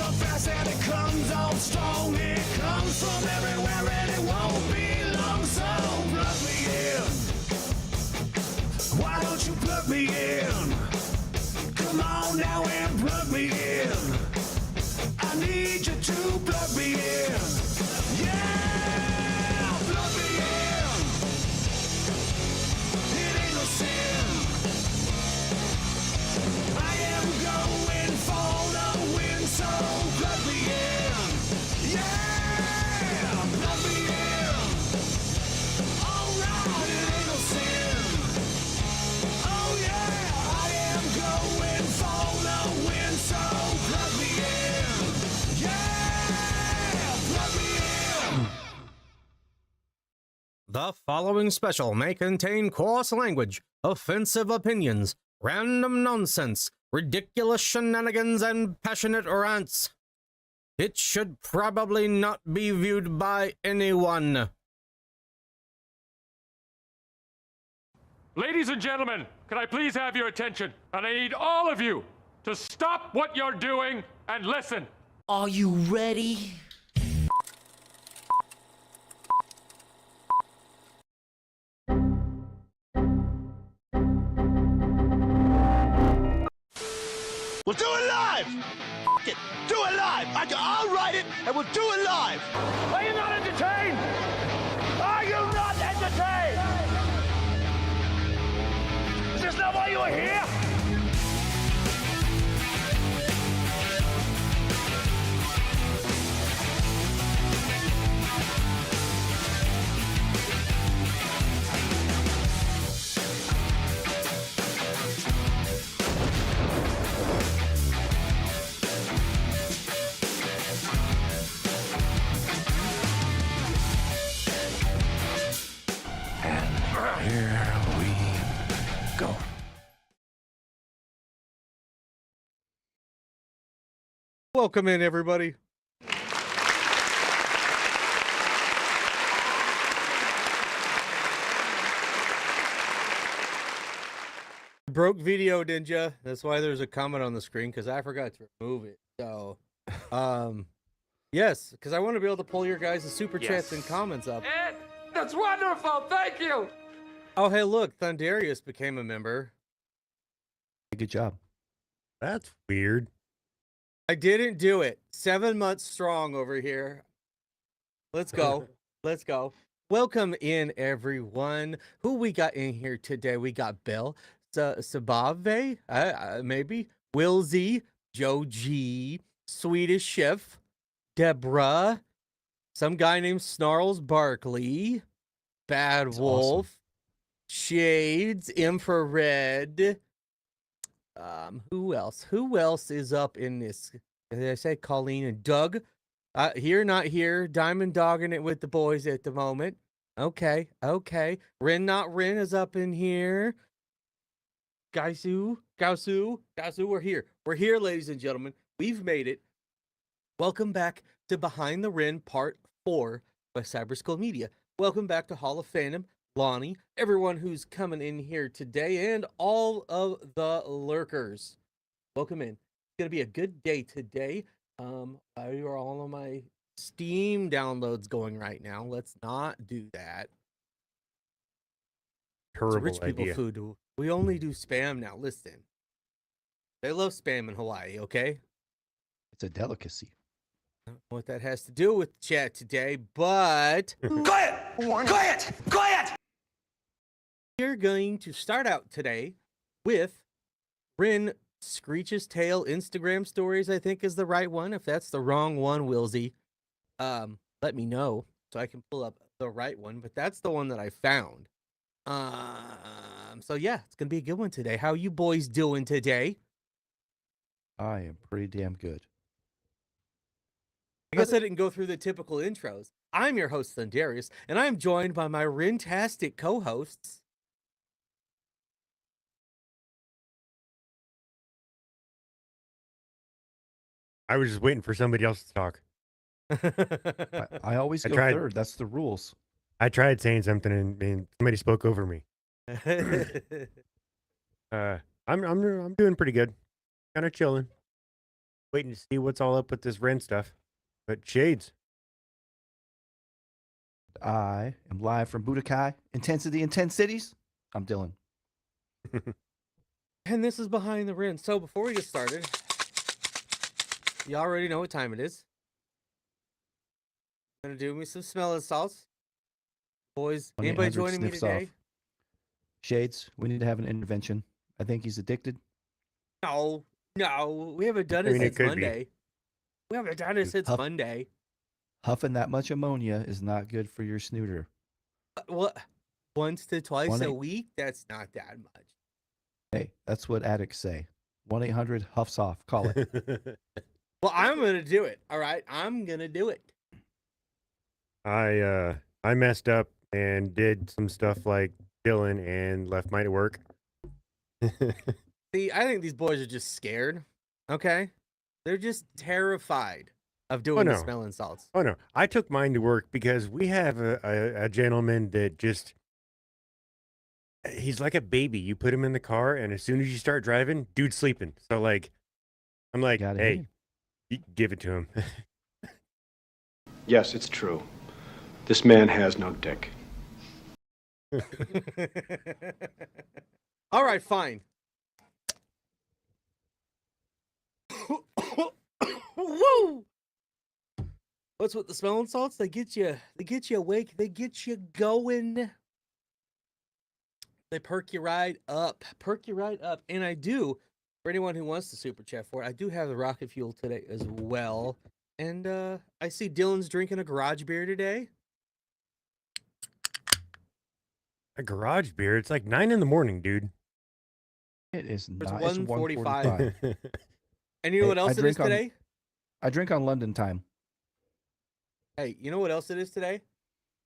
so fast and it comes on strong. It comes from everywhere and it won't be long. So plug me in. Why don't you plug me in? Come on now and plug me in. I need you to plug me in. Yeah, plug me in. It ain't no sin. I am going for the win, so plug me in. Yeah, plug me in. Alright, it ain't no sin. Oh yeah, I am going for the win, so plug me in. Yeah, plug me in. The following special may contain coarse language, offensive opinions, random nonsense, ridiculous shenanigans, and passionate rants. It should probably not be viewed by anyone. Ladies and gentlemen, can I please have your attention? And I need all of you to stop what you're doing and listen. Are you ready? We'll do it live! F it, do it live! I'll write it and we'll do it live! Are you not entertained? Are you not entertained? Is this not why you were here? Here we go. Welcome in, everybody. Broke video, didn't ya? That's why there's a comment on the screen, because I forgot to remove it. So, yes, because I want to be able to pull your guys' super chats and comments up. Ed, that's wonderful. Thank you. Oh, hey, look, Thundarius became a member. Good job. That's weird. I didn't do it. 7 months strong over here. Let's go. Let's go. Welcome in, everyone. Who we got in here today? We got Bill, Sabave, maybe, Will Z, Joe G, Swedish Chef, Deborah, some guy named Snarls Barkley, Bad That's Wolf, awesome. Shades, Infrared. Who else? Who else is up in this? Did I say Colleen and Doug? Here, not here. Diamond dogging it with the boys at the moment. Okay, okay. Ren Not Ren is up in here. Gausu, we're here. We're here, ladies and gentlemen. We've made it. Welcome back to Behind the Ren Part 4 by Cyber Skull Media. Welcome back to Hall of Fandom, Lonnie, everyone who's coming in here today, and all of the lurkers. Welcome in. It's going to be a good day today. I are all of my Steam downloads going right now. Let's not do that. It's Terrible rich people idea. food. We only do spam now. Listen. They love spam in Hawaii, okay? It's a delicacy. I don't know what that has to do with chat today, but Quiet! Quiet! Quiet! we're going to start out today with Ren Screech's Tale Instagram stories, I think is the right one. If that's the wrong one, Wilsey, let me know so I can pull up the right one, but that's the one that I found. So yeah, it's gonna be a good one today. How you boys doing today? I am pretty damn good. I guess I didn't go through the typical intros. I'm your host, Thundarius, and I'm joined by my Rentastic co-hosts. I was just waiting for somebody else to talk. I always I go tried. third. That's the rules. I tried saying something and somebody spoke over me. I'm doing pretty good. Kind of chilling. waiting to see what's all up with this Ren stuff. But Shades. I am live from Budokai, Intensity in 10 Cities. I'm Dylan. And this is Behind the Ren. So before we get started, you already know what time it is. Gonna do me some smelling salts. Boys, anybody 1-800 joining me sniffs today? off. Shades, we need to have an intervention. I think he's addicted. No, we haven't done it mean, it since could be. Monday. We haven't done it since Huff- Monday. Huffing that much ammonia is not good for your snooter. What? Once to twice a 1-8 week? That's not that much. Hey, that's what addicts say. 1-800 huffs off. Call it. Well, I'm gonna do it. All right, I'm gonna do it. I messed up and did some stuff like Dylan and left mine at work. See, I think these boys are just scared. Okay, they're just terrified of doing the no. smelling salts. Oh no, I took mine to work because we have a gentleman that just, he's like a baby. You put him in the car and as soon as you start driving, dude's sleeping. So like, I'm like, Gotta hit hey, him. you give it to him. Yes, it's true. This man has no dick. All right, fine. Woo! What's with the smelling salts? They get you awake. They get you going. They perk you right up. And I do, for anyone who wants to super chat for it, I do have the rocket fuel today as well. And I see Dylan's drinking a garage beer today. A garage beer. It's like 9 in the morning, dude. It is It's not. It's 1:45. 1:45. And you know Hey, what else I it is drink on- today? I drink on London time. Hey, you know what else it is today?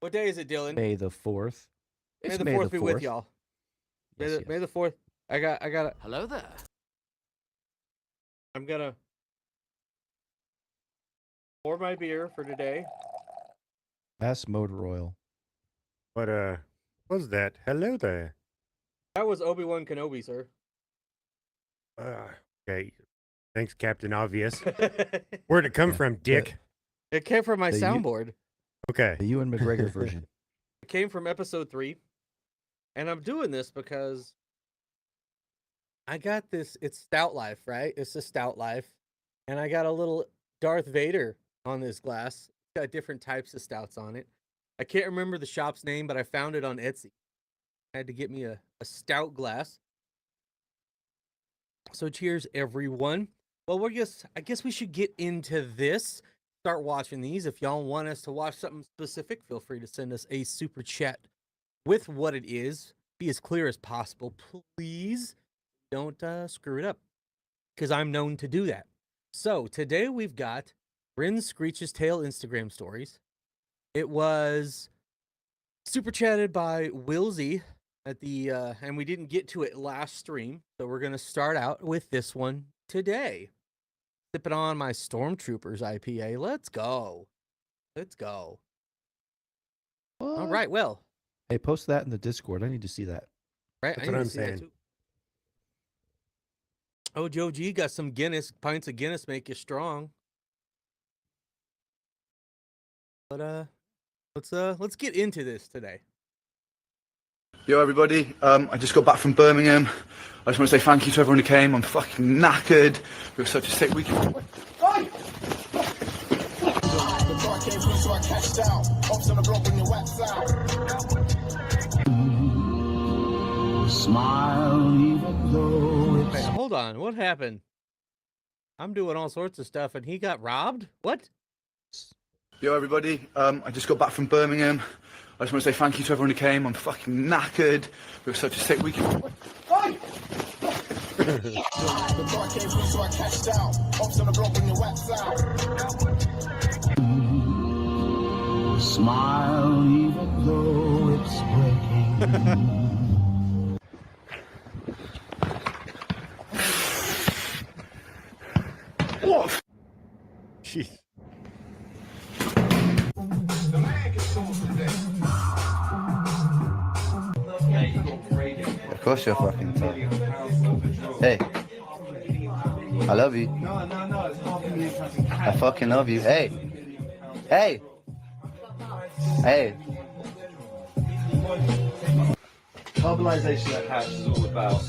What day is it, Dylan? May the 4th. May It's the May 4th the be with 4th. y'all. May Yes, the, May yes. the 4th. I got Hello there. I'm gonna pour my beer for today. Mass motor oil. What was that? Hello there. That was Obi-Wan Kenobi, sir. Okay. Thanks, Captain Obvious. Where'd it come Yeah. from, Dick? It came from my The U- soundboard. Okay. The Ewan McGregor version. It came from episode 3. And I'm doing this because I got this. It's Stout Life, right? It's a Stout Life. And I got a little Darth Vader on this glass. It's got different types of stouts on it. I can't remember the shop's name, but I found it on Etsy. I had to get me a stout glass. So cheers, everyone. Well, I guess we should get into this. Start watching these. If y'all want us to watch something specific, feel free to send us a super chat with what it is. Be as clear as possible, please. Don't screw it up, because I'm known to do that. So today we've got Ren Screech's Tale Instagram stories. It was super chatted by Willsy at the and we didn't get to it last stream, so we're gonna start out with this one today. Sipping on my Stormtroopers IPA. Let's go. All What? right, well, Hey, post that in the Discord. I need to see that. right. That's I what need I'm to see that saying. too. Oh, Joe G got some Guinness. Pints of Guinness make you strong. But let's get into this today. Yo everybody, I just got back from Birmingham. I just want to say thank you to everyone who came. I'm fucking knackered. It was such a sick weekend. Wait, hold on. What happened? I'm doing all sorts of stuff and he got robbed? What? Yo everybody, I just got back from Birmingham. I just want to say thank you to everyone who came. I'm fucking knackered. It was such a sick weekend. Smile even though it's breaking. What? Jeez. Of course you're fucking tough. Hey. I love you. I fucking love you. Hey. Hey. Hey. Carbonization at Hatch is all about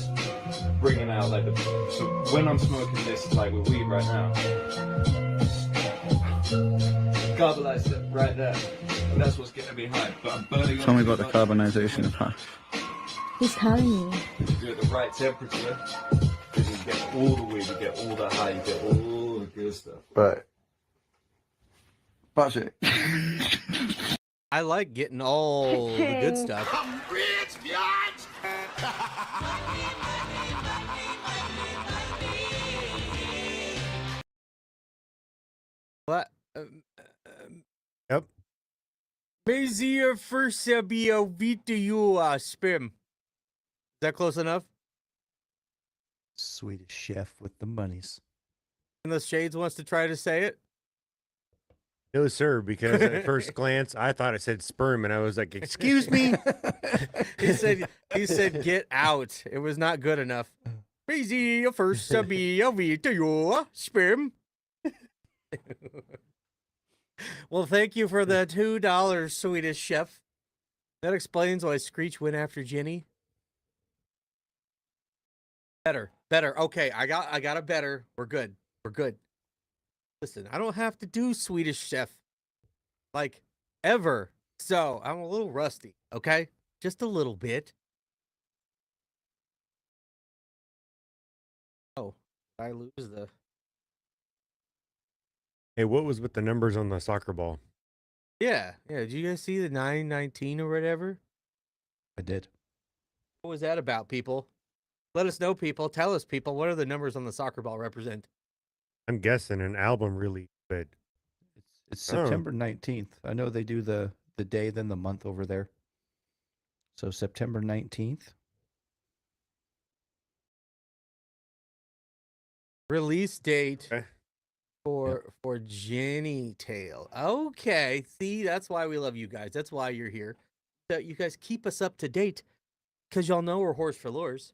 bringing out like so when I'm smoking this like with weed right now, carbonized it right there, and that's what's getting me high. But I'm burning. Tell me about the carbonization of hash. He's telling me. Do it at the right temperature, because you get all the weed, you get all the high, you get all the good stuff. Right. That's it. I like getting all the good stuff. I'm rich, biatch! What? Yep. Bezier first be a video spim. Is that close enough? Swedish chef with the monies. Unless Shades wants to try to say it. No, sir, because at first glance, I thought it said sperm, and I was like, excuse me? He said get out. It was not good enough. Bezier first be a video spim. Well, thank you for the $2, Swedish chef. That explains why Screech went after Jenny. Better. Okay, I got a better. We're good. Listen, I don't have to do Swedish chef like ever. So I'm a little rusty, okay? Just a little bit. Oh, I lose the... Hey, what was with the numbers on the soccer ball? Yeah. Did you guys see the 919 or whatever? I did. What was that about, people? Let us know, people. Tell us, people. What do the numbers on the soccer ball represent? I'm guessing an album release, but It's September 19th. I know they do the day, then the month over there. So September 19th. Release date Okay. for Jenny Tale. Okay. See, that's why we love you guys. That's why you're here. That you guys keep us up to date. Because y'all know we're Horse for Lores.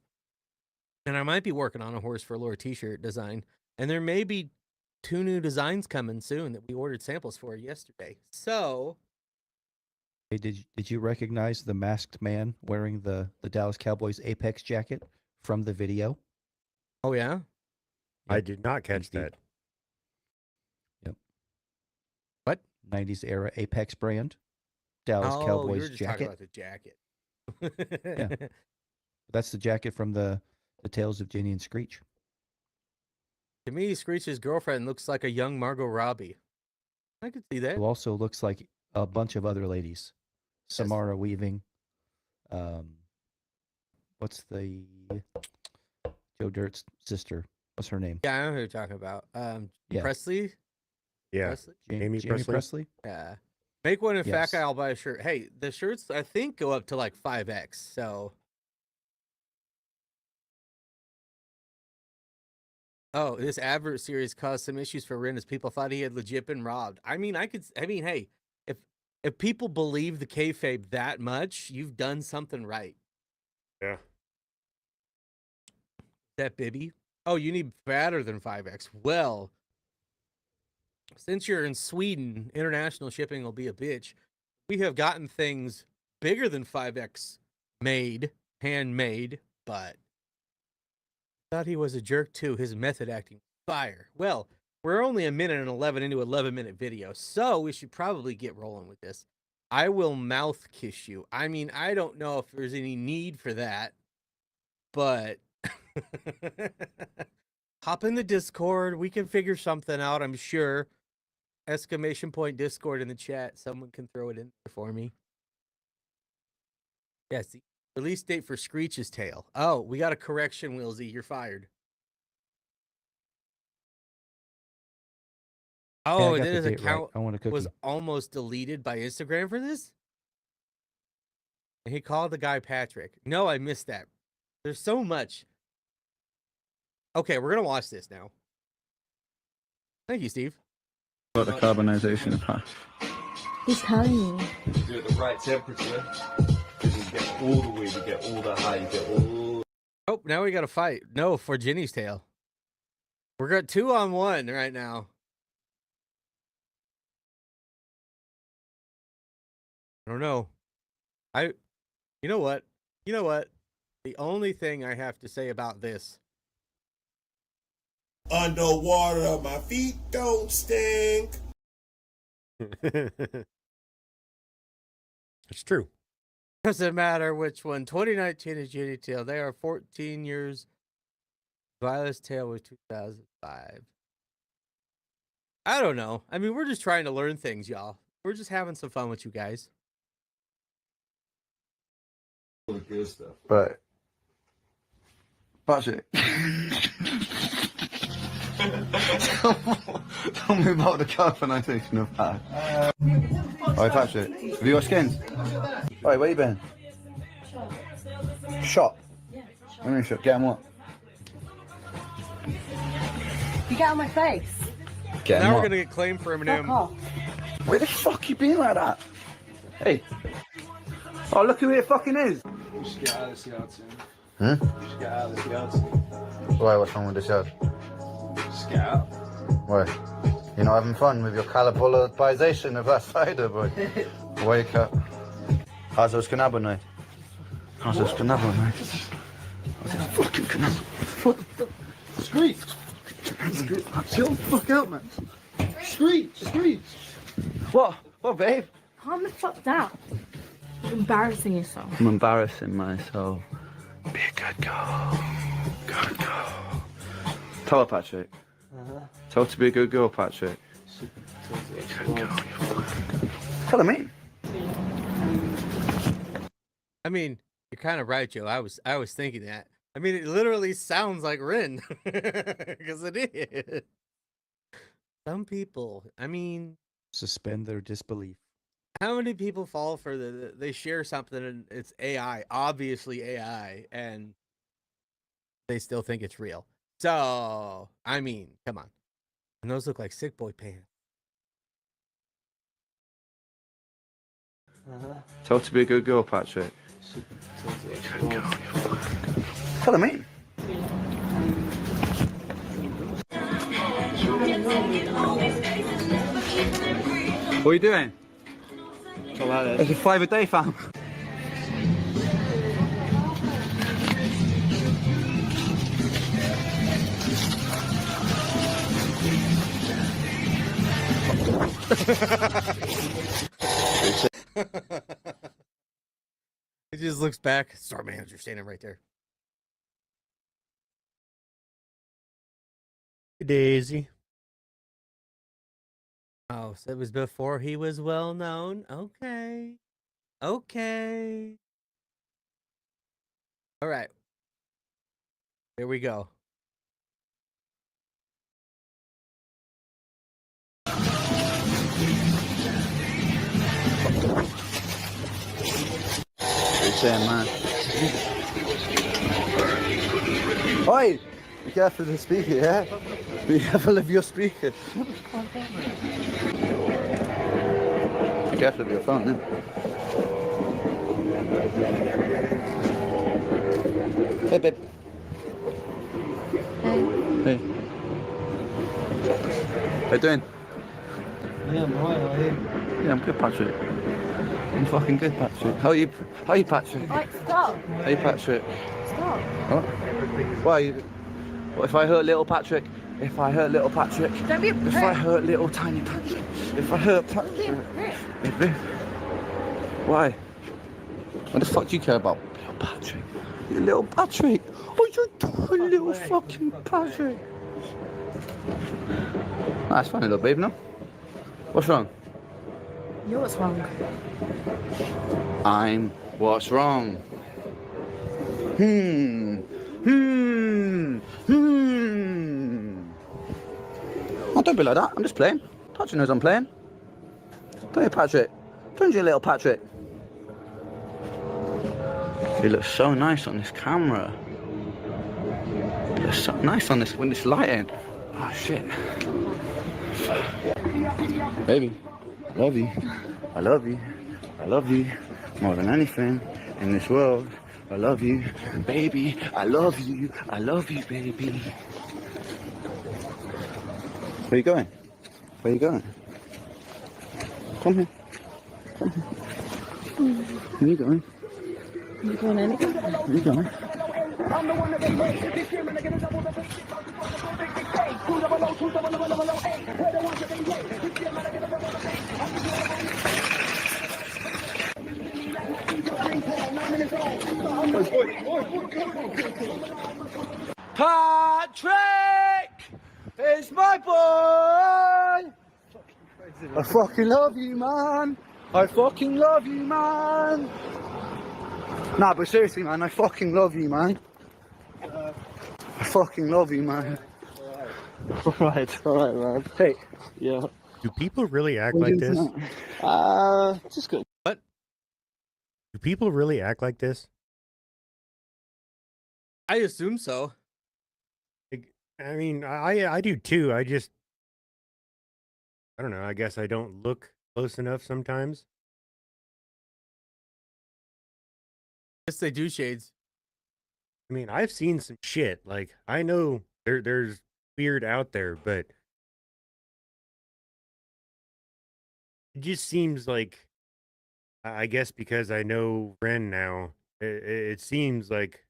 And I might be working on a Horse for Lore t-shirt design. And there may be 2 new designs coming soon that we ordered samples for yesterday. So, Hey, did you recognize the masked man wearing the Dallas Cowboys Apex jacket from the video? oh yeah? I did not catch Indeed. that. Yep. What? 90s era Apex brand. Dallas Oh, you Cowboys were just talking jacket. about the jacket. Yeah. That's the jacket from the Tales of Ginny and Screech. To me, Screech's girlfriend looks like a young Margot Robbie. I could see that. Who also looks like a bunch of other ladies. Samara Weaving. What's the Joe Dirt's sister? What's her name? Yeah, I know who you're talking about. Yeah. Presley? Yeah. Presley? Amy Jamie Presley? Yeah. Make one in Yes. Fat Guy, I'll buy a shirt. Hey, the shirts, I think, go up to like 5X, so... Oh, this advert series caused some issues for Ren as people thought he had legit been robbed. I mean, hey, if people believe the kayfabe that much, you've done something right. Yeah. That Bibby? Oh, you need fatter than 5X. Well, since you're in Sweden, international shipping will be a bitch. We have gotten things bigger than 5X made, handmade, but thought he was a jerk too. His method acting fire. Well, we're only a minute and 11 into 11-minute video, so we should probably get rolling with this. I will mouth kiss you. I mean, I don't know if there's any need for that, but hop in the Discord. We can figure something out, I'm sure. Exclamation point Discord in the chat. Someone can throw it in there for me. Yes, the release date for Screech's Tale. Oh, we got a correction, Willsy. You're fired. Oh, I got and the his date right. account I want a cookie. was almost deleted by Instagram for this? And he called the guy Patrick. No, I missed that. There's so much. Okay, we're going to watch this now. Thank you, Steve. About the carbonization of hash. He's telling me. Do it at the right temperature, because you get all the weed, you get all the high, you get all... Oh, now we got to fight. No, for Ginny's Tale. We're got 2-on-1 right now. I don't know. You know what? You know what? The only thing I have to say about this. Underwater, my feet don't stink. It's true. Doesn't matter which one. 2019 is Unity Tale. They are 14 years. Violet's Tale was 2005. I don't know. I mean, we're just trying to learn things, y'all. We're just having some fun with you guys. All the good stuff. Right. Patrick. Tell me about the carbonization of that. Alright, Patrick. Have you got skins? Alright, where you been? Shop. What do you mean shop? Get them what? You get on my face. Get them Now what? we're gonna get claimed for Eminem. Fuck off. Where the fuck you been like that? Hey. Oh, look who it fucking is. We should get out of this yard soon. Huh? We should get out of this yard soon. Why, what's wrong with this yard? Just get out. Why? You're not having fun with your cannibalization of that cider, boy. Wake up. How's those cannabinoid? How's those cannabinoid? How's this fucking cannabinoid? What the fuck? Screech! Chill the fuck out, man. Screech! What? What, babe? Calm the fuck down. You're embarrassing yourself. I'm embarrassing myself. Be a good girl. Good girl. Tell her, Patrick. Tell her to be a good girl, Patrick. Good girl. Tell her me. I mean, you're kind of right, Joe. I was thinking that. I mean, it literally sounds like Ren, because it is. Some people, I mean, Suspend their disbelief. how many people fall for they share something and it's AI, obviously AI, and they still think it's real. So, I mean, come on. And those look like sick boy pants. Tell her to be a good girl, Patrick. Good girl. Tell her me. What are you doing? It's a 5 a day, fam. It just looks back. Store manager standing right there. Daisy. Oh, so it was before he was well known. Okay. Okay. All right. Here we go. Man. Oi! Be careful of the speaker, yeah? Be careful of your speaker. Be careful of your phone, then. Hey, babe. Hey. How you doing? Yeah, I'm alright, how are you? Yeah, I'm good, Patrick. I'm fucking good, Patrick. How are you, Patrick? Like, stop. How are you, Patrick? Stop. What? Why? What if I hurt little Patrick? If I hurt little Patrick? Don't be a prick. If I hurt little tiny Patrick? If I hurt Don't be a Patrick? prick. Why? What the fuck do you care about? Little Patrick. You little Patrick. What you doing, little fucking Patrick? That's funny, little babe, no? What's wrong? You're what's wrong. I'm what's wrong. Oh, don't be like that. I'm just playing. Patrick knows I'm playing. Don't you, Patrick? Don't you, little Patrick? He looks so nice on this camera. He looks so nice on this when it's lighting. Oh shit. Baby, I love you. I love you. I love you more than anything in this world. I love you, baby. I love you. I love you, baby. Where you going? Where you going? Come here. Come here. Where you going? You doing anything? Where you going? Patrick is my boy. I fucking love you, man. I fucking love you, man. Nah, but seriously, man, I fucking love you, man. I fucking love you, man. Alright, man. Hey, Yeah. Do people really act what are you like doing this? tonight? Just good. What? Do people really act like this? I assume so. I mean, I do too. I don't know. I guess I don't look close enough sometimes. Yes, they do, Shades. I mean, I've seen some shit. Like, I know there's weird out there, but it just seems like, I guess because I know Ren now, it seems like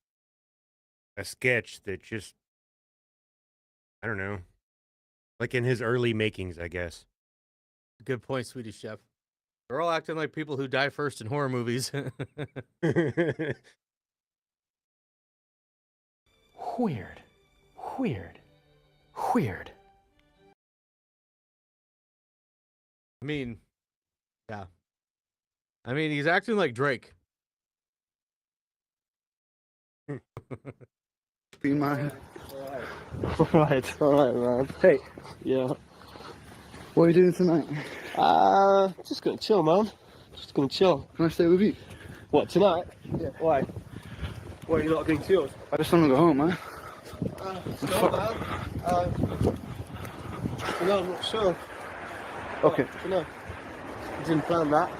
a sketch that just, I don't know, like in his early makings, I guess. Good point, Swedish Chef. They're all acting like people who die first in horror movies. Weird. Weird. Weird. I mean, yeah. I mean, he's acting like Drake. Be man. Alright, man. Hey, Yeah. what are you doing tonight? Just gonna chill, man. Just gonna chill. Can I stay with you? What, tonight? Yeah. Why? Why are you not being chilled? I just want to go home, man. No, man. No, I'm not sure. Okay. No. Didn't plan that.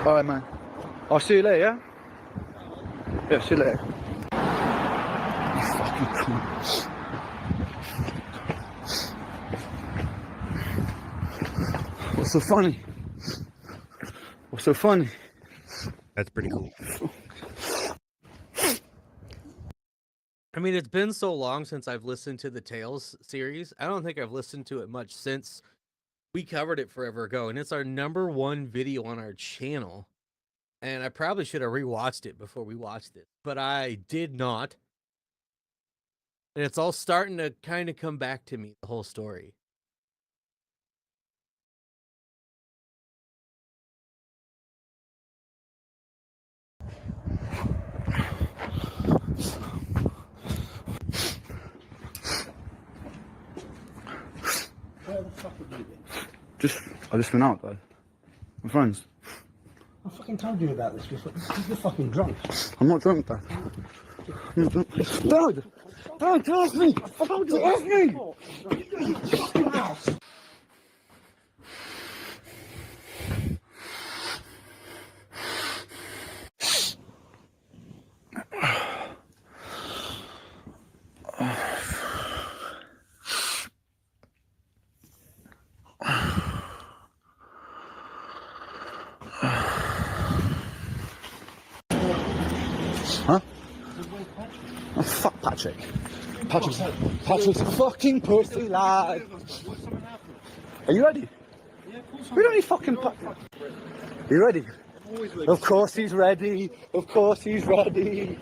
All right, man. I'll see you later, yeah? Yeah, see you later. You fucking cunt. What's so funny? What's so funny? That's pretty cool. I mean, it's been so long since I've listened to the Tales series. I don't think I've listened to it much since we covered it forever ago, and it's our #1 video on our channel. And I probably should have rewatched it before we watched it, but I did not. And it's all starting to kind of come back to me, the whole story. I just went out, guys. My friends. I fucking told you about this before. You're fucking drunk. I'm not drunk, Dad. I'm not drunk. Dad! Dad, get off me! Get off me! Huh? Oh, fuck Patrick. Patrick's a fucking pussy, lad. Are you ready? Yeah, of course We don't need fucking You ready? Of course he's ready. Of course he's ready.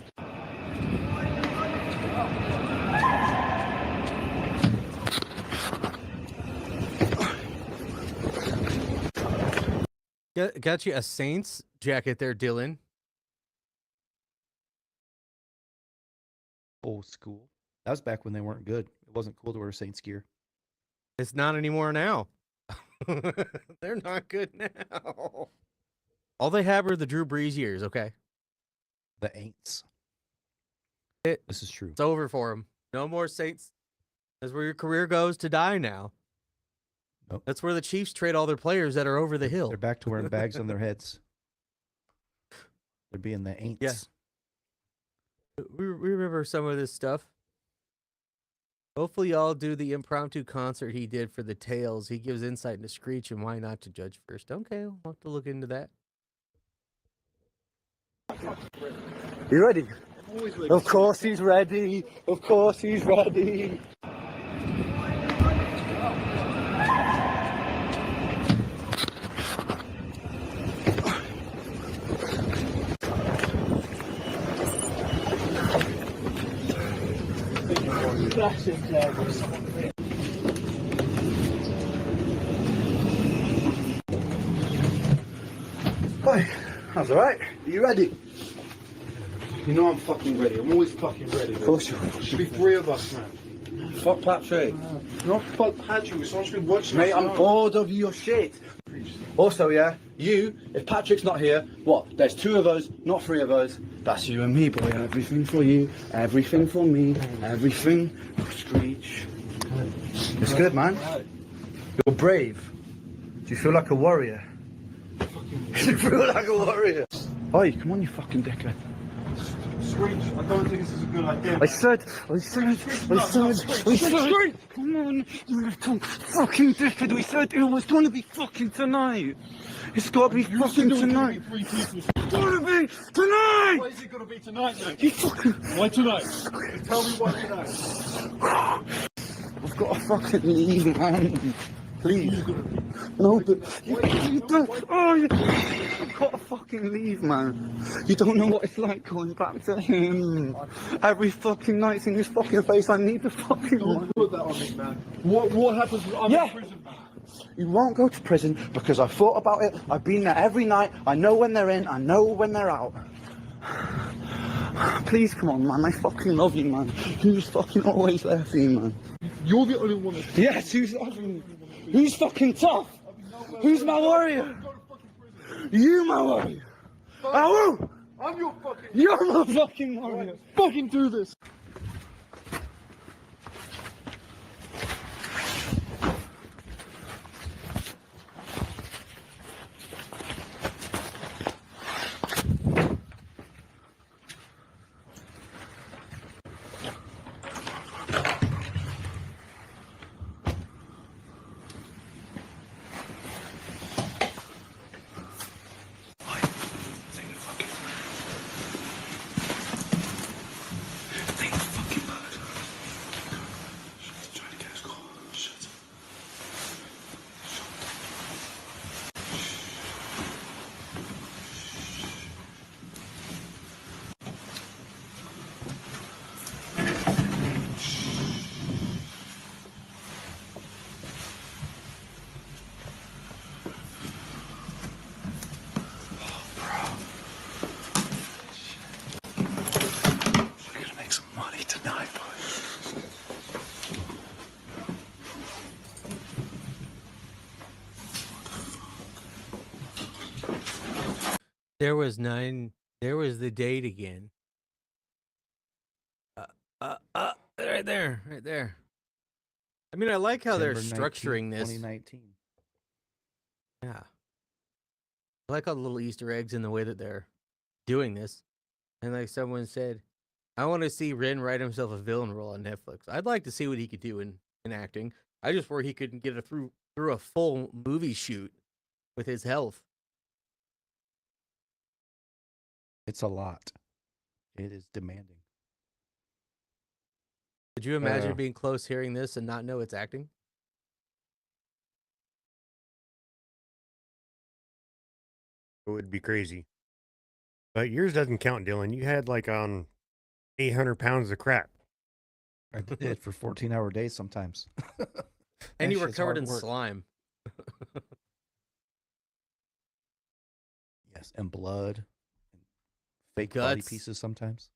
Got you a Saints jacket there, Dylan. Old school. That was back when they weren't good. It wasn't cool to wear Saints gear. It's not anymore now. They're not good now. All they have are the Drew Brees years, okay? The Aints. This is true. It's over for them. No more Saints. That's where your career goes to die now. Nope. That's where the Chiefs trade all their players that are over the hill. They're back to wearing bags on their heads. They're being the Aints. Yeah. We remember some of this stuff. Hopefully, y'all do the impromptu concert he did for the Tales. He gives insight into Screech and why not to judge first. Okay, we'll have to look into that. You ready? Of course he's ready. Of course he's ready. Hey, that's alright. Are you ready? You know I'm fucking ready. I'm always fucking ready. Of course you are. Should be 3 of us, man. Fuck Patrick. Not fuck Patrick, we're supposed to be watching. Mate, I'm bored of your shit. Also, yeah, if Patrick's not here, what? There's 2 of us, not 3 of us. That's you and me, boy. Everything for you, everything for me, everything for Screech. It's good, man. You're brave. Do you feel like a warrior? You feel like a warrior. Oi, come on, you fucking dickhead. Screech, I don't think this is a good idea. I said, come on, you fucking dickhead. We said it was going to be fucking tonight. It's got to be fucking tonight. It's got to be tonight. Why is it going to be tonight, then? You fucking... Why tonight? Tell me why tonight. I've got to fucking leave, man. Please. No, but you don't. Oh, I've got to fucking leave, man. You don't know what it's like going back to him. Every fucking night's in his fucking face. I need to fucking. Don't put that on me, man. What happens when I'm in prison? You won't go to prison because I've thought about it. I've been there every night. I know when they're in. I know when they're out. Please, come on, man. I fucking love you, man. Who's fucking always there for you, man? You're the only one that's... Yes, who's fucking tough? Who's my warrior? You, my warrior. Oh, I'm your fucking... you're my fucking warrior. Fucking do this. There was the date again. Right there. I mean, I like how they're structuring 19th, this. 2019. Yeah. I like all the little Easter eggs in the way that they're doing this. And like someone said, I want to see Ren write himself a villain role on Netflix. I'd like to see what he could do in acting. I just worry he couldn't get it through a full movie shoot with his health. It's a lot. It is demanding. Could you imagine being close hearing this and not know it's acting? It would be crazy. But yours doesn't count, Dylan. You had like 800 pounds of crap. I did for 14-hour days sometimes. And you That were shit's covered hard in work. slime. Yes, and blood. Fake body Guts. pieces sometimes.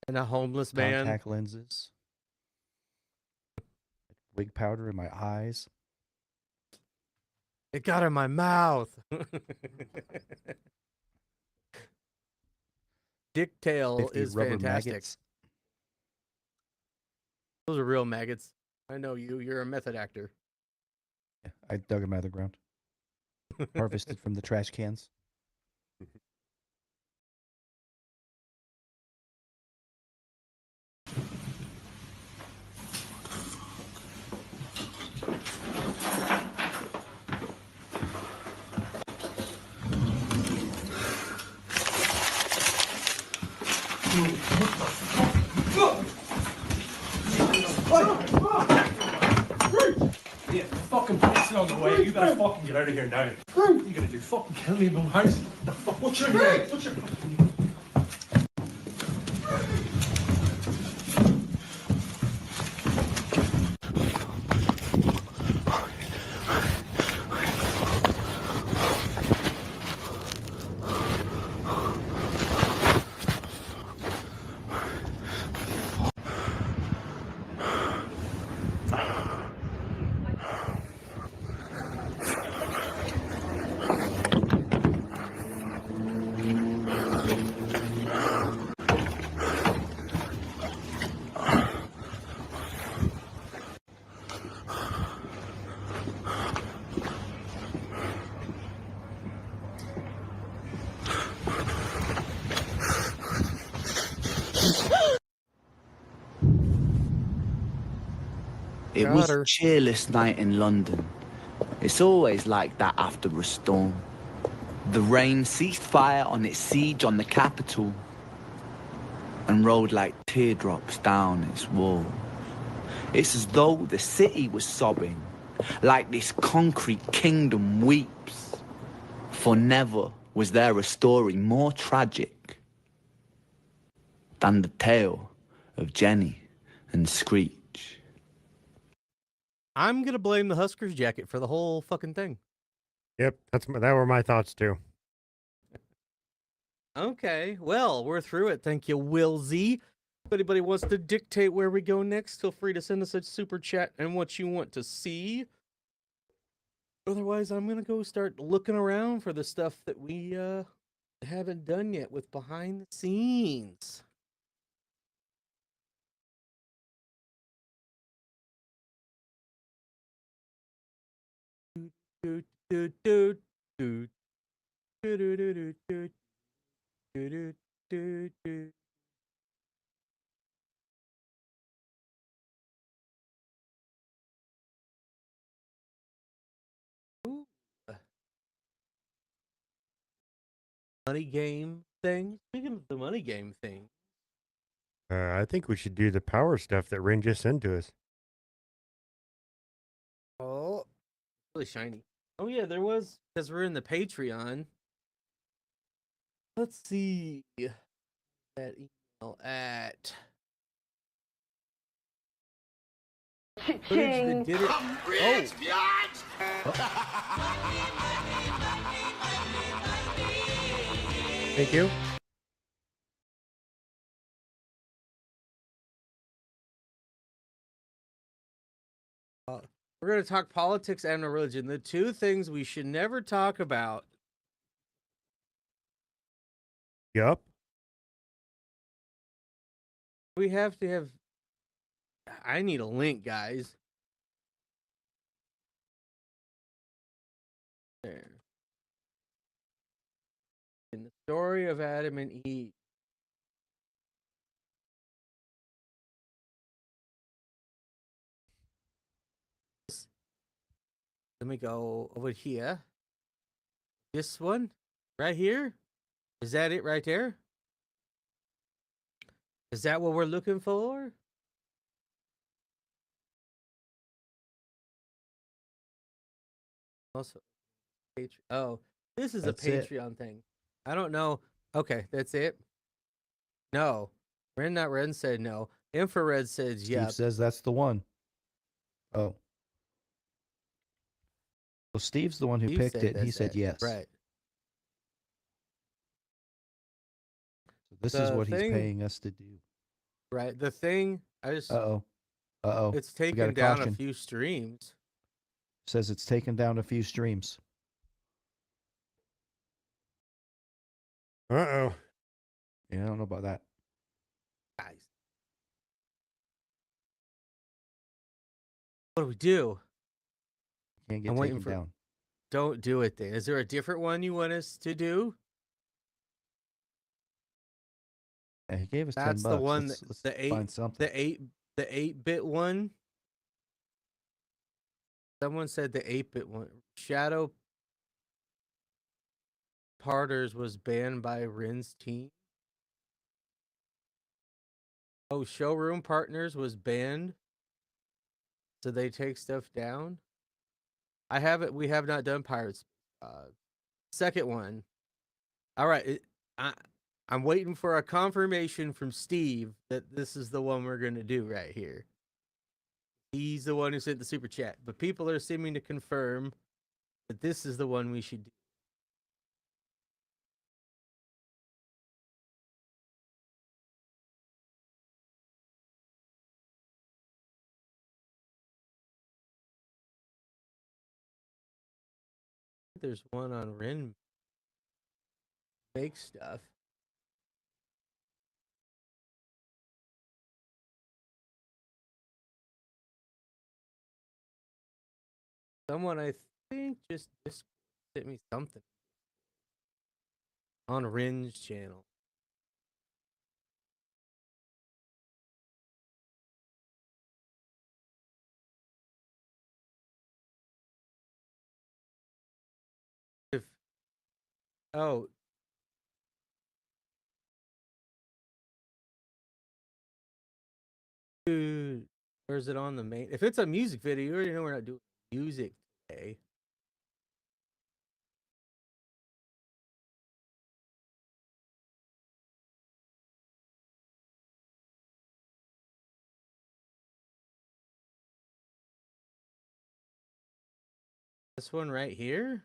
And a homeless man. Contact lenses. Wig powder in my eyes. It got in my mouth. Dick tail 50 is rubber fantastic. maggots. Those are real maggots. I know you. You're a method actor. Yeah, I dug them out of the ground. Harvested from the trash cans. Yeah, fucking police on the way. You better fucking get out of here now. What are you gonna do? Fucking kill me in my house? The fuck? What's your name? What's your It Got was her. a cheerless night in London. It's always like that after a storm. The rain ceased fire on its siege on the capital and rolled like teardrops down its wall. It's as though the city was sobbing, like this concrete kingdom weeps. For never was there a story more tragic than the tale of Jenny and Screech. I'm gonna blame the Huskers jacket for the whole fucking thing. Yep, that were my thoughts too. Okay, well, we're through it. Thank you, Will Z. If anybody wants to dictate where we go next, feel free to send us a super chat and what you want to see. Otherwise, I'm gonna go start looking around for the stuff that we haven't done yet with behind the scenes. Do, do, do, do, do, do, do, do, do, do, do, do. Ooh. Money game thing. Speaking of the money game thing, I think we should do the power stuff that Ren just sent to us. oh, really shiny. Oh yeah, there was, because we're in the Patreon. Let's see that email at Footage that did it. Thank you. We're going to talk politics and religion, the two things we should never talk about. Yup. We have to have. I need a link, guys. There. In the story of Adam and Eve. Let me go over here. This one right here. Is that it right there? Is that what we're looking for? Also, oh, this is That's a it. Patreon thing. I don't know. Okay, that's it. No, Ren not Ren said no. Infrared says Steve yeah. says that's the one. Oh. Well, Steve's the one who Steve picked said it. He that's said it. yes. Right. So this is The what he's thing- paying us to do. Right. The thing I just Uh-oh. Uh-oh. it's We got taken a down caution. a few streams. Says it's taken down a few streams. Uh-oh. Yeah, I don't know about that. Guys. What do we do? Can't get I'm waiting taken for- down. Don't do it then. Is there a different one you want us to do? Yeah, he gave us That's $10. the one Let's the find something. the 8-bit one. Someone said the 8-bit one. Shadow Parters was banned by Ren's team. Oh, Showroom Partners was banned. So they take stuff down. I haven't. We have not done Pirates. Second one. All right. I'm waiting for a confirmation from Steve that this is the one we're going to do right here. He's the one who sent the super chat, but people are seeming to confirm that this is the one we should do. There's one on Ren fake stuff. Someone I think just sent me something on Ren's channel. Oh. Dude, or is it on the main? If it's a music video, you already know we're not doing music today. This one right here?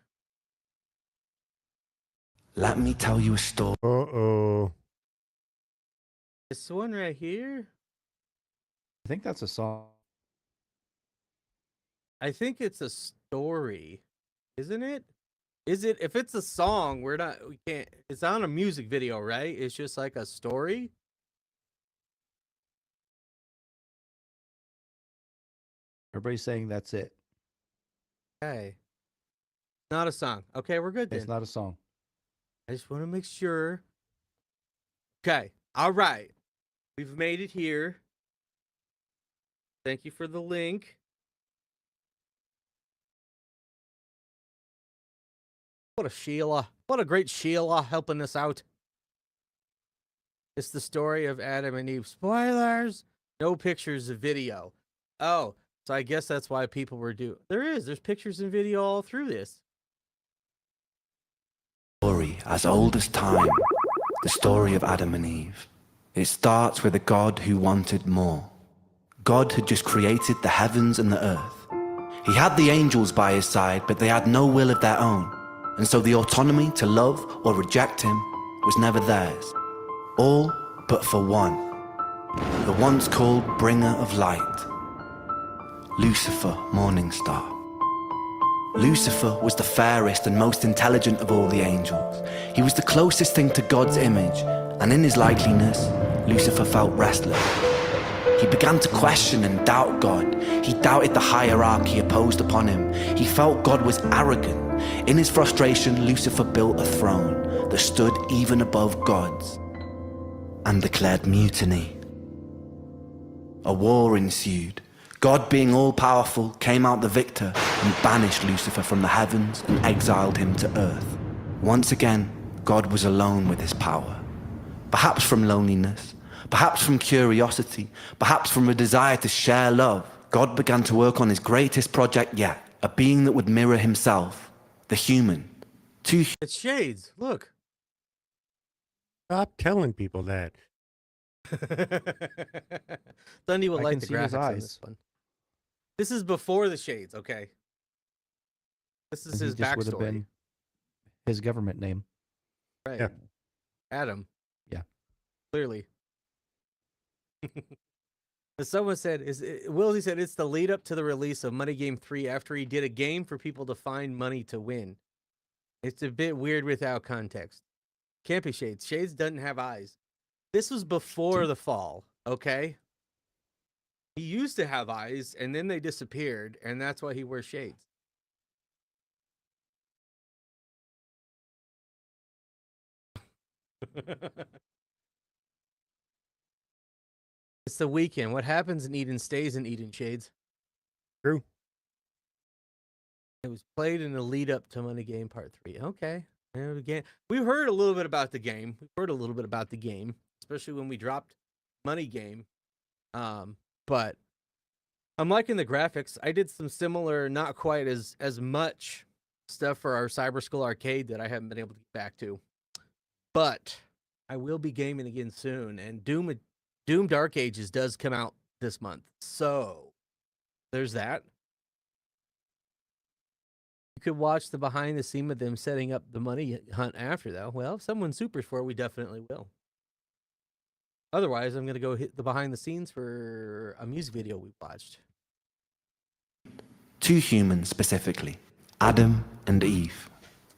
Let me tell you a story. Uh-oh. This one right here? I think that's a song. I think it's a story, isn't it? Is it? If it's a song, we can't. It's on a music video, right? It's just like a story. Everybody's saying that's it. Okay. Not a song. Okay, we're good then. It's not a song. I just want to make sure. Okay. All right. We've made it here. Thank you for the link. What a Sheila. What a great Sheila helping us out. It's the story of Adam and Eve. Spoilers! No pictures of video. Oh, so I guess that's why people were doing. There's pictures and video all through this. Story as old as time. The story of Adam and Eve. It starts with a God who wanted more. God had just created the heavens and the earth. He had the angels by his side, but they had no will of their own. And so the autonomy to love or reject him was never theirs. All but for one. The once called bringer of light. Lucifer, morning star. Lucifer was the fairest and most intelligent of all the angels. He was the closest thing to God's image, and in his likeliness, Lucifer felt restless. He began to question and doubt God. He doubted the hierarchy opposed upon him. He felt God was arrogant. In his frustration, Lucifer built a throne that stood even above God's and declared mutiny. A war ensued. God, being all-powerful, came out the victor and banished Lucifer from the heavens and exiled him to earth. Once again, God was alone with his power. Perhaps from loneliness, perhaps from curiosity, perhaps from a desire to share love, God began to work on his greatest project yet, a being that would mirror himself, the human. It's Shades. Look. Stop telling people that. Thundy will I like can the see his graphics on eyes. this one. This is before the Shades, okay? This is And his he just would have backstory. been his government name. Right. Yeah. Adam. Yeah. Clearly. As someone said, Wilsey said it's the lead up to the release of Money Game 3 after he did a game for people to find money to win. It's a bit weird without context. Can't be Shades. Shades doesn't have eyes. This was before the fall, okay? He used to have eyes, and then they disappeared, and that's why he wears shades. It's the weekend. What happens in Eden stays in Eden, Shades. True. It was played in the lead up to Money Game Part 3. Okay. And again, we heard a little bit about the game. We've heard a little bit about the game, especially when we dropped Money Game. But I'm liking the graphics. I did some similar, not quite as much stuff for our Cyber Skull arcade that I haven't been able to get back to. But I will be gaming again soon, and Doom Dark Ages does come out this month. So there's that. You could watch the behind the scene of them setting up the money hunt after, though. Well, if someone supers for it, we definitely will. Otherwise, I'm going to go hit the behind the scenes for a music video we watched. 2 humans specifically, Adam and Eve.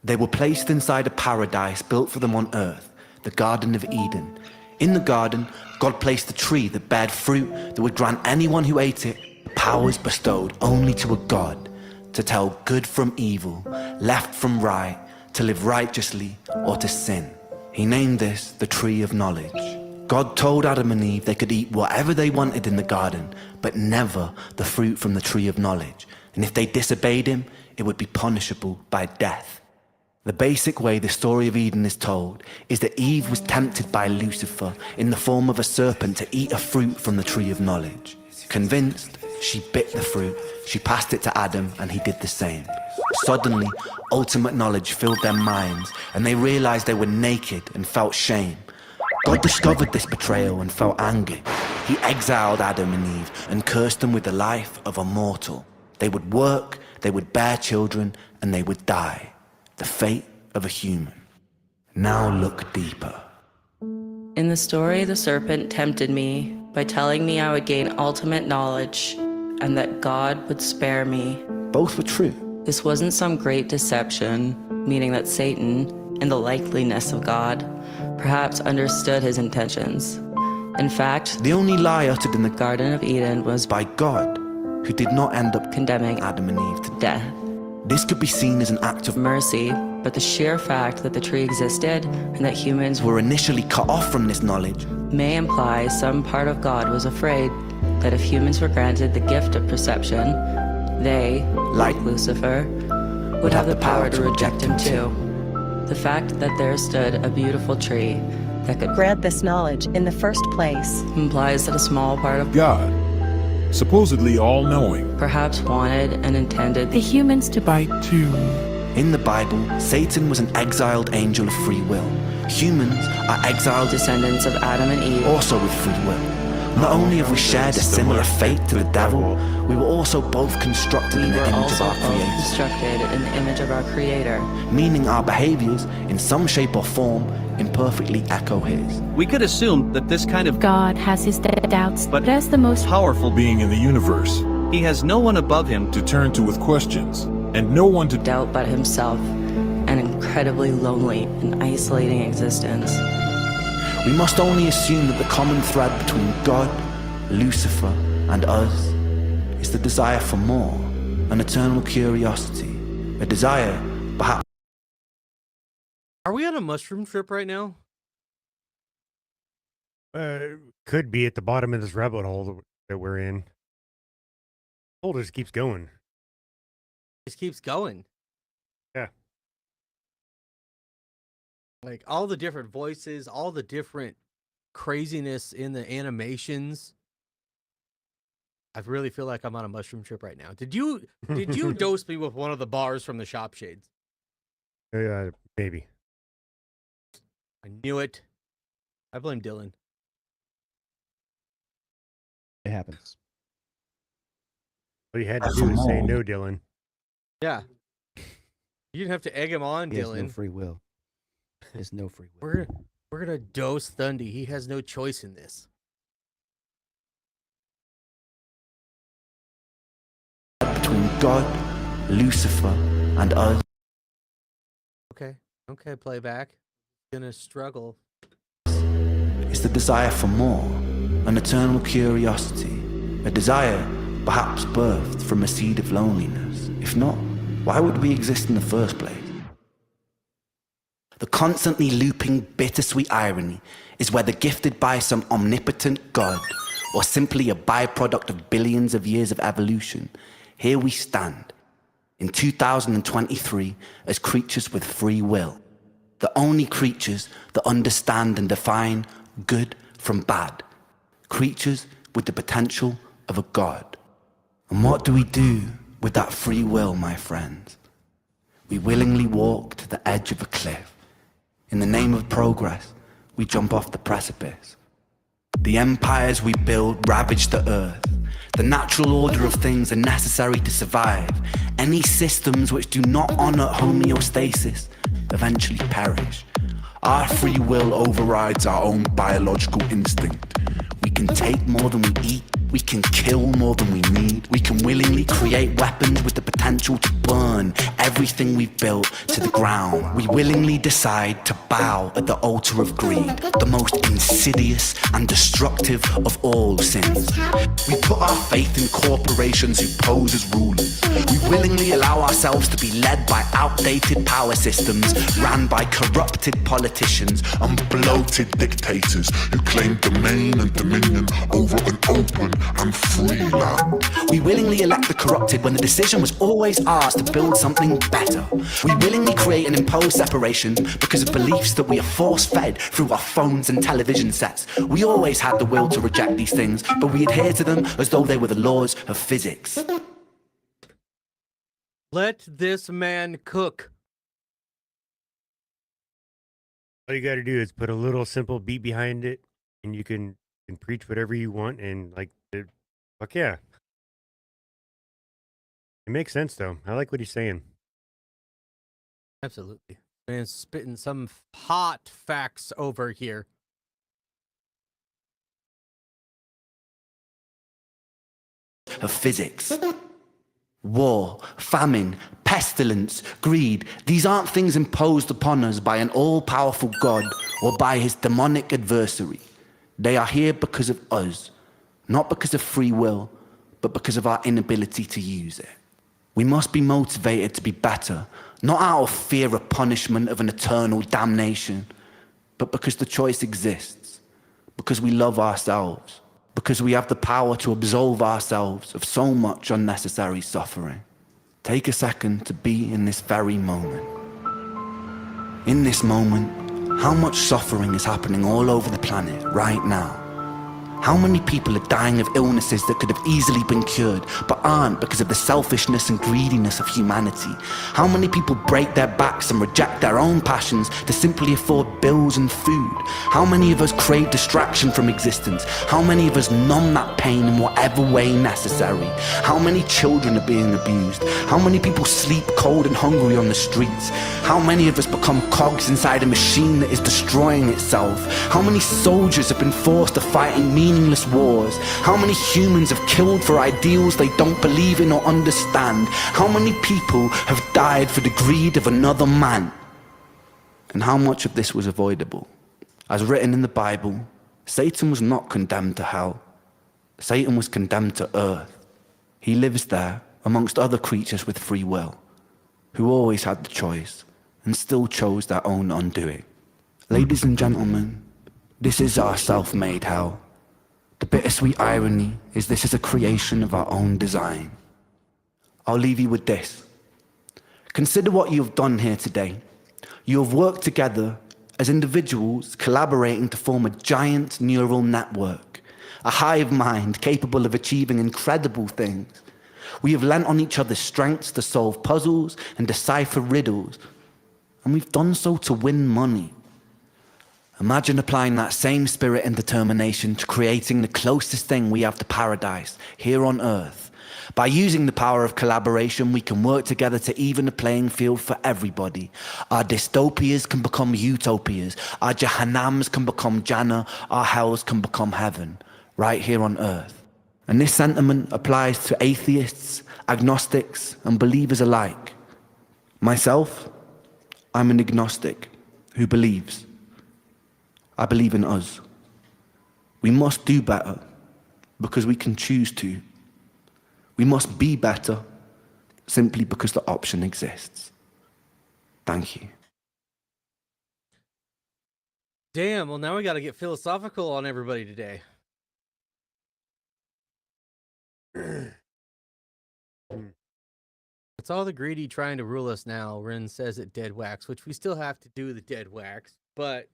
They were placed inside a paradise built for them on earth, the Garden of Eden. In the garden, God placed a tree that bared fruit that would grant anyone who ate it powers bestowed only to a God, to tell good from evil, left from right, to live righteously or to sin. He named this the Tree of Knowledge. God told Adam and Eve they could eat whatever they wanted in the garden, but never the fruit from the Tree of Knowledge. And if they disobeyed him, it would be punishable by death. The basic way the story of Eden is told is that Eve was tempted by Lucifer in the form of a serpent to eat a fruit from the Tree of Knowledge. Convinced, she bit the fruit, she passed it to Adam, and he did the same. Suddenly, ultimate knowledge filled their minds, and they realized they were naked and felt shame. God discovered this betrayal and felt angry. He exiled Adam and Eve and cursed them with the life of a mortal. They would work, they would bear children, and they would die. The fate of a human. Now look deeper. In the story, the serpent tempted me by telling me I would gain ultimate knowledge and that God would spare me. Both were true. This wasn't some great deception, meaning that Satan, in the likeliness of God, perhaps understood his intentions. In fact, the only lie uttered in the Garden of Eden was by God, who did not end up condemning Adam and Eve to death. This could be seen as an act of mercy, but the sheer fact that the tree existed and that humans were initially cut off from this knowledge may imply some part of God was afraid that if humans were granted the gift of perception, they, like Lucifer, would have the power to reject him too. The fact that there stood a beautiful tree that could grant this knowledge in the first place implies that a small part of God, supposedly all-knowing, perhaps wanted and intended the humans to bite too. In the Bible, Satan was an exiled angel of free will. Humans are exiled descendants of Adam and Eve, also with free will. Not only have we shared a similar fate to the devil, we were also both constructed in the image of our Creator. Constructed in the image of our Creator. Meaning our behaviors, in some shape or form, imperfectly echo his. We could assume that this kind of God has his doubts, but as the most powerful being in the universe, he has no one above him to turn to with questions, and no one to doubt but himself, an incredibly lonely and isolating existence. We must only assume that the common thread between God, Lucifer, and us is the desire for more, an eternal curiosity, a desire, perhaps. Are we on a mushroom trip right now? Could be at the bottom of this rabbit hole that we're in. Hole just keeps going. Just keeps going. Yeah. Like all the different voices, all the different craziness in the animations. I really feel like I'm on a mushroom trip right now. Did you dose me with one of the bars from the shop shades? Maybe. I knew it. I blame Dylan. It happens. All you had to do is say no, Dylan. Yeah. You didn't have to egg him on, He has Dylan. no free will. There's no free will. We're gonna dose Thundy. He has no choice in this. Between God, Lucifer, and us. Okay, playback. Gonna struggle. Is the desire for more, an eternal curiosity, a desire perhaps birthed from a seed of loneliness. If not, why would we exist in the first place? The constantly looping bittersweet irony is whether gifted by some omnipotent God or simply a byproduct of billions of years of evolution, here we stand in 2023 as creatures with free will, the only creatures that understand and define good from bad, creatures with the potential of a god. And what do we do with that free will, my friends? We willingly walk to the edge of a cliff. In the name of progress, we jump off the precipice. The empires we build ravage the earth. The natural order of things are necessary to survive. Any systems which do not honor homeostasis eventually perish. Our free will overrides our own biological instinct. We can take more than we eat. We can kill more than we need. We can willingly create weapons with the potential to burn everything we've built to the ground. We willingly decide to bow at the altar of greed, the most insidious and destructive of all sins. We put our faith in corporations who pose as rulers. We willingly allow ourselves to be led by outdated power systems ran by corrupted politicians and bloated dictators who claim domain and dominion over an open and free land. We willingly elect the corrupted when the decision was always ours to build something better. We willingly create and impose separation because of beliefs that we are force-fed through our phones and television sets. We always had the will to reject these things, but we adhere to them as though they were the laws of physics. Let this man cook. All you got to do is put a little simple beat behind it, and you can preach whatever you want, and like, fuck yeah. It makes sense though. I like what he's saying. Absolutely. Man, spitting some hot facts over here. Of physics. War, famine, pestilence, greed, these aren't things imposed upon us by an all-powerful God or by his demonic adversary. They are here because of us, not because of free will, but because of our inability to use it. We must be motivated to be better, not out of fear of punishment of an eternal damnation, but because the choice exists, because we love ourselves, because we have the power to absolve ourselves of so much unnecessary suffering. Take a second to be in this very moment. In this moment, how much suffering is happening all over the planet right now? How many people are dying of illnesses that could have easily been cured, but aren't because of the selfishness and greediness of humanity? How many people break their backs and reject their own passions to simply afford bills and food? How many of us crave distraction from existence? How many of us numb that pain in whatever way necessary? How many children are being abused? How many people sleep cold and hungry on the streets? How many of us become cogs inside a machine that is destroying itself? How many soldiers have been forced to fight in meaningless wars? How many humans have killed for ideals they don't believe in or understand? How many people have died for the greed of another man? And how much of this was avoidable? As written in the Bible, Satan was not condemned to hell. Satan was condemned to earth. He lives there amongst other creatures with free will, who always had the choice and still chose their own undoing. Ladies and gentlemen, this is our self-made hell. The bittersweet irony is this is a creation of our own design. I'll leave you with this. Consider what you have done here today. You have worked together as individuals collaborating to form a giant neural network, a hive mind capable of achieving incredible things. We have lent on each other's strengths to solve puzzles and decipher riddles, and we've done so to win money. Imagine applying that same spirit and determination to creating the closest thing we have to paradise here on Earth. By using the power of collaboration, we can work together to even the playing field for everybody. Our dystopias can become utopias. Our Jahannams can become Jannah. Our hells can become heaven, right here on Earth. And this sentiment applies to atheists, agnostics, and believers alike. Myself, I'm an agnostic who believes. I believe in us. We must do better because we can choose to. We must be better simply because the option exists. Thank you. Damn, well now we got to get philosophical on everybody today. It's all the greedy trying to rule us now. Ren says it dead wax, which we still have to do the dead wax, but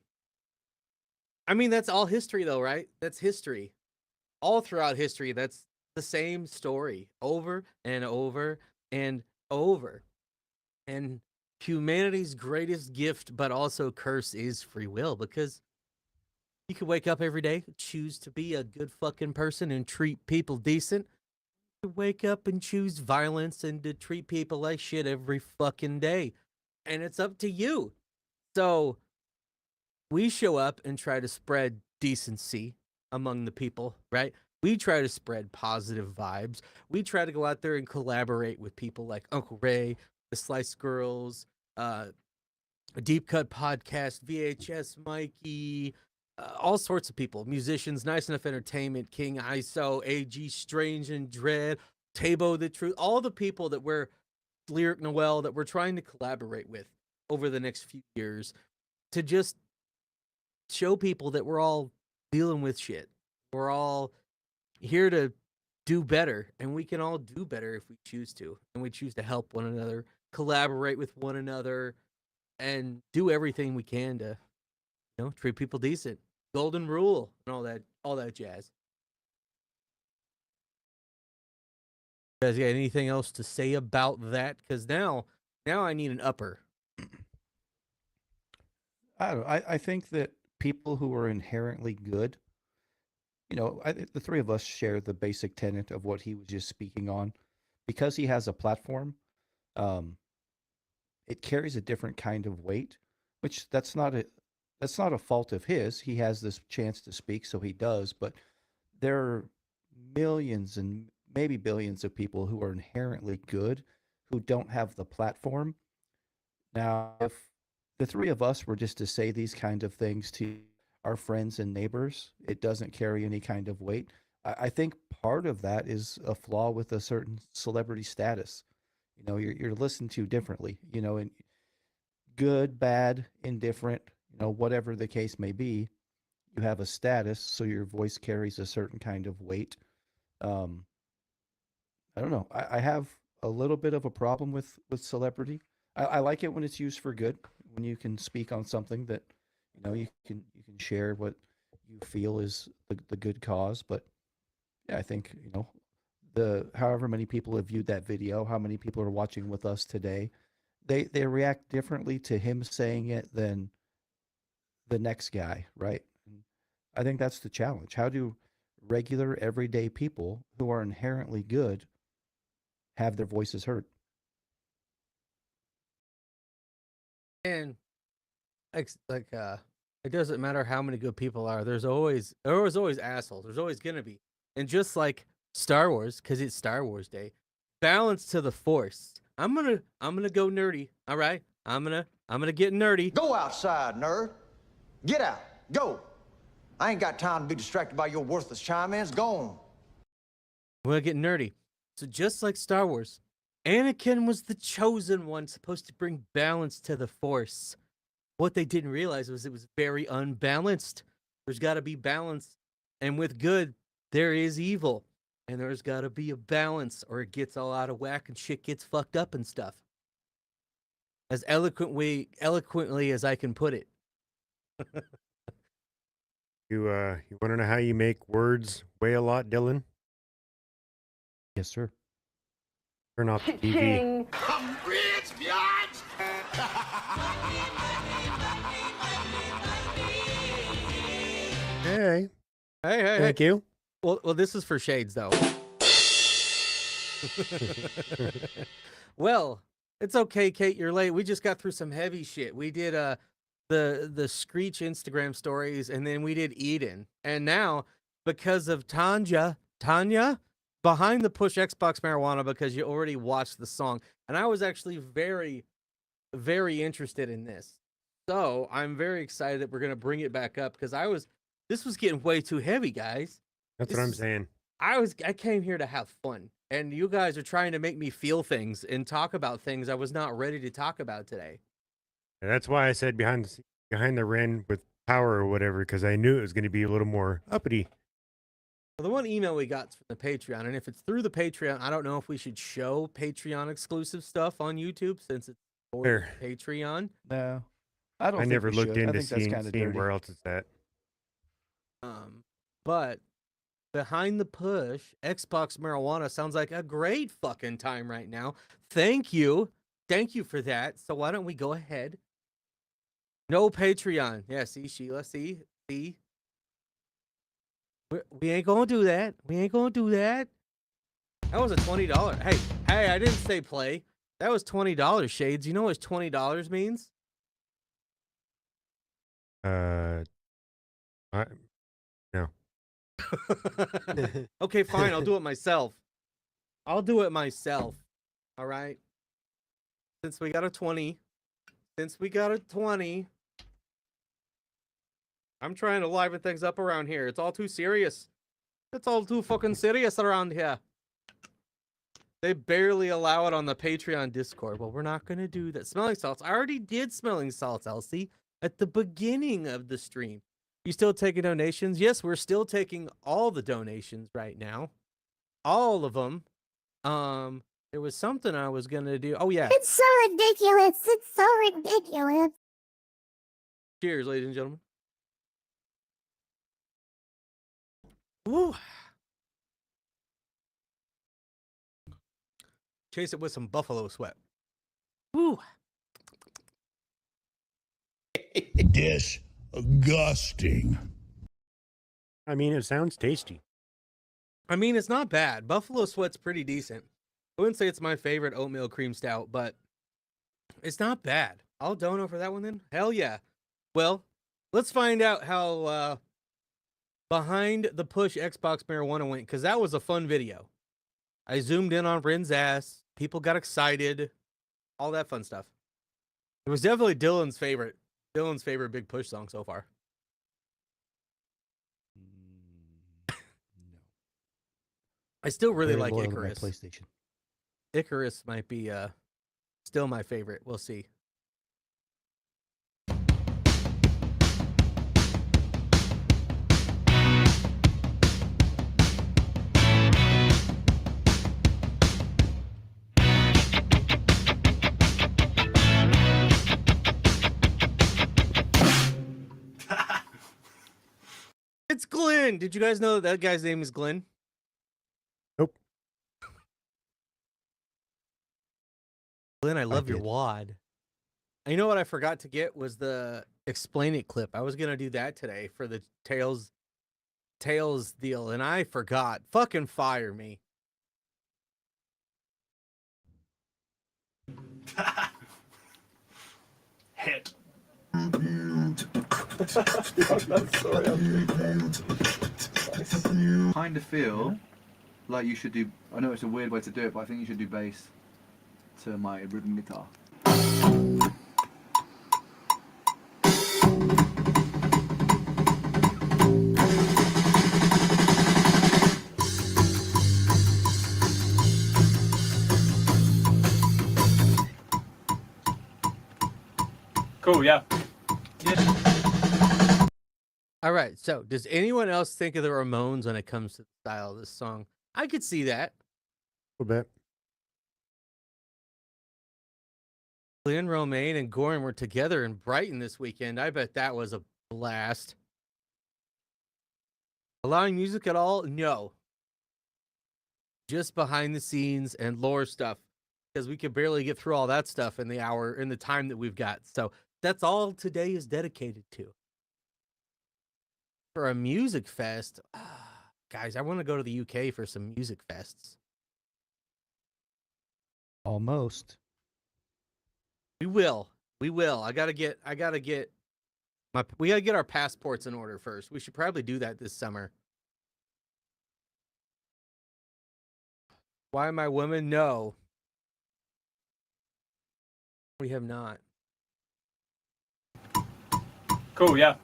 I mean, that's all history though, right? That's history. all throughout history, that's the same story over and over and over. And humanity's greatest gift, but also curse, is free will, because you can wake up every day, choose to be a good fucking person and treat people decent. You wake up and choose violence and to treat people like shit every fucking day. And it's up to you. So we show up and try to spread decency among the people, right? We try to spread positive vibes. We try to go out there and collaborate with people like Uncle Ray, the Slice Girls, a Deep Cut Podcast, VHS Mikey, all sorts of people, musicians, Nice Enough Entertainment, King ISO, AG Strange and Dread, Tabo the Truth, all the people that we're Lyric Noel that we're trying to collaborate with over the next few years to just show people that we're all dealing with shit. We're all here to do better, and we can all do better if we choose to, and we choose to help one another, collaborate with one another, and do everything we can to, treat people decent. Golden rule and all that jazz. You guys got anything else to say about that? Because now I need an upper. I don't know. I think that people who are inherently good, the three of us share the basic tenet of what he was just speaking on. Because he has a platform, it carries a different kind of weight, which that's not a fault of his. He has this chance to speak, so he does. But there are millions and maybe billions of people who are inherently good who don't have the platform. Now, if the three of us were just to say these kind of things to our friends and neighbors, it doesn't carry any kind of weight. I think part of that is a flaw with a certain celebrity status. You're listened to differently, and good, bad, indifferent, whatever the case may be, you have a status, so your voice carries a certain kind of weight. I don't know. I have a little bit of a problem with celebrity. I like it when it's used for good, when you can speak on something that, you can share what you feel is the good cause. But yeah, I think, however many people have viewed that video, how many people are watching with us today, they react differently to him saying it than the next guy, right? And I think that's the challenge. How do regular, everyday people who are inherently good have their voices heard? And it doesn't matter how many good people are. There's always assholes. There's always gonna be. And just like Star Wars, because it's Star Wars Day, balance to the Force. I'm gonna go nerdy. All right, I'm gonna get nerdy. Go outside, nerd. Get out. Go. I ain't got time to be distracted by your worthless chime-ins. Go on. I'm gonna get nerdy. So just like Star Wars, Anakin was the chosen one, supposed to bring balance to the Force. What they didn't realize was it was very unbalanced. There's got to be balance. And with good, there is evil. And there's got to be a balance, or it gets all out of whack and shit gets fucked up and stuff. As eloquently as I can put it. You want to know how you make words weigh a lot, Dylan? Yes, sir. Turn off the TV. I'm rich, biatch! Hey. Hey. Thank you. Well, this is for shades, though. Well, it's okay, Kate. You're late. We just got through some heavy shit. We did the Screech Instagram stories, and then we did Eden. And now, because of Tanya, Behind the Push Xbox Marijuana, because you already watched the song. And I was actually very, very interested in this. So I'm very excited that we're going to bring it back up, because this was getting way too heavy, guys. That's what I'm saying. I came here to have fun, and you guys are trying to make me feel things and talk about things I was not ready to talk about today. And that's why I said behind the Ren with power or whatever, because I knew it was going to be a little more uppity. Well, the one email we got from the Patreon, and if it's through the Patreon, I don't know if we should show Patreon exclusive stuff on YouTube since it's for Patreon. No, I don't. I think never we looked should. into I think that's seeing dirty. where else it's at. But Behind the Push, Xbox Marijuana sounds like a great fucking time right now. Thank you. Thank you for that. So why don't we go ahead? No Patreon. Yeah, see, Sheila, see. We ain't gonna do that. We ain't gonna do that. That was a $20. Hey, I didn't say play. That was $20, Shades. You know what $20 means? No. Okay, fine. I'll do it myself. All right. Since we got a 20. I'm trying to liven things up around here. It's all too serious. It's all too fucking serious around here. They barely allow it on the Patreon Discord. Well, we're not going to do that. Smelling salts. I already did smelling salts, Elsie, at the beginning of the stream. You still taking donations? Yes, we're still taking all the donations right now. All of them. There was something I was going to do. Oh, yeah. It's so ridiculous. It's so ridiculous. Cheers, ladies and gentlemen. Woo. Chase it with some buffalo sweat. Woo. Disgusting. I mean, it sounds tasty. I mean, it's not bad. Buffalo sweat's pretty decent. I wouldn't say it's my favorite oatmeal cream stout, but it's not bad. I'll dono for that one then. Hell yeah. Well, let's find out how Behind the Push Xbox Marijuana went, because that was a fun video. I zoomed in on Ren's ass. People got excited. All that fun stuff. It was definitely Dylan's favorite Big Push song so far. No. I still really Very like loyal to my Icarus. PlayStation. Icarus might be still my favorite. We'll see. It's Glenn. Did you guys know that guy's name is Glenn? Nope. Glenn, I love your wad. And you know what I forgot to get was the Explain It clip. I was going to do that today for the Tails deal, and I forgot. Fucking fire me. Hit. Kind of feel like you should do. I know it's a weird way to do it, but I think you should do bass to my rhythm guitar. Cool, yeah. All right, so does anyone else think of the Ramones when it comes to the style of this song? I could see that. A little bit. Glenn Romaine and Goran were together in Brighton this weekend. I bet that was a blast. Allowing music at all? No. Just behind the scenes and lore stuff, because we could barely get through all that stuff in the time that we've got. So that's all today is dedicated to. For a music fest, guys, I want to go to the UK for some music fests. Almost. We will. We gotta get our passports in order first. We should probably do that this summer. Why am I women? No. We have not. Cool, yeah.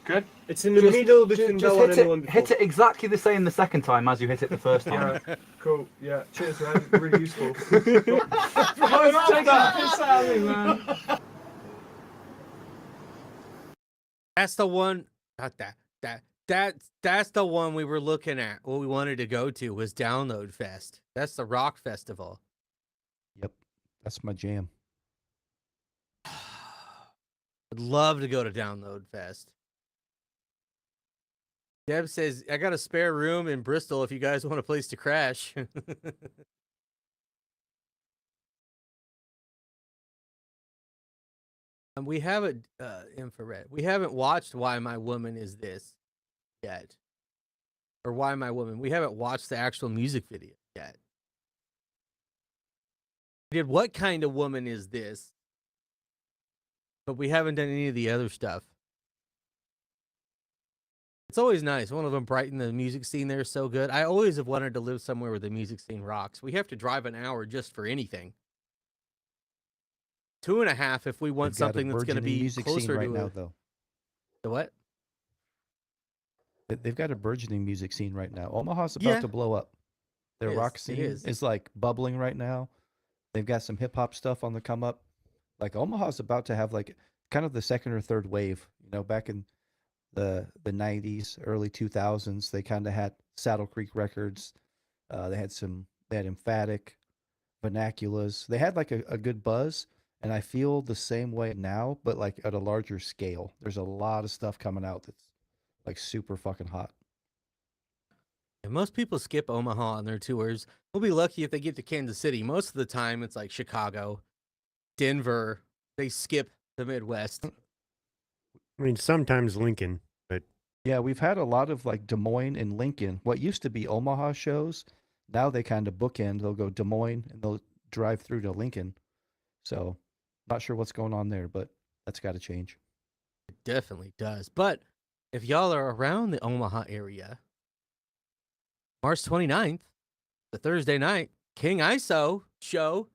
Good. It's in the middle between Just that one and the one before. hit it exactly the same the second time as you hit it the first time. Yeah, cool. Yeah, cheers, man. Really useful. That's the one. Not that. That's the one we were looking at. What we wanted to go to was Download Fest. That's the rock festival. Yep, that's my jam. I'd love to go to Download Fest. Deb says, I got a spare room in Bristol if you guys want a place to crash. We haven't, infrared. We haven't watched Why My Woman Is This yet. Or Why My Woman. We haven't watched the actual music video yet. We did What Kind of Woman Is This? But we haven't done any of the other stuff. It's always nice. One of them brightened the music scene there so good. I always have wanted to live somewhere where the music scene rocks. We have to drive an hour just for anything. 2.5 if we want something that's going to be music closer scene right to now, it. though. The what? They've got a burgeoning music scene right now. Omaha's about to blow up. Their rock scene is like bubbling right now. They've got some hip hop stuff on the come up. Like Omaha's about to have like kind of the second or third wave. You know, back in the 90s, early 2000s, they kind of had Saddle Creek Records. They had Emphatic, Vernaculars. They had like a good buzz, and I feel the same way now, but like at a larger scale. There's a lot of stuff coming out that's like super fucking hot. And most people skip Omaha on their tours. We'll be lucky if they get to Kansas City. Most of the time, it's like Chicago, Denver. They skip the Midwest. I mean, sometimes Lincoln, but yeah, we've had a lot of like Des Moines and Lincoln. What used to be Omaha shows, now they kind of bookend. They'll go Des Moines and they'll drive through to Lincoln. So, not sure what's going on there, but that's got to change. It definitely does. But if y'all are around the Omaha area, March 29th, the Thursday night, King ISO show,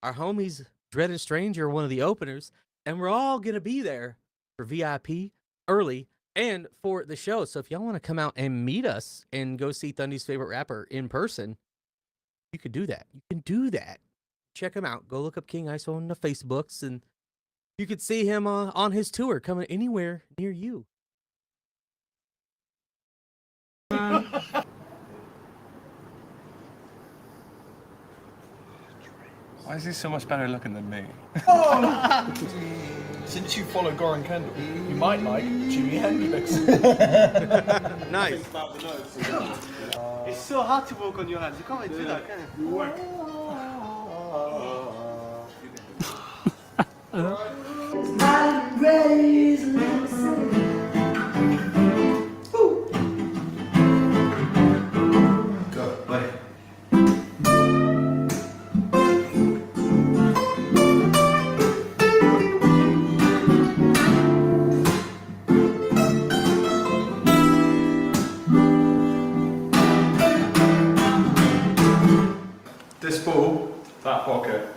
our homies Dread and Strange are one of the openers, and we're all going to be there for VIP early and for the show. So if y'all want to come out and meet us and go see Thundy's favorite rapper in person, you could do that. You can do that. Check him out. Go look up King ISO on the Facebooks, and you could see him on his tour coming anywhere near you. Why is he so much better looking than me? Since you follow Goran Kendall, you might like Jimi Hendrix. Nice. It's so hard to walk on your hands. You can't really do that, can you? Go, buddy. This ball, that pocket.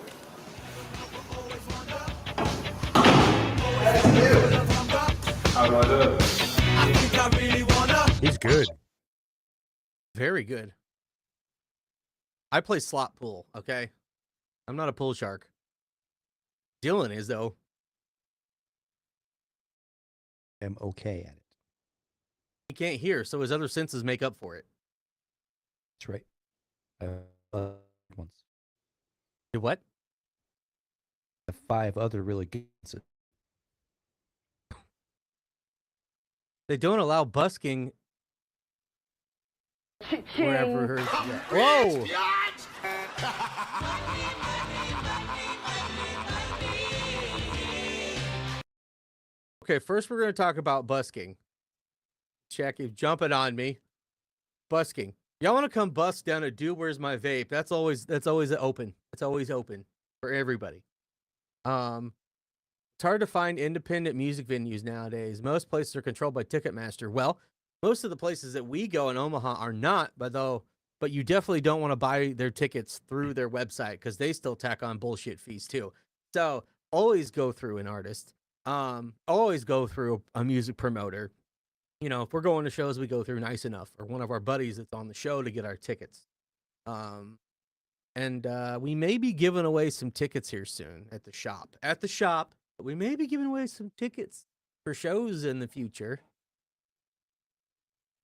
How do I do it? he's good. Very good. I play slot pool, okay? I'm not a pool shark. Dylan is, though. I'm okay at it. He can't hear, so his other senses make up for it. That's right. Once. You what? 5 other really good ones. They don't allow busking wherever. Whoa! Okay, first we're going to talk about busking. Check, he's jumping on me. Busking. Y'all want to come bust down a Dude, Where's My Vape? That's always open. It's always open for everybody. It's hard to find independent music venues nowadays. Most places are controlled by Ticketmaster. Well, most of the places that we go in Omaha are not, but you definitely don't want to buy their tickets through their website because they still tack on bullshit fees too. So always go through an artist. Always go through a music promoter. You know, if we're going to shows, we go through Nice Enough or one of our buddies that's on the show to get our tickets. And we may be giving away some tickets here soon at the shop. But we may be giving away some tickets for shows in the future.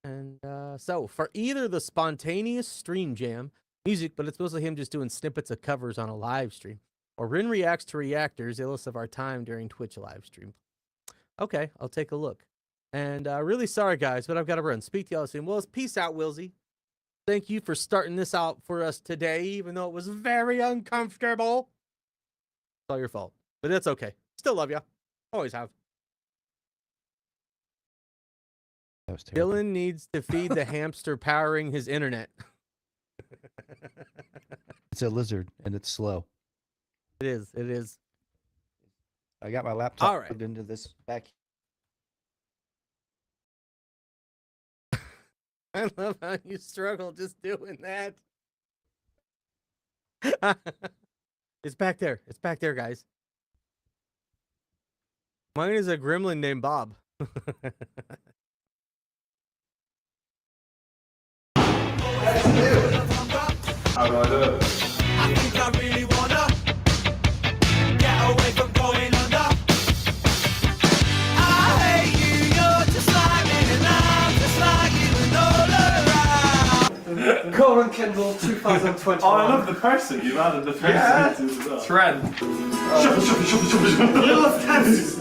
And so for either the spontaneous stream jam music, but it's mostly him just doing snippets of covers on a live stream, or Ren Reacts to Reactors, Illest of Our Time during Twitch live stream. Okay, I'll take a look. And really sorry, guys, but I've got to run. Speak to y'all soon. Well, peace out, Wilsey. Thank you for starting this out for us today, even though it was very uncomfortable. It's all your fault, but it's okay. Still love you. Always have. That was terrible. Dylan needs to feed the hamster powering his internet. It's a lizard, and it's slow. It is. It is. I got my laptop All right. plugged into this back. I love how you struggle just doing that. It's back there. It's back there, guys. Mine is a gremlin named Bob. How do I do it? I think I really wanna get away from going under. I hate you, you're just like me, and I'm just like you, and all around. Colin Kendall 2021. Oh, I love the person you've added the face to as well. It's Ren. You love dances.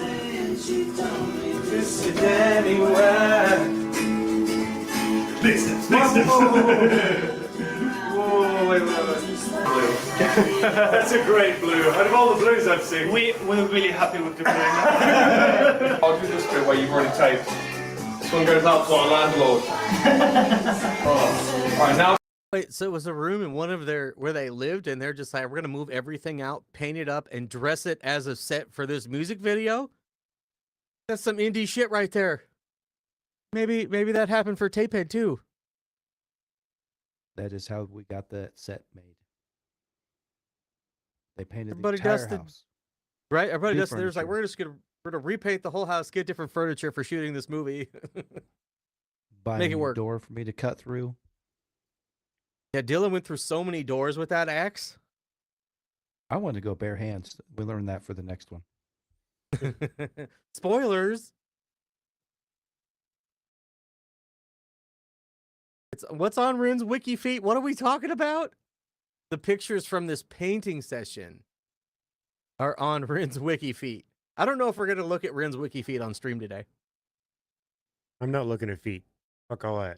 Visit anywhere. Next steps. Whoa, wait. Blue. That's a great blue. Out of all the blues I've seen. We're really happy with the blue. I'll do this bit where you've already typed. This one goes out to our landlord. Oh. Alright, now. Wait, so it was a room in one of their where they lived, and they're just like, we're gonna move everything out, paint it up, and dress it as a set for this music video? That's some indie shit right there. Maybe that happened for Tapehead too. That is how we got that set made. They painted Everybody the entire dusted. house. Right? Everybody New just there's like furniture. we're gonna repaint the whole house, get different furniture for shooting this movie. Buy Make a it new work. door for me to cut through. Yeah, Dylan went through so many doors with that axe. I want to go bare hands. We learned that for the next one. Spoilers. It's what's on Ren's wiki feet. What are we talking about? The pictures from this painting session are on Ren's wiki feet. I don't know if we're gonna look at Ren's wiki feet on stream today. I'm not looking at feet. Fuck all that.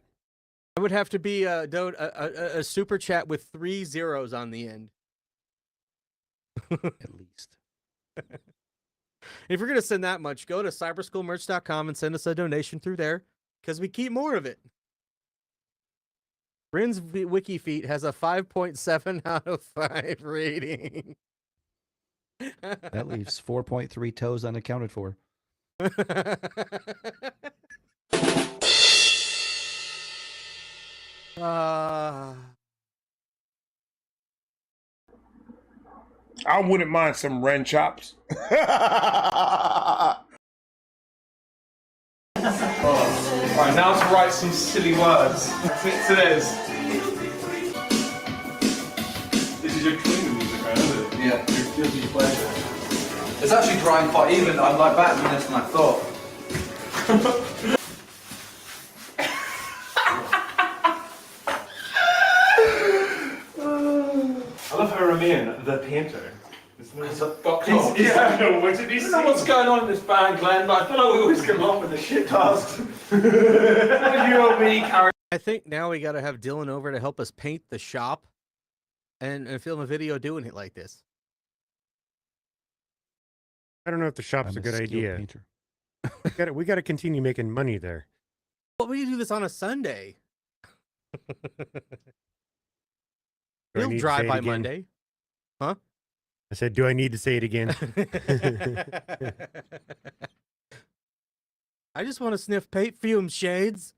It would have to be a super chat with 3 zeros on the end. At least. If you're gonna send that much, go to cyberschoolmerch.com and send us a donation through there, because we keep more of it. Ren's wiki feet has a 5.7 out of 5 rating. That leaves 4.3 toes unaccounted for. I wouldn't mind some Ren chops. Alright, now to write some silly words. Fit to this. This is your cleaning music, right? Isn't it? Yeah, your guilty pleasure. It's actually drying quite even. I'm like better than this than I thought. I love how Remain, the painter. Fuck off. Yeah, I know. What did he I say? don't know what's going on in this band, Glenn, but I feel like we always come up with the shit tasks. You or me, Karen. I think now we got to have Dylan over to help us paint the shop and film a video doing it like this. I don't know if the shop's I'm a good skilled idea. painter. We got to continue making money there. But we can do this on a Sunday. Do I He'll need to drive say it by again? Monday. Huh? I said, do I need to say it again? I just want to sniff paint fumes, Shades.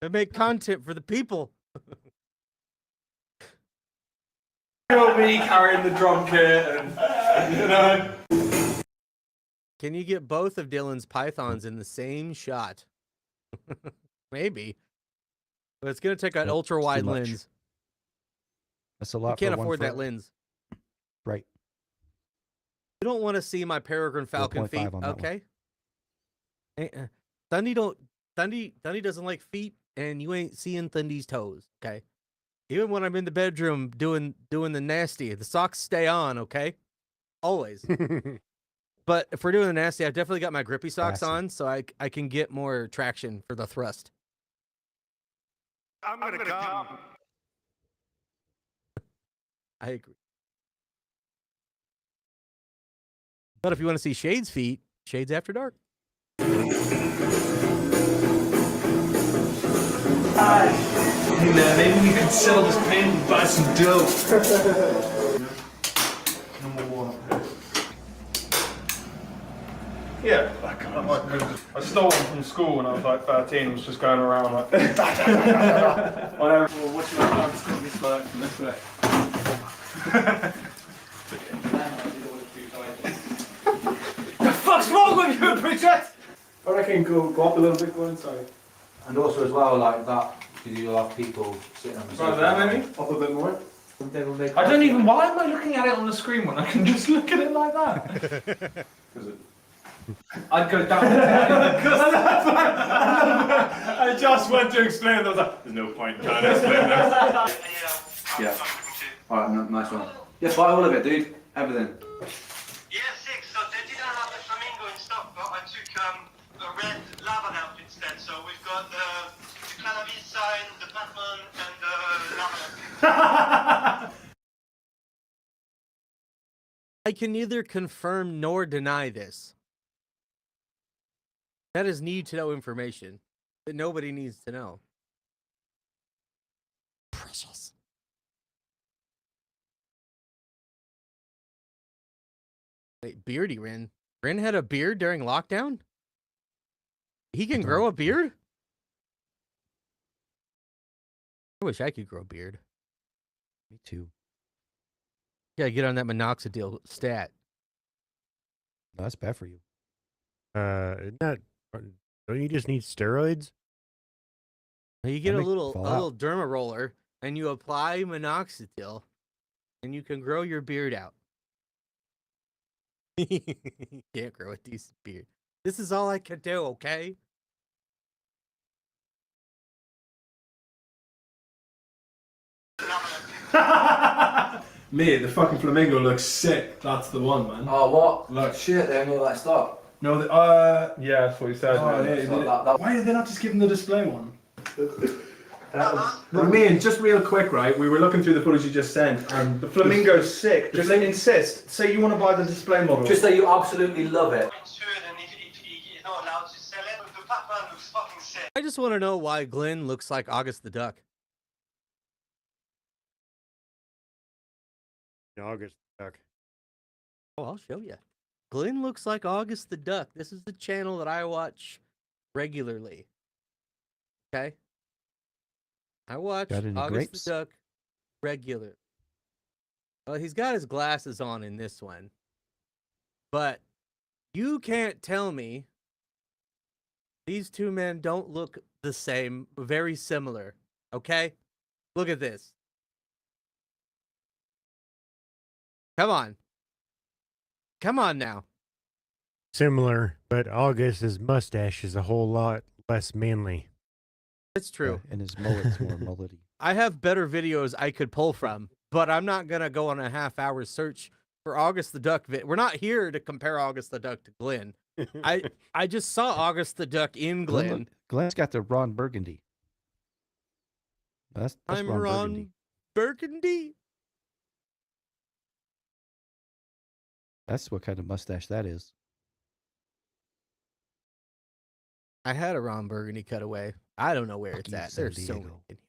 And make content for the people. You or me carrying the drum kit and, you know. Can you get both of Dylan's pythons in the same shot? Maybe. But it's going to take an Nope, ultra it's too wide much. lens. That's a You lot. can't for one afford that frame. lens. Right. You don't want to see my peregrine falcon 4.5 feet, on that one. okay? Thundy doesn't like feet, and you ain't seeing Thundy's toes, okay? Even when I'm in the bedroom doing the nasty, the socks stay on, okay? Always. But if we're doing the nasty, I've definitely got my grippy socks Classy. on, so I can get more traction for the thrust. I'm gonna come. I agree. But if you want to see Shade's feet, Shade's After Dark. Maybe we could sell this paint and buy some dope. Yeah, I stole one from school when I was like 13. Was just going around like. Whatever. Well, what's your this way? The fuck's wrong with you, Bridget? I reckon go up a little bit, go inside. And also as well, like that, because you'll have people sitting on the Right there, maybe? Up a bit more. I don't even, why am I looking at it on the screen when I can just look at it like that? I'd go down I just went to explain it, I was like, there's no point in trying to explain this. Yeah. Alright, nice one. Yeah, buy all of it, dude. Everything. Yeah, 6. So they didn't have the flamingo in stock, but I took a red lava lamp instead. So we've got the cannabis sign, the Batman, and the lava lamp. I can neither confirm nor deny this. That is need to know information that nobody needs to know. Precious. Wait, beardy Ren. Ren had a beard during lockdown? He can grow a beard? I wish I could grow a beard. Me too. Gotta get on that minoxidil stat. No, that's bad for you. Not. Don't you just need steroids? You get a make little fall out. derma roller and you apply minoxidil and you can grow your beard out. You can't grow a decent beard. This is all I can do, okay? Mate, the fucking flamingo looks sick. That's the one, man. Oh, what? Look. Shit, they only let stop. No, yeah, that's what he said. Oh, man. yeah, Why did they not just give him the display one? I mean, just real quick, right? We were looking through the footage you just sent, and the flamingo's sick. Just insist. Say you want to buy the display model. Just say you absolutely love it. I just want to know why Glenn looks like August the Duck. August Duck. Oh, I'll show you. Glenn looks like August the Duck. This is the channel that I watch regularly. Okay? I watch Got any August grapes? the Duck regular. Well, he's got his glasses on in this one. But you can't tell me these two men don't look the same, very similar. Okay? Look at this. Come on. Come on now. Similar, but August's mustache is a whole lot less manly. It's true. And his mullet's more mullety. I have better videos I could pull from, but I'm not going to go on a half-hour search for August the Duck. We're not here to compare August the Duck to Glenn. I just saw August the Duck in Glenn. Glenn's got the Ron Burgundy. That's I'm Ron Ron Burgundy. Burgundy. That's what kind of mustache that is. I had a Ron Burgundy cutaway. I don't know where it's you, at. San There's so Diego. many.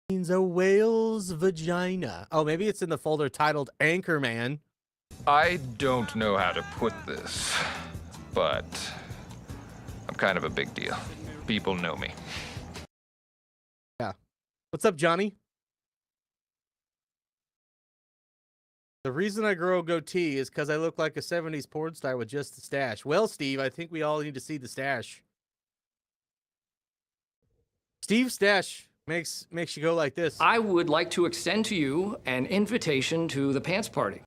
Means a whale's vagina. Oh, maybe it's in the folder titled Anchorman. I don't know how to put this, but I'm kind of a big deal. People know me. Yeah. What's up, Johnny? The reason I grow a goatee is because I look like a 70s porn star with just the stash. Well, Steve, I think we all need to see the stash. Steve's stash makes you go like this. I would like to extend to you an invitation to the pants party.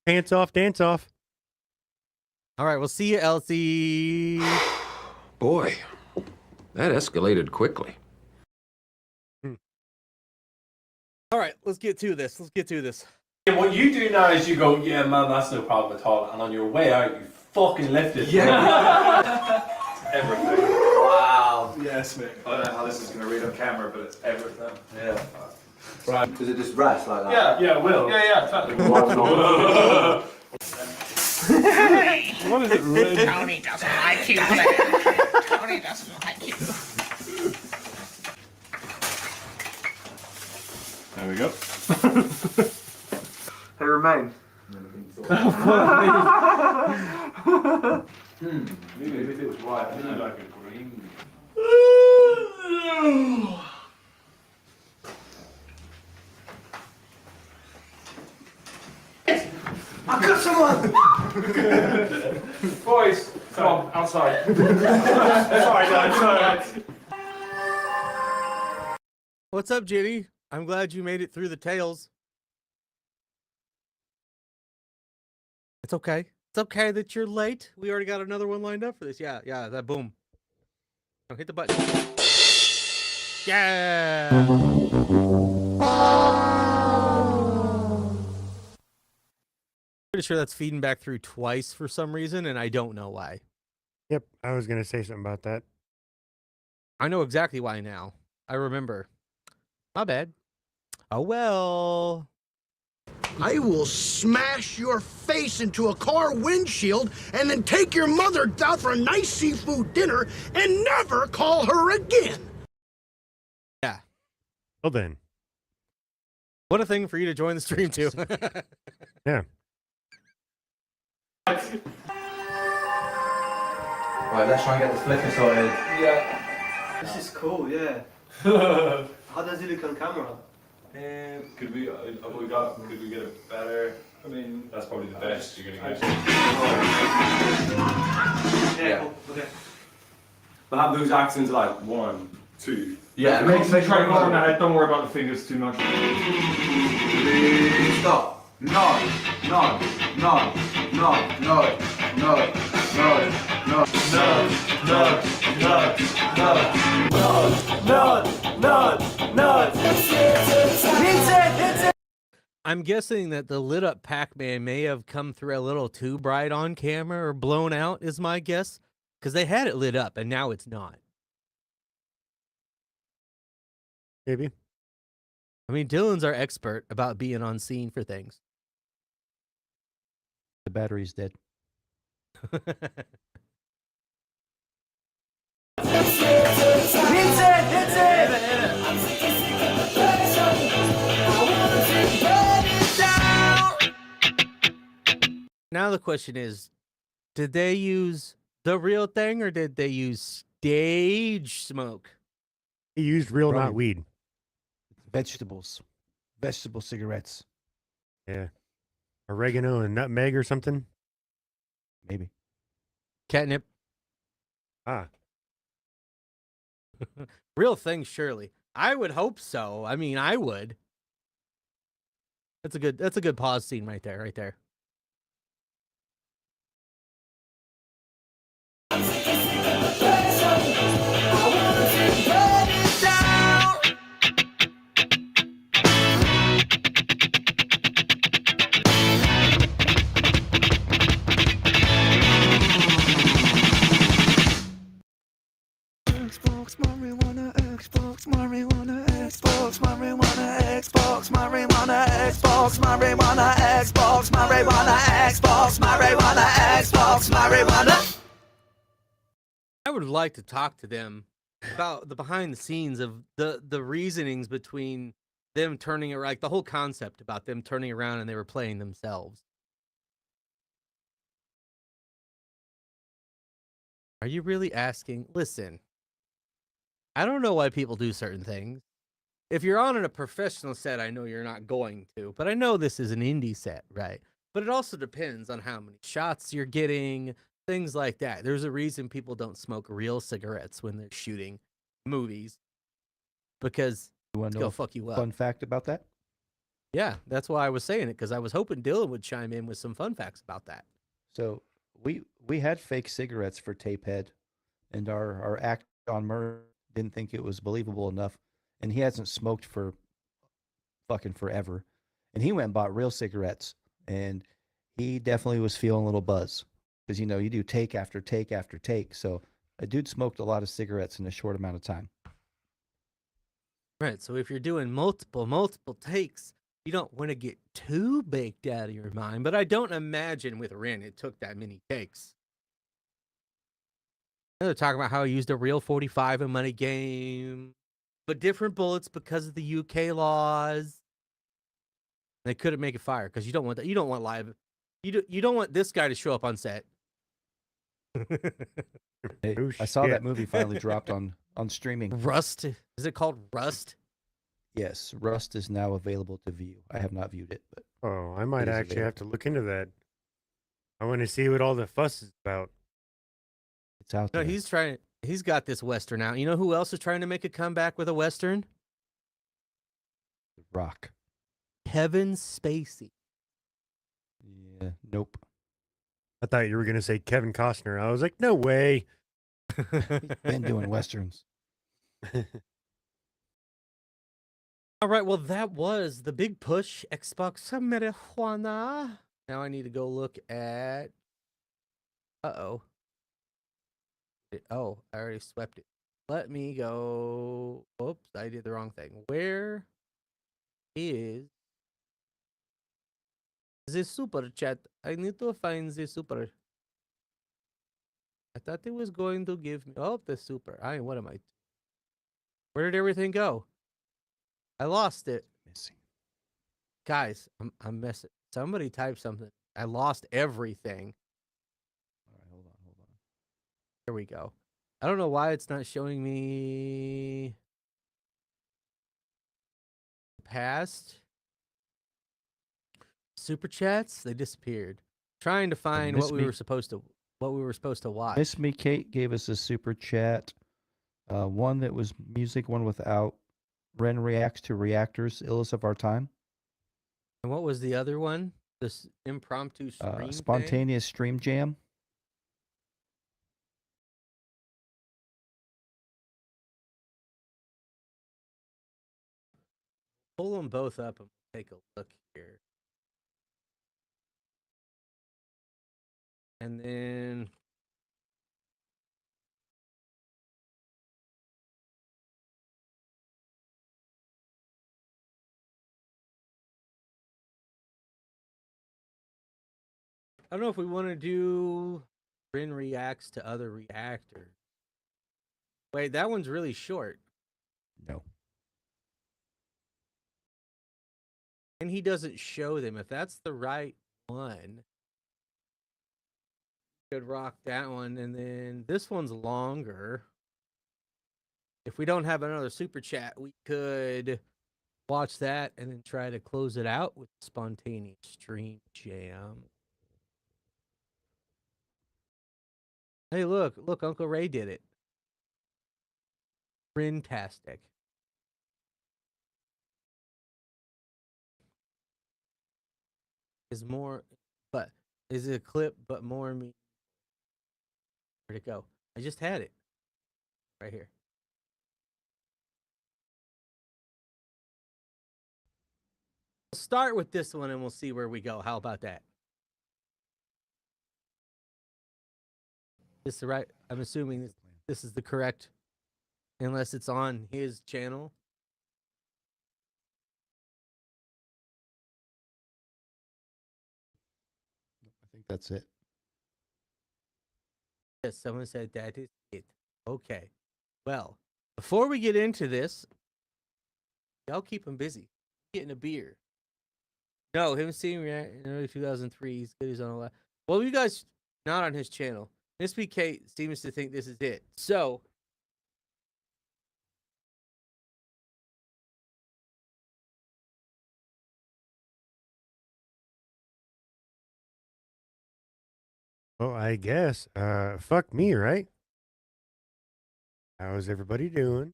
Pants off, dance off. All right, we'll see you, Elsie. Boy, that escalated quickly. All right, let's get to this. And what you do now is you go, yeah, man, that's no problem at all. And on your way out, you fucking lift it. Yeah. Everything. Wow. Yes, mate. I don't know how this is going to read on camera, but it's everything. Yeah. Right. Does it just rest like that? Yeah, Yeah, it will. yeah, totally. What is it really? Tony doesn't like you. Tony doesn't like you. There we go. They remain. Maybe if it was white, I think like a green. I got someone! Boys, come on, outside. Sorry, guys, sorry. What's up, Jenny? I'm glad you made it through the tails. It's okay. It's okay that you're late. We already got another one lined up for this. Yeah, that boom. Oh, hit the button. Yeah. Pretty sure that's feeding back through twice for some reason, and I don't know why. Yep, I was gonna say something about that. I know exactly why now. I remember. My bad. Oh well. I will smash your face into a car windshield and then take your mother out for a nice seafood dinner and never call her again. Yeah. Well then. What a thing for you to join the stream too. Yeah. Right, let's try and get this flicker sorted. Yeah. This is cool, yeah. How does it look on camera? Could we get it better? I mean, that's probably the best you're gonna get. Yeah, cool. Okay. But have those accents like 1, 2. Yeah, Make make try to go on the head. Don't worry about the fingers too much. Stop. No. I'm guessing that the lit up Pac-Man may have come through a little too bright on camera or blown out is my guess. Because they had it lit up and now it's not. Maybe. I mean, Dylan's our expert about being on scene for things. The battery's dead. Now the question is, did they use the real thing or did they use stage smoke? He used real, Right. not weed. Vegetables. Vegetable cigarettes. Yeah. Oregano and nutmeg or something. Maybe. Catnip. Ah. Real thing, surely. I would hope so. I mean, I would. That's a good pause scene right there. Xbox, marijuana, Xbox, marijuana, Xbox, marijuana, Xbox, marijuana, Xbox, marijuana, Xbox, marijuana, Xbox, marijuana, Xbox, marijuana. I would like to talk to them about the behind the scenes of the reasonings between them turning it, like the whole concept about them turning around and they were playing themselves. Are you really asking? Listen, I don't know why people do certain things. If you're on a professional set, I know you're not going to, but I know this is an indie set, right? But it also depends on how many shots you're getting, things like that. There's a reason people don't smoke real cigarettes when they're shooting movies, because it'll fuck you up. Fun fact about that? Yeah, that's why I was saying it, because I was hoping Dylan would chime in with some fun facts about that. So we had fake cigarettes for Tapehead, and our act John Murray didn't think it was believable enough, and he hasn't smoked for fucking forever. and he went and bought real cigarettes, and he definitely was feeling a little buzz because you know you do take after take after take. So a dude smoked a lot of cigarettes in a short amount of time. Right. So if you're doing multiple takes, you don't want to get too baked out of your mind. But I don't imagine with Ren it took that many takes. They're talking about how he used a real 45 in Money Game, but different bullets because of the UK laws. They couldn't make it fire because you don't want that. You don't want live. You don't want this guy to show up on set. Hey, I saw that movie finally dropped on streaming. Rust? Is it called Rust? Yes, Rust is now available to view. I have not viewed it, but Oh, I might it is actually have to available. look into that. I want to see what all the fuss is about. It's out No, there. he's trying. He's got this Western out. You know who else is trying to make a comeback with a Western? Rock. Kevin Spacey. Yeah, nope. I thought you were going to say Kevin Costner. I was like, no way. Been doing westerns. All right, well, that was the big push. Xbox Marijuana. Now I need to go look at... Uh-oh. Oh, I already swept it. Let me go... Oops, I did the wrong thing. Where is the super chat? I need to find the super. I thought it was going to give me... Oh, the super. What am I... Where did everything go? I lost it. Missing. Guys, I'm missing. Somebody type something. I lost everything. All right, hold on. There we go. I don't know why it's not showing me past super chats. They disappeared. Trying to find what we were supposed to watch. Miss Me Kate gave us a super chat. One that was music, one without. Ren Reacts to Reactors, Illest of Our Time. And what was the other one? This impromptu stream thing? Spontaneous Stream Jam. Pull them both up and take a look here. And then I don't know if we want to do Ren Reacts to other reactors. Wait, that one's really short. No. And he doesn't show them. If that's the right one, could rock that one. And then this one's longer. If we don't have another super chat, we could watch that and then try to close it out with Spontaneous Stream Jam. Hey, look, Uncle Ray did it. Fantastic. Is more, but is it a clip, but more me? Where'd it go? I just had it right here. We'll start with this one and we'll see where we go. How about that? This is the right. I'm assuming this is the correct, unless it's on his channel. I think that's it. Yes, someone said that is it. Okay. Well, before we get into this, y'all keep him busy. Getting a beer. No, him seeing React in early 2003. He's good. He's on a lot. Well, you guys not on his channel. Miss BK seems to think this is it. So, Oh, I guess. Fuck me, right? How's everybody doing?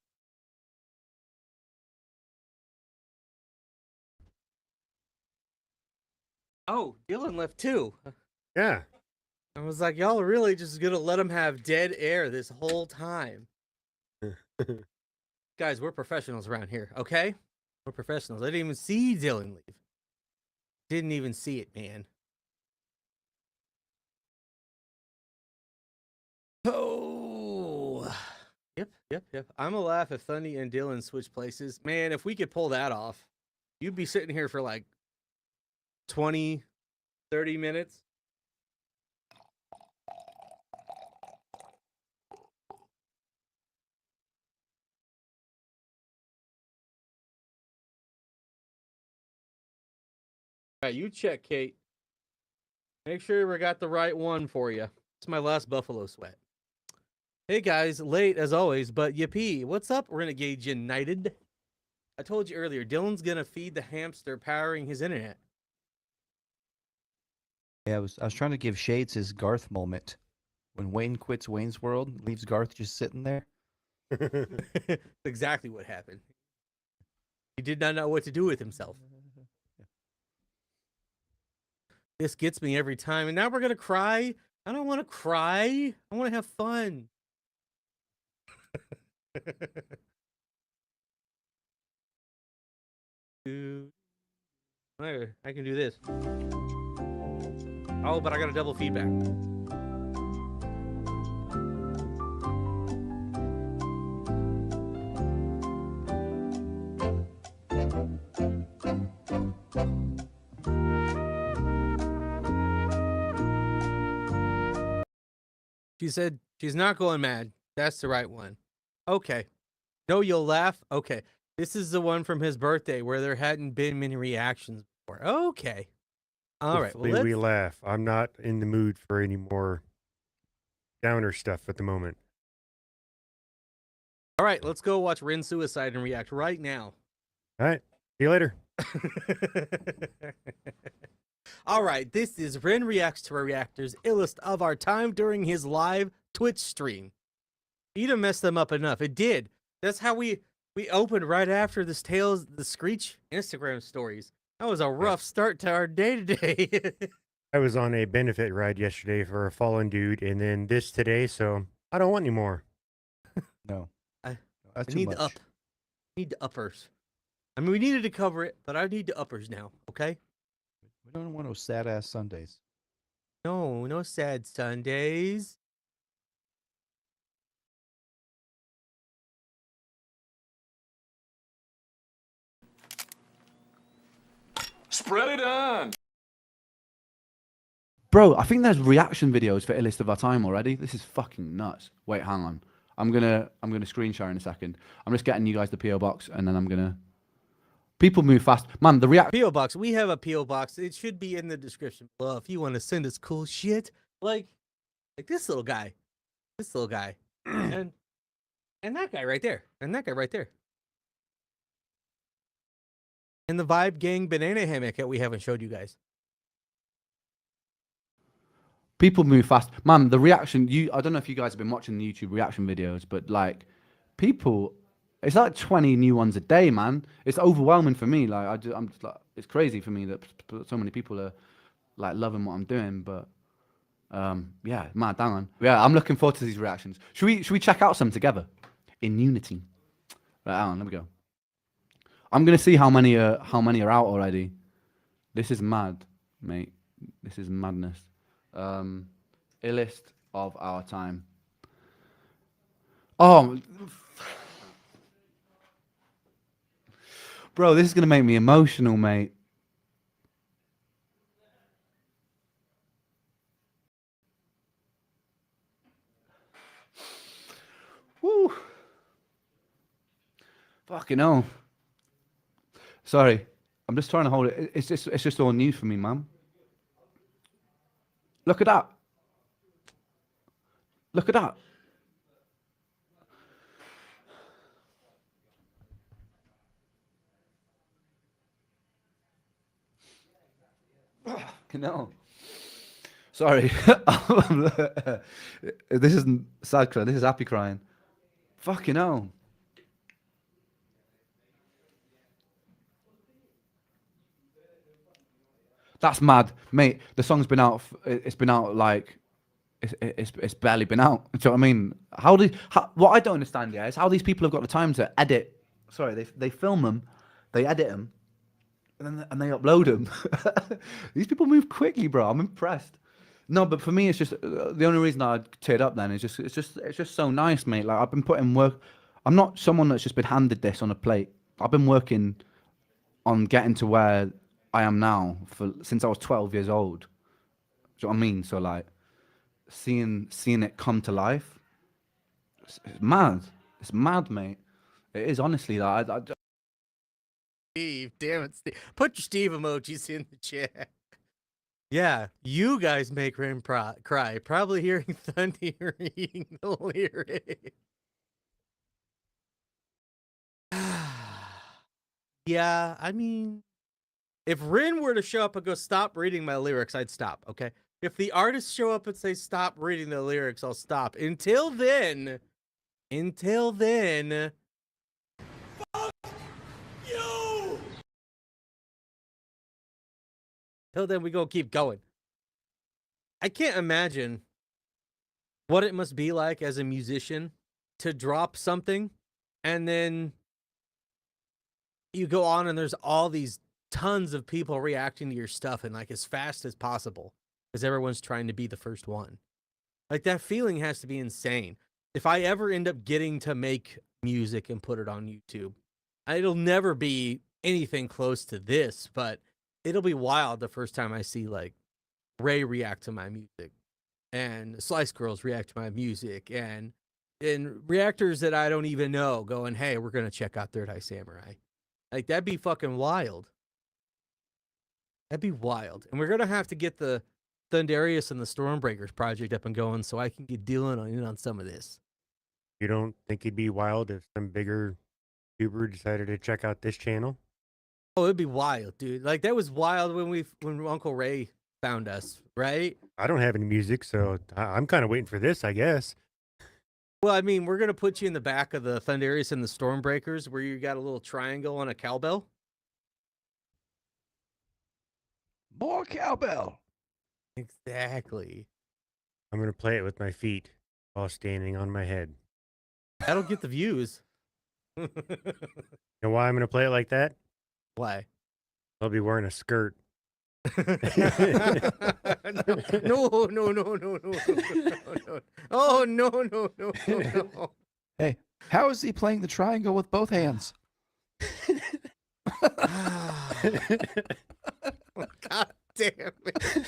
oh, Dylan left too. Yeah. I was like, y'all are really just gonna let him have dead air this whole time. Guys, we're professionals around here, okay? We're professionals. I didn't even see Dylan leave. Didn't even see it, man. Oh, yep. I'm gonna laugh if Thundy and Dylan switch places. Man, if we could pull that off, you'd be sitting here for like 20, 30 minutes. All right, you check, Kate. Make sure we got the right one for you. It's my last Buffalo sweat. Hey guys, late as always, but yippee. What's up, Renegade United? I told you earlier, Dylan's gonna feed the hamster powering his internet. Yeah, I was trying to give Shades his Garth moment. When Wayne quits Wayne's World, leaves Garth just sitting there. That's exactly what happened. He did not know what to do with himself. This gets me every time. And now we're going to cry. I don't want to cry. I want to have fun. I can do this. Oh, but I got a double feedback. She said she's not going mad. That's the right one. Okay. No, you'll laugh. Okay. This is the one from his birthday where there hadn't been many reactions before. Okay. All right. Hopefully we laugh. I'm not in the mood for any more downer stuff at the moment. All right. Let's go watch Ren Suicide and react right now. All right. See you later. All right, this is Ren Reacts to Reactors, Illest of Our Time during his live Twitch stream. He done messed them up enough. It did. That's how we opened right after the Screech Instagram stories. That was a rough start to our day today. I was on a benefit ride yesterday for a fallen dude, and then this today, so I don't want any more. No. I That's need too the much. need the uppers. I mean, we needed to cover it, but I need the uppers now, okay? We don't want no sad ass Sundays. No sad Sundays. Spread it on. Bro, I think there's reaction videos for Illest of Our Time already. This is fucking nuts. Wait, hang on. I'm gonna screen share in a second. I'm just getting you guys the PO box, and then I'm gonna. People move fast, man. The react PO box. We have a PO box. It should be in the description below if you want to send us cool shit, like this little guy, and that guy right there, and that guy right there, and the Vibe Gang banana hammock that we haven't showed you guys. People move fast, man. The reaction. I don't know if you guys have been watching the YouTube reaction videos, but like, people. It's like 20 new ones a day, man. It's overwhelming for me. Like I'm just like, it's crazy for me that so many people are like loving what I'm doing. But yeah, man, damn on. Yeah, I'm looking forward to these reactions. Should we check out some together in unity? Right, hang on, let me go. I'm gonna see how many are out already. This is mad, mate. This is madness. Illest of Our Time. Oh. Bro, this is going to make me emotional, mate. Woo. Fucking hell. Sorry. I'm just trying to hold it. It's just all new for me, man. Look at that. Look at that. No. Sorry. This isn't sad crying. This is happy crying. Fucking hell. That's mad, mate. The song's been out. It's been out like it's barely been out. Do you know what I mean? What I don't understand, yeah, is how these people have got the time to edit. Sorry, they film them, they edit them, and they upload them. These people move quickly, bro. I'm impressed. No, but for me, it's just the only reason I teared up. Then is just it's just so nice, mate. Like I've been putting work. I'm not someone that's just been handed this on a plate. I've been working on getting to where I am now since I was 12 years old. Do you know what I mean? So like seeing it come to life, it's mad. It's mad, mate. It is honestly like Steve, damn it, Steve. Put your Steve emojis in the chat. Yeah, you guys make Ren cry. Probably hearing Thunder reading the lyric. Yeah, I mean, if Ren were to show up and go, stop reading my lyrics, I'd stop, okay? If the artists show up and say, stop reading the lyrics, I'll stop. Until then, fuck you! Till then, we gonna keep going. I can't imagine what it must be like as a musician to drop something and then you go on and there's all these tons of people reacting to your stuff and like as fast as possible because everyone's trying to be the first one. Like that feeling has to be insane. If I ever end up getting to make music and put it on YouTube, it'll never be anything close to this, but it'll be wild the first time I see like Ray react to my music and Slice Girls react to my music and reactors that I don't even know going, hey, we're going to check out Third Eye Samurai. Like, that'd be fucking wild. That'd be wild. And we're going to have to get the Thundarius and the Stormbreakers project up and going so I can get dealing on some of this. You don't think it'd be wild if some bigger YouTuber decided to check out this channel? Oh, it'd be wild, dude. Like, that was wild when Uncle Ray found us, right? I don't have any music, so I'm kind of waiting for this, I guess. Well, I mean, we're going to put you in the back of the Thundarius and the Stormbreakers where you got a little triangle on a cowbell. More cowbell. Exactly. I'm going to play it with my feet while standing on my head. That'll get the views. You know why I'm going to play it like that? Why? I'll be wearing a skirt. No. Oh, no. Hey, how is he playing the triangle with both hands? God damn it.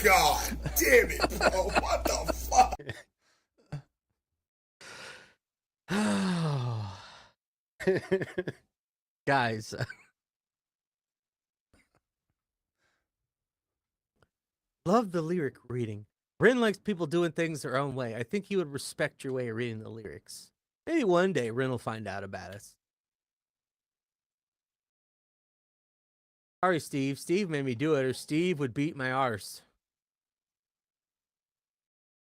God damn it, bro. What the fuck? Guys. Love the lyric reading. Ren likes people doing things their own way. I think he would respect your way of reading the lyrics. Maybe one day Ren will find out about us. Sorry, Steve. Steve made me do it, or Steve would beat my arse.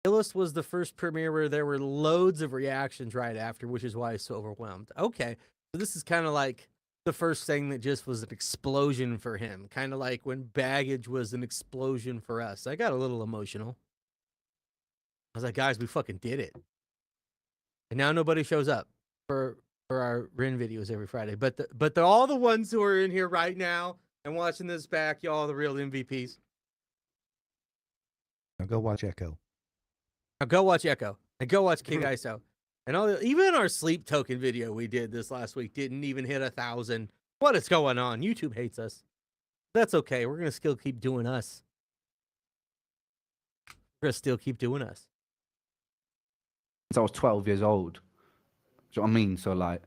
Illest was the first premiere where there were loads of reactions right after, which is why I was so overwhelmed. Okay, so this is kind of like the first thing that just was an explosion for him. Kind of like when Baggage was an explosion for us. I got a little emotional. I was like, guys, we fucking did it. And now nobody shows up for our Ren videos every Friday. But all the ones who are in here right now and watching this back, y'all are the real MVPs. Now go watch Echo. Now go watch Echo. And go watch King ISO. And even our sleep token video we did this last week didn't even hit 1,000. What is going on? YouTube hates us. That's okay. We're going to still keep doing us. We're going to still keep doing us. Since I was 12 years old. Do you know what I mean? So, like,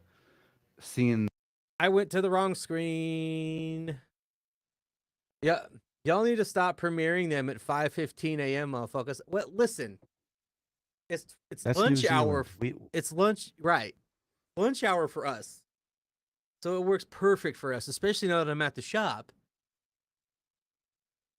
seeing... I went to the wrong screen. Yeah. Y'all need to stop premiering them at 5:15 a.m., motherfuckers. Well, listen. It's That's lunch New hour. Zealand. It's lunch, right? Lunch hour for us. So it works perfect for us, especially now that I'm at the shop.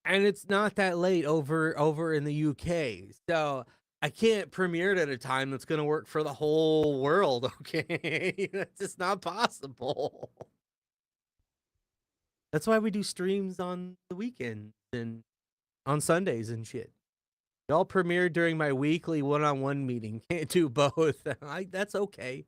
And it's not that late over in the UK. So I can't premiere it at a time that's going to work for the whole world, okay? That's just not possible. That's why we do streams on the weekends and on Sundays and shit. Y'all premiere during my weekly one-on-one meeting. Can't do both. That's okay.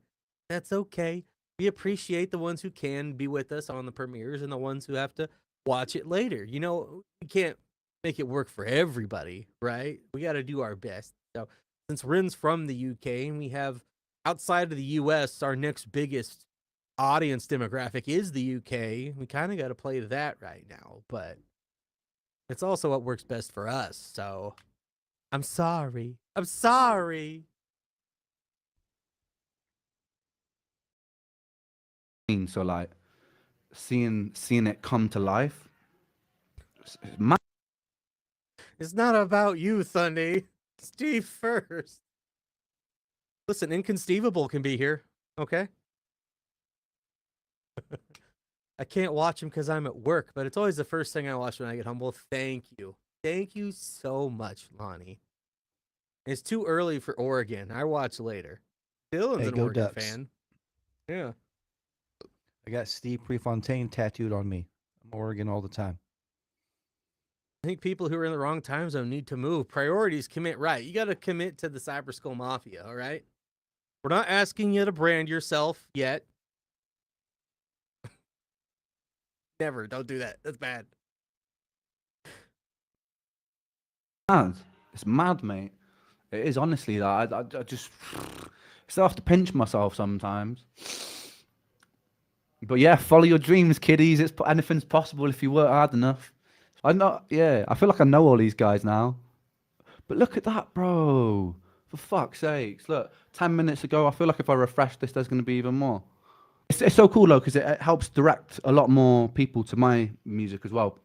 That's okay. We appreciate the ones who can be with us on the premieres and the ones who have to watch it later. You know, we can't make it work for everybody, right? We got to do our best. So since Ren's from the UK and we have outside of the US, our next biggest audience demographic is the UK. We kind of got to play that right now, but it's also what works best for us. So I'm sorry. I'm sorry. So like seeing it come to life. It's not about you, Thundy. Steve first. Listen, Inconceivable can be here, okay? I can't watch him because I'm at work, but it's always the first thing I watch when I get home. Well, thank you. Thank you so much, Lonnie. It's too early for Oregon. I watch later. Dylan's an go Oregon Ducks. fan. Yeah. I got Steve Prefontaine tattooed on me. I'm Oregon all the time. I think people who are in the wrong time zone need to move. Priorities, commit right. You got to commit to the Cyber Skull Mafia, all right? We're not asking you to brand yourself yet. Never. Don't do that. That's bad. Mad. It's mad, mate. It is honestly that I just still have to pinch myself sometimes. But yeah, follow your dreams, kiddies. Anything's possible if you work hard enough. I feel like I know all these guys now. But look at that, bro. For fuck's sakes. Look, 10 minutes ago, I feel like if I refresh this, there's going to be even more. It's so cool, though, because it helps direct a lot more people to my music as well.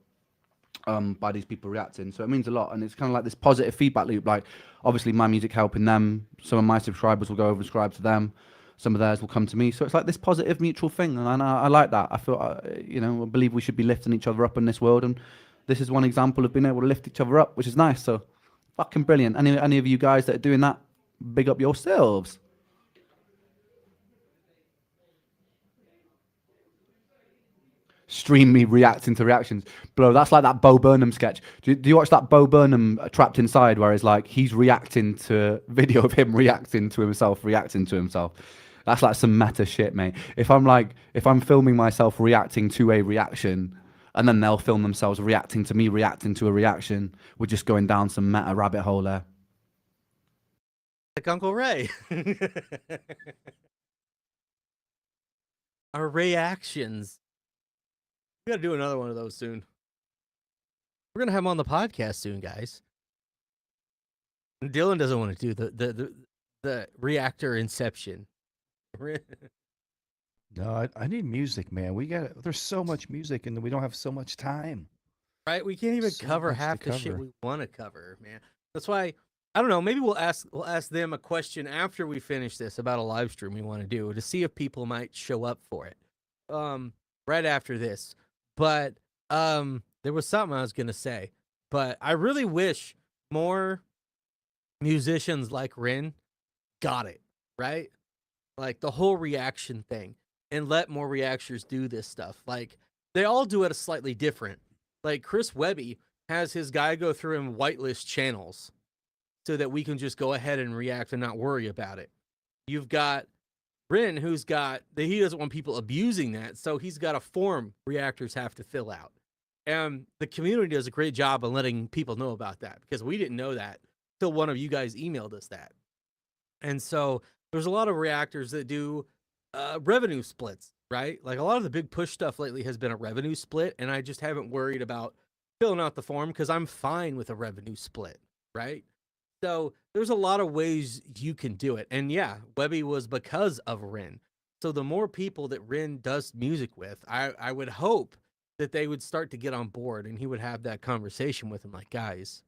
By these people reacting. So it means a lot. And it's kind of like this positive feedback loop. Like, obviously, my music helping them. Some of my subscribers will go over and subscribe to them. Some of theirs will come to me. So it's like this positive mutual thing. And I like that. I feel, I believe we should be lifting each other up in this world. And this is one example of being able to lift each other up, which is nice. So fucking brilliant. Any of you guys that are doing that, big up yourselves. Stream me reacting to reactions. Bro, that's like that Bo Burnham sketch. Do you watch that Bo Burnham Trapped Inside, where it's like he's reacting to video of him reacting to himself. That's like some meta shit, mate. If I'm filming myself reacting to a reaction, and then they'll film themselves reacting to me reacting to a reaction, we're just going down some meta rabbit hole there. Like Uncle Ray. Our reactions. We got to do another one of those soon. We're going to have him on the podcast soon, guys. And Dylan doesn't want to do the reactor inception. No, I need music, man. There's so much music and we don't have so much time. Right? We can't even cover half the shit we want to cover, man. That's why, I don't know, maybe we'll ask them a question after we finish this about a live stream we want to do to see if people might show up for it. Right after this. But there was something I was going to say. But I really wish more musicians like Ren got it, right? Like the whole reaction thing. And let more reactors do this stuff. Like, they all do it a slightly different. Like, Chris Webby has his guy go through and whitelist channels so that we can just go ahead and react and not worry about it. You've got Ren, he doesn't want people abusing that, so he's got a form reactors have to fill out. And the community does a great job of letting people know about that, because we didn't know that till one of you guys emailed us that. And so there's a lot of reactors that do revenue splits, right? Like, a lot of the big push stuff lately has been a revenue split, and I just haven't worried about filling out the form because I'm fine with a revenue split, right? So there's a lot of ways you can do it. And yeah, Webby was because of Ren. So the more people that Ren does music with, I would hope that they would start to get on board and he would have that conversation with them like, guys,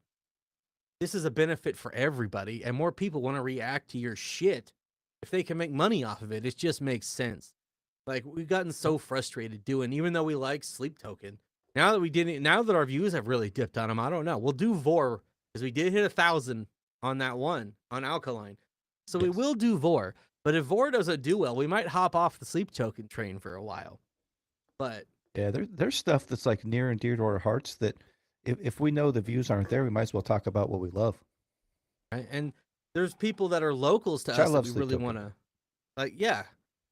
this is a benefit for everybody and more people want to react to your shit if they can make money off of it. It just makes sense. Like, we've gotten so frustrated doing, even though we like Sleep Token, now that our views have really dipped on them, I don't know. We'll do Vor because we did hit 1,000 on that one on Alkaline. So we will do Vor. But if Vor doesn't do well, we might hop off the Sleep Token train for a while. But yeah, there's stuff that's like near and dear to our hearts that if we know the views aren't there, we might as well talk about what we love. Right? And there's people that are locals to us that we really want to, like, yeah.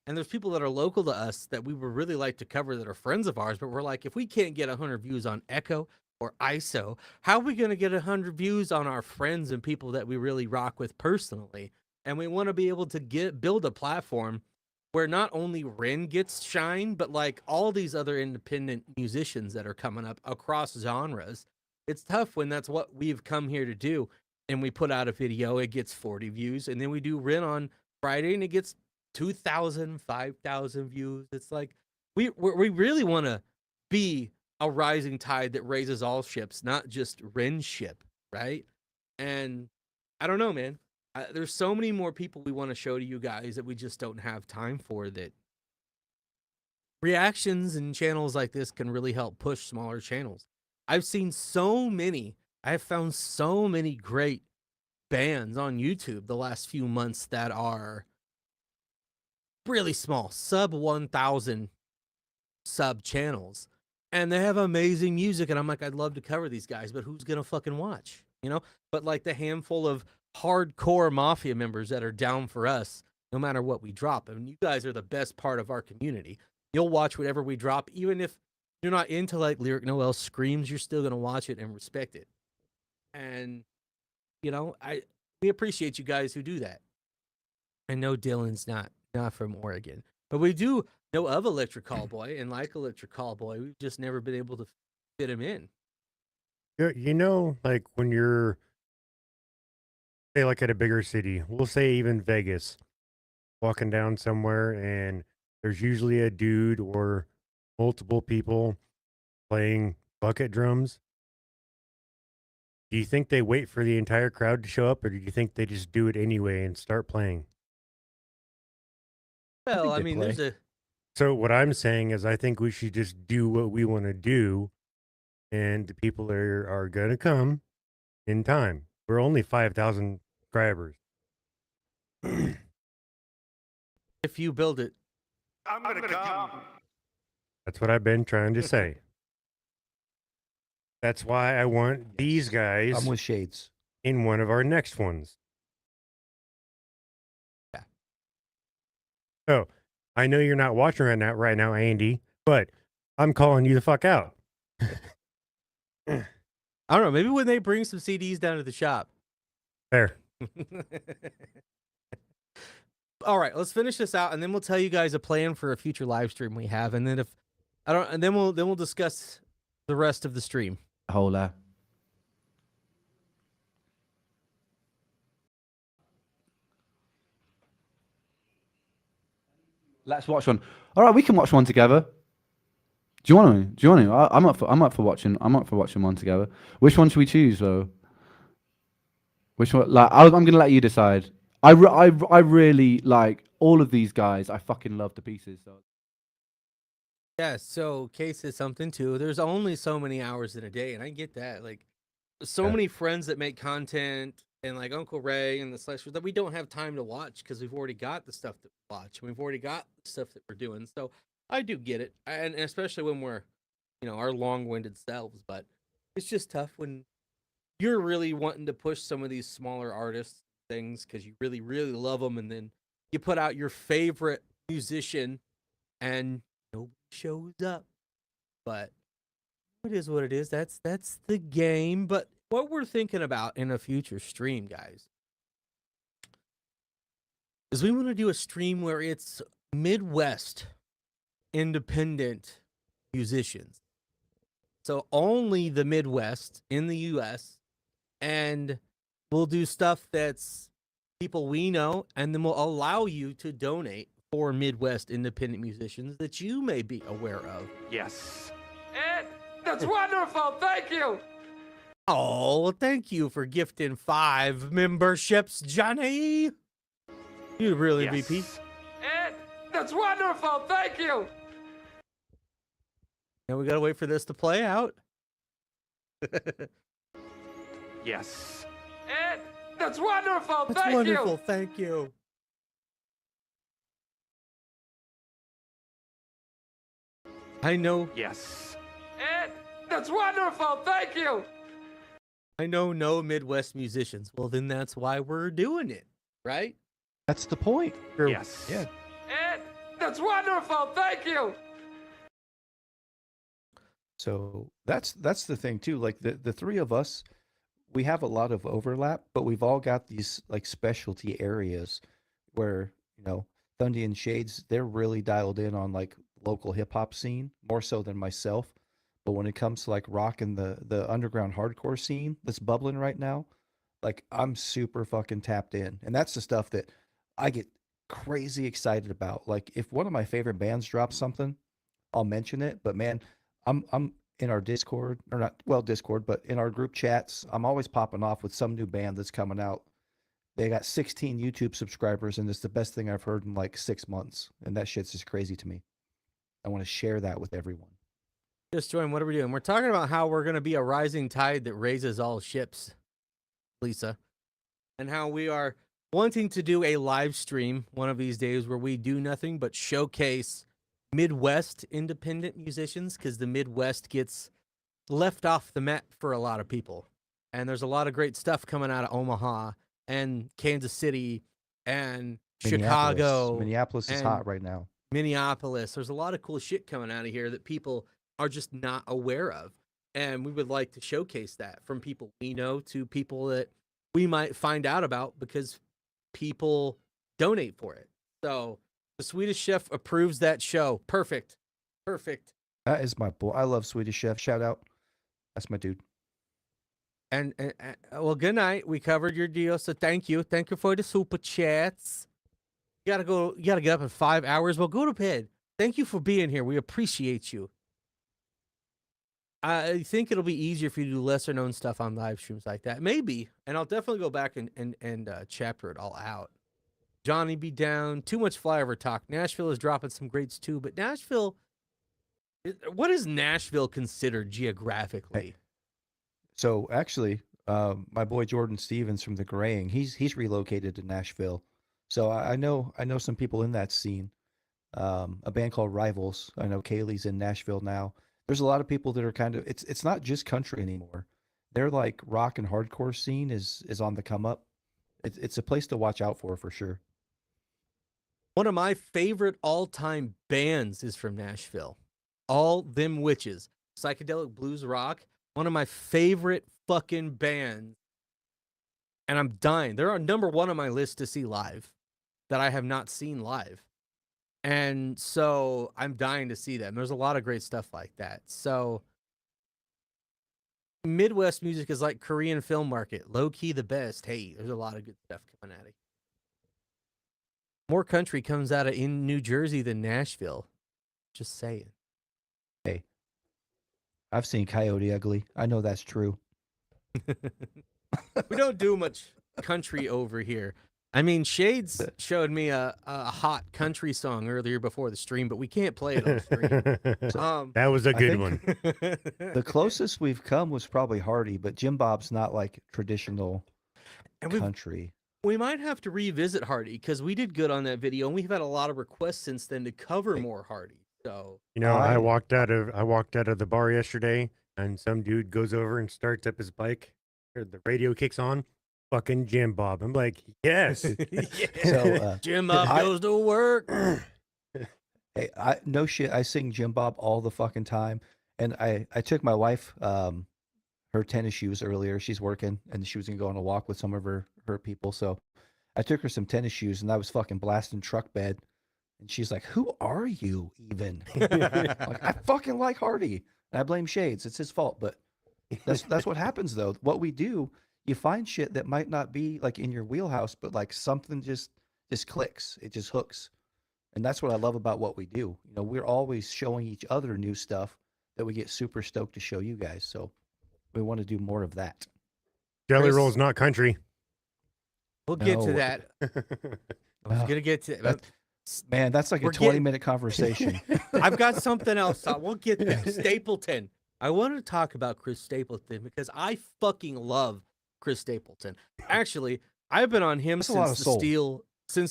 And there's people that are local to us that we would really like to cover that are friends of ours, but we're like, if we can't get 100 views on Echo or ISO, how are we going to get 100 views on our friends and people that we really rock with personally? And we want to be able to build a platform where not only Ren gets shine, but like all these other independent musicians that are coming up across genres. It's tough when that's what we've come here to do. And we put out a video, it gets 40 views. And then we do Ren on Friday and it gets 2,000, 5,000 views. It's like we really want to be a rising tide that raises all ships, not just Ren's ship, right? And I don't know, man. There's so many more people we want to show to you guys that we just don't have time for. That reactions and channels like this can really help push smaller channels. I've seen so many. I have found so many great bands on YouTube the last few months that are really small, sub 1,000 sub channels, and they have amazing music. And I'm like, I'd love to cover these guys, but who's gonna fucking watch? You know? But like the handful of hardcore Mafia members that are down for us, no matter what we drop. I mean, you guys are the best part of our community. You'll watch whatever we drop, even if you're not into like Lyric Noel screams, you're still gonna watch it and respect it. And you know, we appreciate you guys who do that. I know Dylan's not from Oregon, but we do know of Electric Callboy and like Electric Callboy. We've just never been able to fit him in. You know, like when you're, say, like at a bigger city, we'll say even Vegas, walking down somewhere, and there's usually a dude or multiple people playing bucket drums. Do you think they wait for the entire crowd to show up, or do you think they just do it anyway and start playing? Well, I mean, there's a... So what I'm saying is I think we should just do what we want to do, and the people are going to come in time. We're only 5,000 subscribers. If you build it. I'm gonna come. That's what I've been trying to say. That's why I want these guys I'm with Shades in one of our next ones. Yeah. So I know you're not watching right now, Andy, but I'm calling you the fuck out. I don't know. Maybe when they bring some CDs down to the shop. Fair. All right, let's finish this out, and then we'll tell you guys a plan for a future live stream we have, and then then we'll discuss the rest of the stream. Hola. Let's watch one. All right, we can watch one together. Do you want to? I'm up for watching. I'm up for watching one together. Which one should we choose though? Which one? Like, I'm gonna let you decide. I really like all of these guys. I fucking love the pieces. So. Yeah. So Case is something too. There's only so many hours in a day, and I get that. Like, so many friends that make content, and like Uncle Ray and the Slashers that we don't have time to watch because we've already got the stuff to watch. We've already got the stuff that we're doing. So I do get it, and especially when we're, you know, our long-winded selves. But it's just tough when you're really wanting to push some of these smaller artists things because you really, really love them, and then you put out your favorite musician, and nobody shows up. But it is what it is. That's the game. But what we're thinking about in a future stream, guys, is we want to do a stream where it's Midwest independent musicians. So only the Midwest in the US, and we'll do stuff that's people we know, and then we'll allow you to donate for Midwest independent musicians that you may be aware of. Yes. Ed, that's wonderful. Thank you. Oh, well, thank you for gifting 5 memberships, Johnny. You really MVP. Ed, that's wonderful. Thank you. Now we gotta wait for this to play out. Yes. Ed, that's wonderful. That's Thank wonderful. you. Thank you. I know. Yes. Ed, that's wonderful. Thank you. I know no Midwest musicians. Well, then that's why we're doing it, right? That's the point. Yes. Yeah. Ed, That's wonderful. Thank you. So that's the thing too. Like the three of us, we have a lot of overlap, but we've all got these like specialty areas where, Thundy and Shades, they're really dialed in on like local hip hop scene, more so than myself. But when it comes to like rock and the underground hardcore scene that's bubbling right now, like I'm super fucking tapped in. And that's the stuff that I get crazy excited about. Like if one of my favorite bands drops something, I'll mention it. But man, I'm in our Discord, or not, well, Discord, but in our group chats, I'm always popping off with some new band that's coming out. They got 16 YouTube subscribers, and it's the best thing I've heard in like 6 months. And that shit's just crazy to me. I want to share that with everyone. Just join. What are we doing? We're talking about how we're going to be a rising tide that raises all ships, Lisa, and how we are wanting to do a live stream one of these days where we do nothing but showcase Midwest independent musicians, because the Midwest gets left off the map for a lot of people. And there's a lot of great stuff coming out of Omaha and Kansas City and Chicago. Minneapolis is hot right now. Minneapolis. There's a lot of cool shit coming out of here that people are just not aware of. And we would like to showcase that, from people we know to people that we might find out about because people donate for it. So the Swedish Chef approves that show. Perfect. Perfect. That is my boy. I love Swedish Chef. Shout out. That's my dude. And well, good night. We covered your deal, so thank you. Thank you for the super chats. You gotta get up in 5 hours. Well, go to bed. Thank you for being here. We appreciate you. I think it'll be easier if you do lesser known stuff on live streams like that. Maybe. And I'll definitely go back and chapter it all out. Johnny be down. Too much flyover talk. Nashville is dropping some greats too, but Nashville, what is Nashville considered geographically? Hey. So actually, my boy Jordan Stevens from the Graying, he's relocated to Nashville. So I know some people in that scene. A band called Rivals. I know Kaylee's in Nashville now. There's a lot of people that are kind of, it's not just country anymore. They're like rock and hardcore scene is on the come up. It's a place to watch out for sure. One of my favorite all-time bands is from Nashville. All Them Witches. Psychedelic blues rock. One of my favorite fucking bands. And I'm dying. They're on number one on my list to see live that I have not seen live. And so I'm dying to see them. There's a lot of great stuff like that. So Midwest music is like Korean film market. Low-key the best. Hey, there's a lot of good stuff coming at it. More country comes out of in New Jersey than Nashville. Just saying. Hey, I've seen Coyote Ugly. I know that's true. We don't do much country over here. I mean, Shades showed me a hot country song earlier before the stream, but we can't play it on stream. That was a good one. The closest we've come was probably Hardy, but Jim Bob's not like traditional country. We might have to revisit Hardy because we did good on that video, and we've had a lot of requests since then to cover more Hardy. So I walked out of the bar yesterday, and some dude goes over and starts up his bike. The radio kicks on. Fucking Jim Bob. I'm like, yes. So Jim Bob goes to work. Hey, no shit. I sing Jim Bob all the fucking time, and I took my wife her tennis shoes earlier. She's working, and she was gonna go on a walk with some of her people. So I took her some tennis shoes, and I was fucking blasting Truck Bed, and she's like, "Who are you even?" Like, I fucking like Hardy, and I blame Shades. It's his fault, but that's what happens though. What we do, you find shit that might not be like in your wheelhouse, but like something just clicks. It just hooks, and that's what I love about what we do. We're always showing each other new stuff that we get super stoked to show you guys. So we want to do more of that. Jelly Roll's not country. We'll get to that. I was gonna get to that. Man, that's like a 20-minute conversation. I've got something else. We'll get there. Stapleton. I want to talk about Chris Stapleton because I fucking love Chris Stapleton. Actually, I've been on him since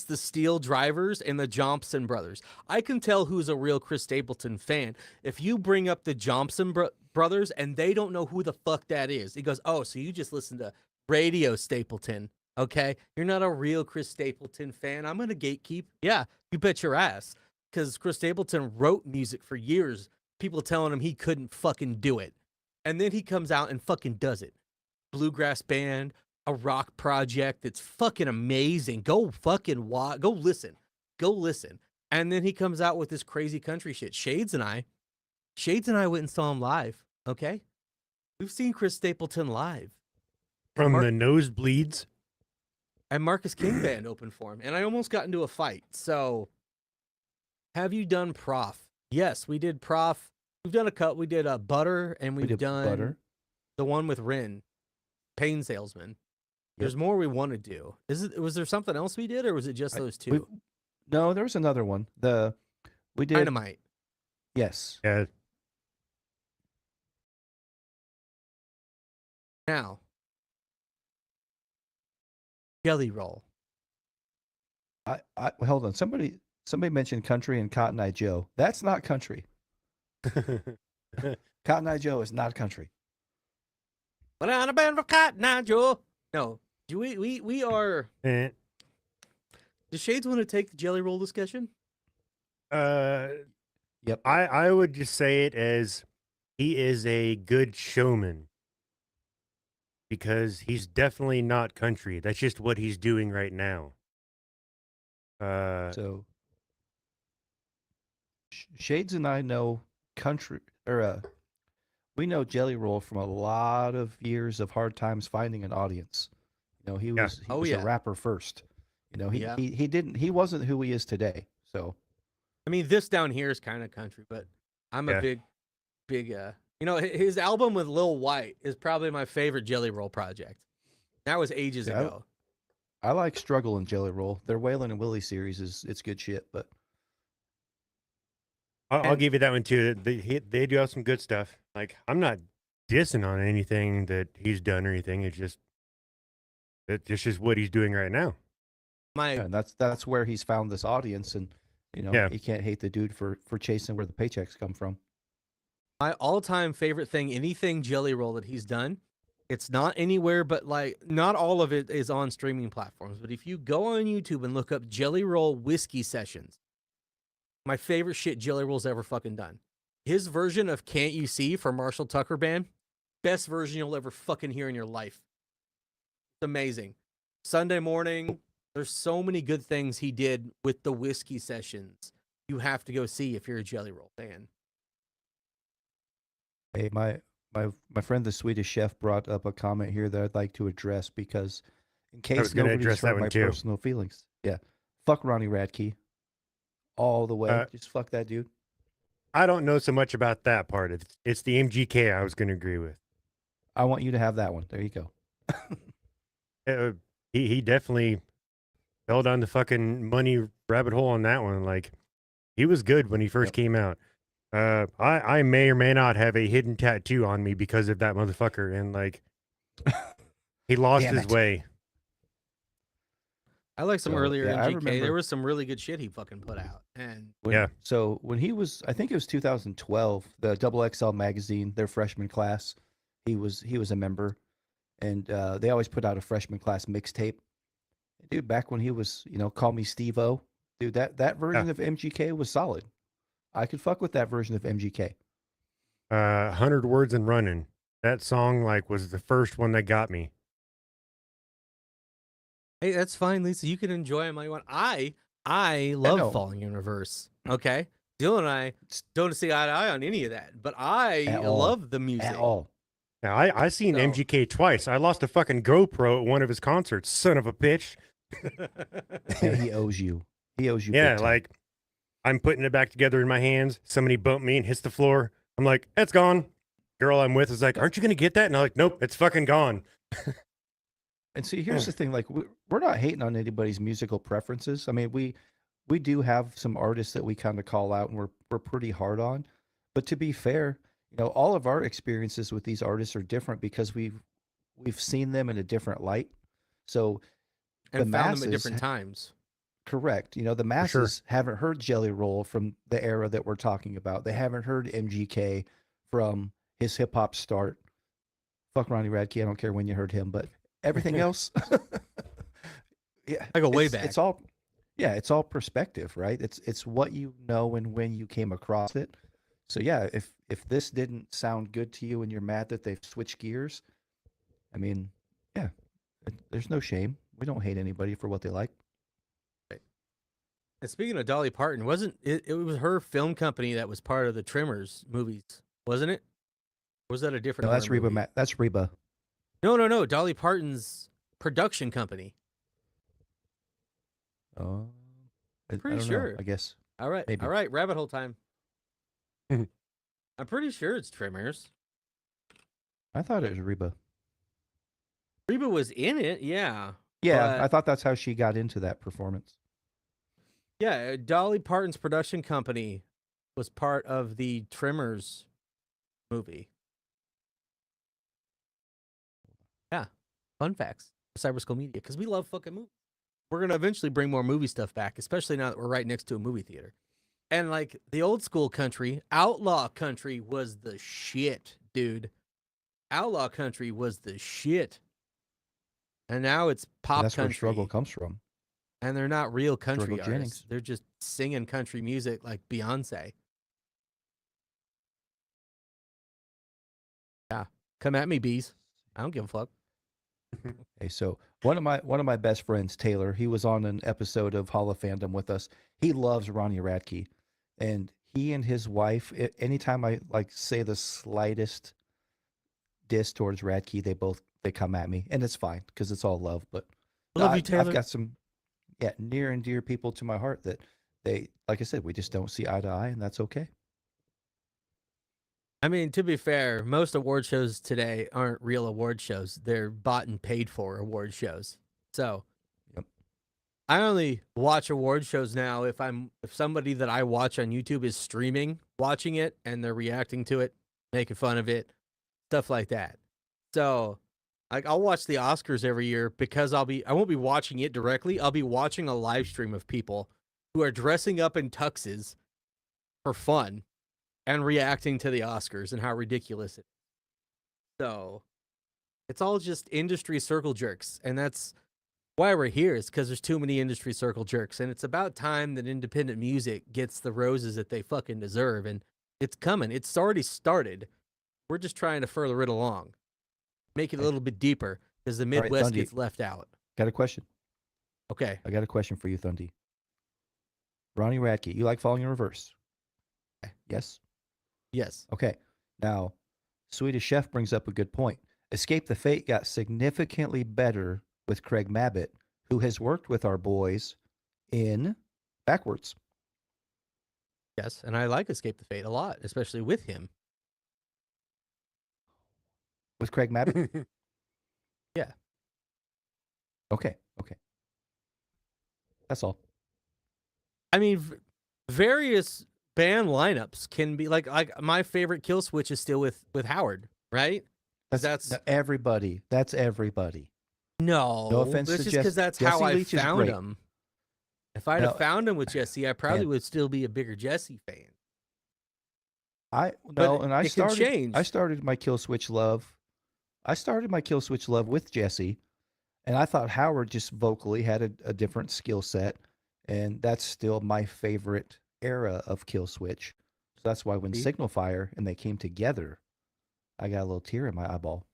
the Steel Drivers and the Johnson Brothers. I can tell who's a real Chris Stapleton fan if you bring up the Johnson Brothers and they don't know who the fuck that is. He goes, "Oh, so you just listen to Radio Stapleton, okay? You're not a real Chris Stapleton fan. I'm gonna gatekeep." Yeah, you bet your ass. because Chris Stapleton wrote music for years. People telling him he couldn't fucking do it. And then he comes out and fucking does it. Bluegrass band, a rock project that's fucking amazing. Go fucking watch. Go listen. Go listen. And then he comes out with this crazy country shit. Shades and I went and saw him live. Okay? We've seen Chris Stapleton live. From the nosebleeds. And Marcus King Band opened for him. And I almost got into a fight. So, have you done Prof? Yes, we did Prof. We've done a cut. We did Butter, and we've done Butter. The one with Ren, Pain Salesman. There's more we want to do. Was there something else we did, or was it just those two? No, there was another one. We did Dynamite. Yes. Yeah. Now, Jelly Roll. Hold on. Somebody mentioned Country and Cotton Eye Joe. That's not country. Cotton Eye Joe is not country. But on a band for Cotton Eye Joe. No, we are. Does Shades want to take the Jelly Roll discussion? Yep. I would just say it as he is a good showman. Because he's definitely not country. That's just what he's doing right now. So Shades and I know country, or we know Jelly Roll from a lot of years of hard times finding an audience. You know, he was a rapper first. You know, he wasn't who he is today. So, I mean, this down here is kind of country, but I'm a big, you know, his album with Lil White is probably my favorite Jelly Roll project. That was ages ago. I like Struggle and Jelly Roll. Their Waylon and Willie series it's good shit, but I'll give you that one too. They do have some good stuff. Like, I'm not dissing on anything that he's done or anything. It's just what he's doing right now. And that's where he's found this audience, and you know you can't hate the dude for chasing where the paychecks come from. My all-time favorite thing, anything Jelly Roll that he's done, it's not anywhere, but like not all of it is on streaming platforms. But if you go on YouTube and look up Jelly Roll Whiskey Sessions, my favorite shit Jelly Roll's ever fucking done. His version of Can't You See for Marshall Tucker Band, best version you'll ever fucking hear in your life. It's amazing. Sunday Morning, there's so many good things he did with the Whiskey Sessions. You have to go see if you're a Jelly Roll fan. Hey, my friend the Swedish Chef brought up a comment here that I'd like to address, because in case nobody's hurt my personal feelings. Yeah. Fuck Ronnie Radke. All the way. Just fuck that dude. I don't know so much about that part. It's the MGK I was going to agree with. I want you to have that one. There you go. He definitely fell down the fucking money rabbit hole on that one. Like, he was good when he first came out. I may or may not have a hidden tattoo on me because of that motherfucker, and like, he lost his way. I like some earlier MGK. There was some really good shit he fucking put out. And so when he was, I think it was 2012, the Double XL magazine, their freshman class, he was a member, and they always put out a freshman class mixtape. Dude, back when he was, Call Me Steve-O, dude, that version of MGK was solid. I could fuck with that version of MGK. 100 Words and Running. That song was the first one that got me. Hey, that's fine, Lisa. You can enjoy them all you want. I love Falling in Reverse. Okay, Dylan and I don't see eye to eye on any of that, but I love the music. At all. Now, I seen MGK twice. I lost a fucking GoPro at one of his concerts. Son of a bitch. He owes you. He owes you. Yeah, like, I'm putting it back together in my hands. Somebody bumped me and hits the floor. I'm like, it's gone. Girl I'm with is like, aren't you going to get that? And I'm like, nope, it's fucking gone. And see, here's the thing. Like, we're not hating on anybody's musical preferences. I mean, we do have some artists that we kind of call out and we're pretty hard on. But to be fair, all of our experiences with these artists are different because we've seen them in a different light. So and found them at different times. Correct. The masses haven't heard Jelly Roll from the era that we're talking about. They haven't heard MGK from his hip hop start. Fuck Ronnie Radke. I don't care when you heard him, but everything else. Yeah. I go way back. It's all, Yeah, it's all perspective, right? It's what you know and when you came across it. So yeah, if this didn't sound good to you and you're mad that they've switched gears, I mean, yeah, there's no shame. We don't hate anybody for what they like. And speaking of Dolly Parton, wasn't it? It was her film company that was part of the Tremors movies, wasn't it? Or was that a different? No, that's horror Reba. movie? That's Reba. No. Dolly Parton's production company. Oh, I Pretty don't sure. know. I guess. All right, Maybe. all right. Rabbit hole time. I'm pretty sure it's Tremors. I thought it was Reba. Reba was in it, yeah. Yeah, but- I thought that's how she got into that performance. Yeah, Dolly Parton's production company was part of the Tremors movie. Yeah, fun facts for Cyber Skull Media, because we love fucking movies. We're going to eventually bring more movie stuff back, especially now that we're right next to a movie theater. And like the old school country, outlaw country was the shit, dude. Outlaw country was the shit. And now it's pop That's country. where struggle comes from. And they're not real country Struggle artists. Jennings. They're just singing country music like Beyonce. Yeah. Come at me, bees. I don't give a fuck. Okay, so one of my best friends, Taylor, he was on an episode of Hall of Fandom with us. He loves Ronnie Radke, and he and his wife, anytime I like say the slightest diss towards Radke, they come at me, and it's fine because it's all love. But Love you, Taylor. I've got some near and dear people to my heart that they, like I said, we just don't see eye to eye, and that's okay. I mean, to be fair, most award shows today aren't real award shows. They're bought and paid for award shows. So I only watch award shows now if somebody that I watch on YouTube is streaming, watching it, and they're reacting to it, making fun of it, stuff like that. So like I'll watch the Oscars every year because I won't be watching it directly. I'll be watching a live stream of people who are dressing up in tuxes for fun and reacting to the Oscars and how ridiculous it is. So it's all just industry circle jerks. And that's why we're here, is because there's too many industry circle jerks. And it's about time that independent music gets the roses that they fucking deserve. And it's coming. It's already started. We're just trying to further it along. Make it a little bit deeper because the Midwest Thundy, gets left out. Got a question. Okay. I got a question for you, Thundy. Ronnie Radke, you like Falling in Reverse? Yes? Yes. Okay. Now, Swedish Chef brings up a good point. Escape the Fate got significantly better with Craig Mabbitt, who has worked with our boys in Backwards. Yes, and I like Escape the Fate a lot, especially with him. With Craig Mabbitt? Yeah. Okay. That's all. I mean, various band lineups can be like my favorite Kill Switch is still with Howard, right? That's everybody. That's everybody. No offense that's to just because that's Jesse how I Leach is found great. him. If I'd have found him with Jesse, I probably would still be a bigger Jesse fan. I It can change. I started my Kill Switch love. I started my Kill Switch love with Jesse, and I thought Howard just vocally had a different skill set, and that's still my favorite era of Kill Switch. So that's why when Signal Fire and they came together, I got a little tear in my eyeball.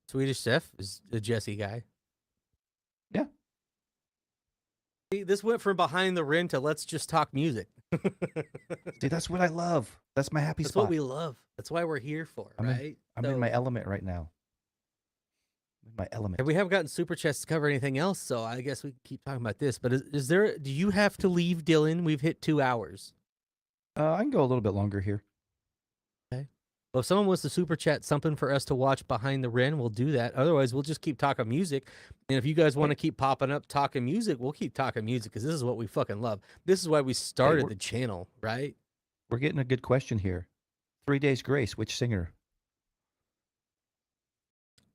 Swedish Chef is a Jesse guy. Yeah. See, this went from Behind the Ren to let's just talk music. See, that's what I love. That's my happy That's spot. what we love. That's why we're here for, right? I'm in my element right now. In my element. And we haven't gotten super chats to cover anything else, so I guess we can keep talking about this. But is there? Do you have to leave, Dylan? We've hit 2 hours. I can go a little bit longer here. Okay. Well, if someone wants to super chat something for us to watch Behind the Ren, we'll do that. Otherwise, we'll just keep talking music. And if you guys want to keep popping up talking music, we'll keep talking music because this is what we fucking love. This is why we started the channel, right? We're getting a good question here. 3 Days Grace, which singer?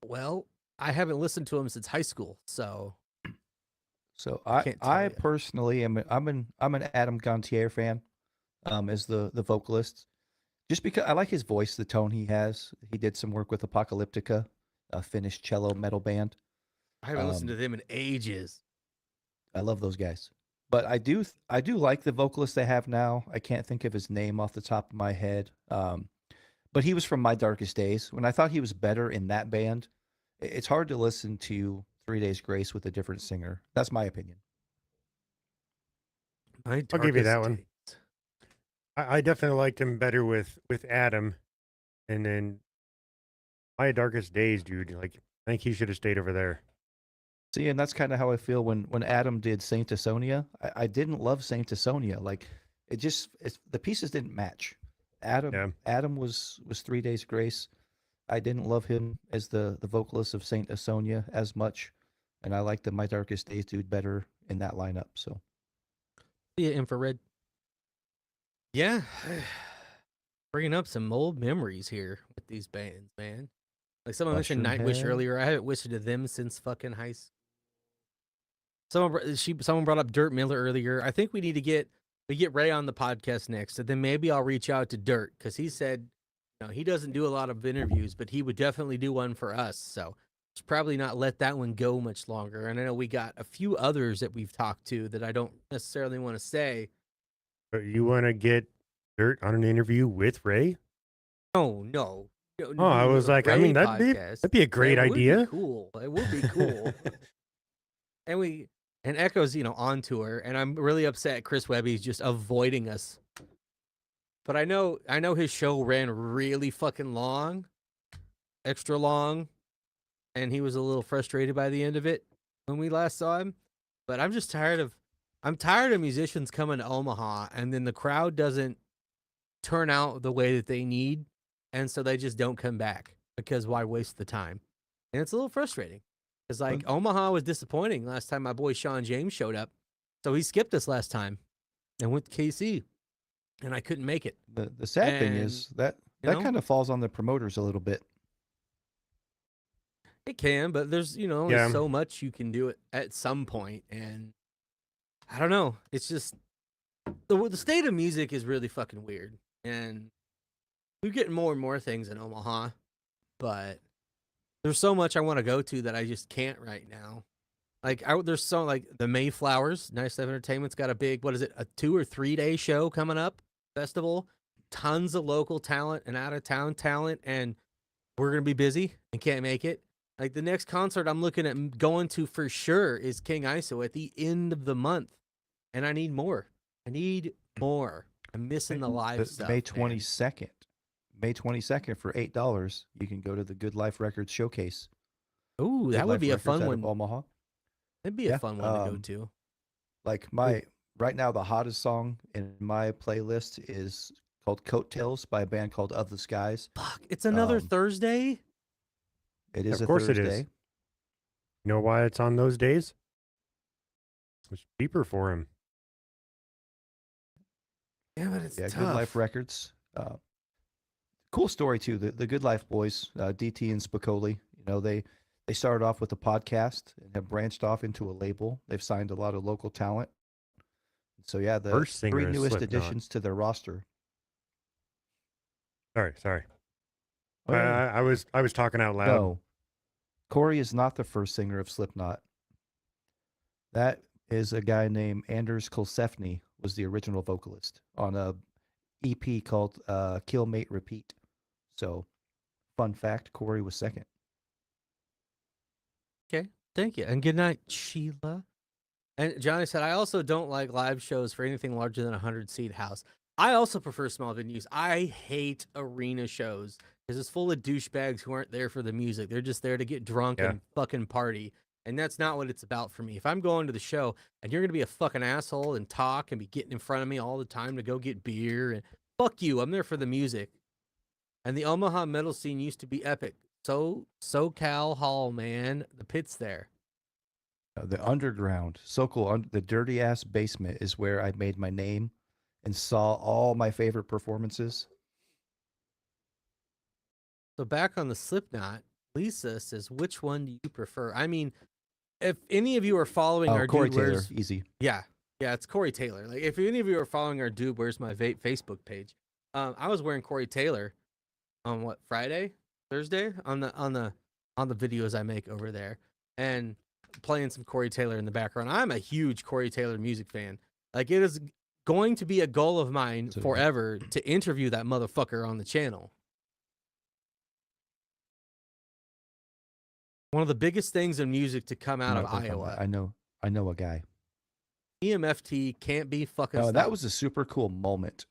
Well, I haven't listened to him since high school, so. So can't tell I ya. personally am I'm an Adam Gontier fan, as the vocalist, just because I like his voice, the tone he has. He did some work with Apocalyptica, a Finnish cello metal band. I haven't listened to them in ages. I love those guys. But I do like the vocalist they have now. I can't think of his name off the top of my head. But he was from My Darkest Days. When I thought he was better in that band, it's hard to listen to 3 Days Grace with a different singer. That's my opinion. My I'll give you that Darkest one. Days. I definitely liked him better with Adam, and then My Darkest Days, dude. Like, I think he should have stayed over there. See, and that's kind of how I feel when Adam did Saint Asonia. I didn't love Saint Asonia. Like, the pieces didn't match. Adam was 3 Days Grace. I didn't love him as the vocalist of Saint Asonia as much, and I liked the My Darkest Days dude better in that lineup. So, Yeah, Infrared. Yeah, bringing up some old memories here with these bands, man. Like someone mentioned Nightwish Mushroomhead. earlier. I haven't wished to them since fucking high school. Someone brought up Dirt Miller earlier. I think we need to get Ray on the podcast next, and then maybe I'll reach out to Dirt because he said, he doesn't do a lot of interviews, but he would definitely do one for us. So it's probably not let that one go much longer. And I know we got a few others that we've talked to that I don't necessarily want to say. But you want to get Dirt on an interview with Ray? No. Oh, I was like, I mean, that'd be a great idea. Would be cool. It would be cool. and Echo's, on tour, and I'm really upset Chris Webby's just avoiding us. But I know his show ran really fucking long, extra long, and he was a little frustrated by the end of it when we last saw him. But I'm tired of musicians coming to Omaha and then the crowd doesn't turn out the way that they need, and so they just don't come back because why waste the time? And it's a little frustrating. Because Omaha was disappointing last time my boy Sean James showed up. So he skipped us last time and went to KC. And I couldn't make it. The sad thing is that kind of falls on the promoters a little bit. It can, but there's only so much you can do it at some point, and I don't know. It's just the state of music is really fucking weird, and we're getting more and more things in Omaha, but there's so much I want to go to that I just can't right now. There's the Mayflowers, Nice Life Entertainment's got a big, a 2 or 3 day show coming up, festival, tons of local talent and out of town talent, and we're gonna be busy and can't make it. Like the next concert I'm looking at going to for sure is King ISO at the end of the month, and I need more. I'm missing the live stuff. May 22nd. May 22nd for $8. You can go to the Good Life Records showcase. Ooh, that would be a fun one. Omaha. That'd be a fun one to go to. Like right now, the hottest song in my playlist is called Coattails by a band called Of the Skies. Fuck, it's another Thursday? It is Of course Thursday. it is. You know why it's on those days? It's cheaper for him. Yeah, but it's tough. Good Life Records. Cool story too. The Good Life boys, DT and Spicoli. They started off with a podcast and have branched off into a label. They've signed a lot of local talent. So yeah, the First singer 3 is newest Slipknot. additions to their roster. Sorry. Oh, yeah. I was talking out loud. No, Corey is not the first singer of Slipknot. That is a guy named Anders Kulsefny was the original vocalist on a EP called Kill Mate Repeat. So, fun fact, Corey was second. Okay, thank you. And good night, Sheila. And Johnny said, I also don't like live shows for anything larger than a 100-seat house. I also prefer small venues. I hate arena shows because it's full of douchebags who aren't there for the music. They're just there to get drunk and fucking party. And that's not what it's about for me. If I'm going to the show and you're going to be a fucking asshole and talk and be getting in front of me all the time to go get beer, and fuck you, I'm there for the music. And the Omaha metal scene used to be epic. SoCal Hall, man. The pit's there. The underground, so cool. The dirty ass basement is where I made my name and saw all my favorite performances. So back on the Slipknot, Lisa says, which one do you prefer? I mean, if any of you are following our Corey Dude Taylor, Where's... easy. Yeah, it's Corey Taylor. Like, if any of you are following our Dude Where's My Vape Facebook page, I was wearing Corey Taylor on Thursday on the videos I make over there, and playing some Corey Taylor in the background. I'm a huge Corey Taylor music fan. Like, it is going to be a goal of mine forever to interview that motherfucker on the channel. One of the biggest things in music to come out of Iowa. I know a guy. EMFT can't be fucking Oh, stopped. that was a super cool moment.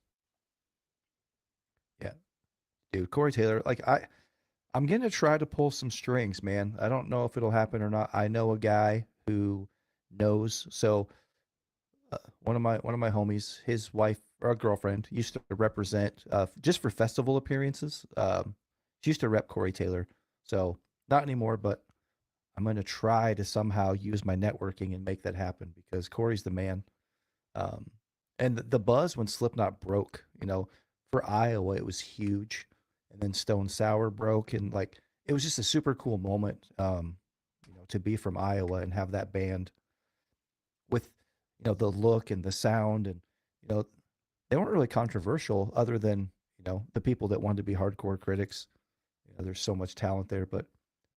Yeah. Dude, Corey Taylor, like I'm going to try to pull some strings, man. I don't know if it'll happen or not. I know a guy who knows. So one of my homies, his wife or girlfriend used to represent just for festival appearances. She used to rep Corey Taylor. So not anymore, but I'm going to try to somehow use my networking and make that happen because Corey's the man. And the buzz when Slipknot broke, you know, for Iowa, it was huge. And then Stone Sour broke, and like it was just a super cool moment, you know, to be from Iowa and have that band with, you know, the look and the sound, and you know, they weren't really controversial other than, you know, the people that wanted to be hardcore critics. You know, there's so much talent there,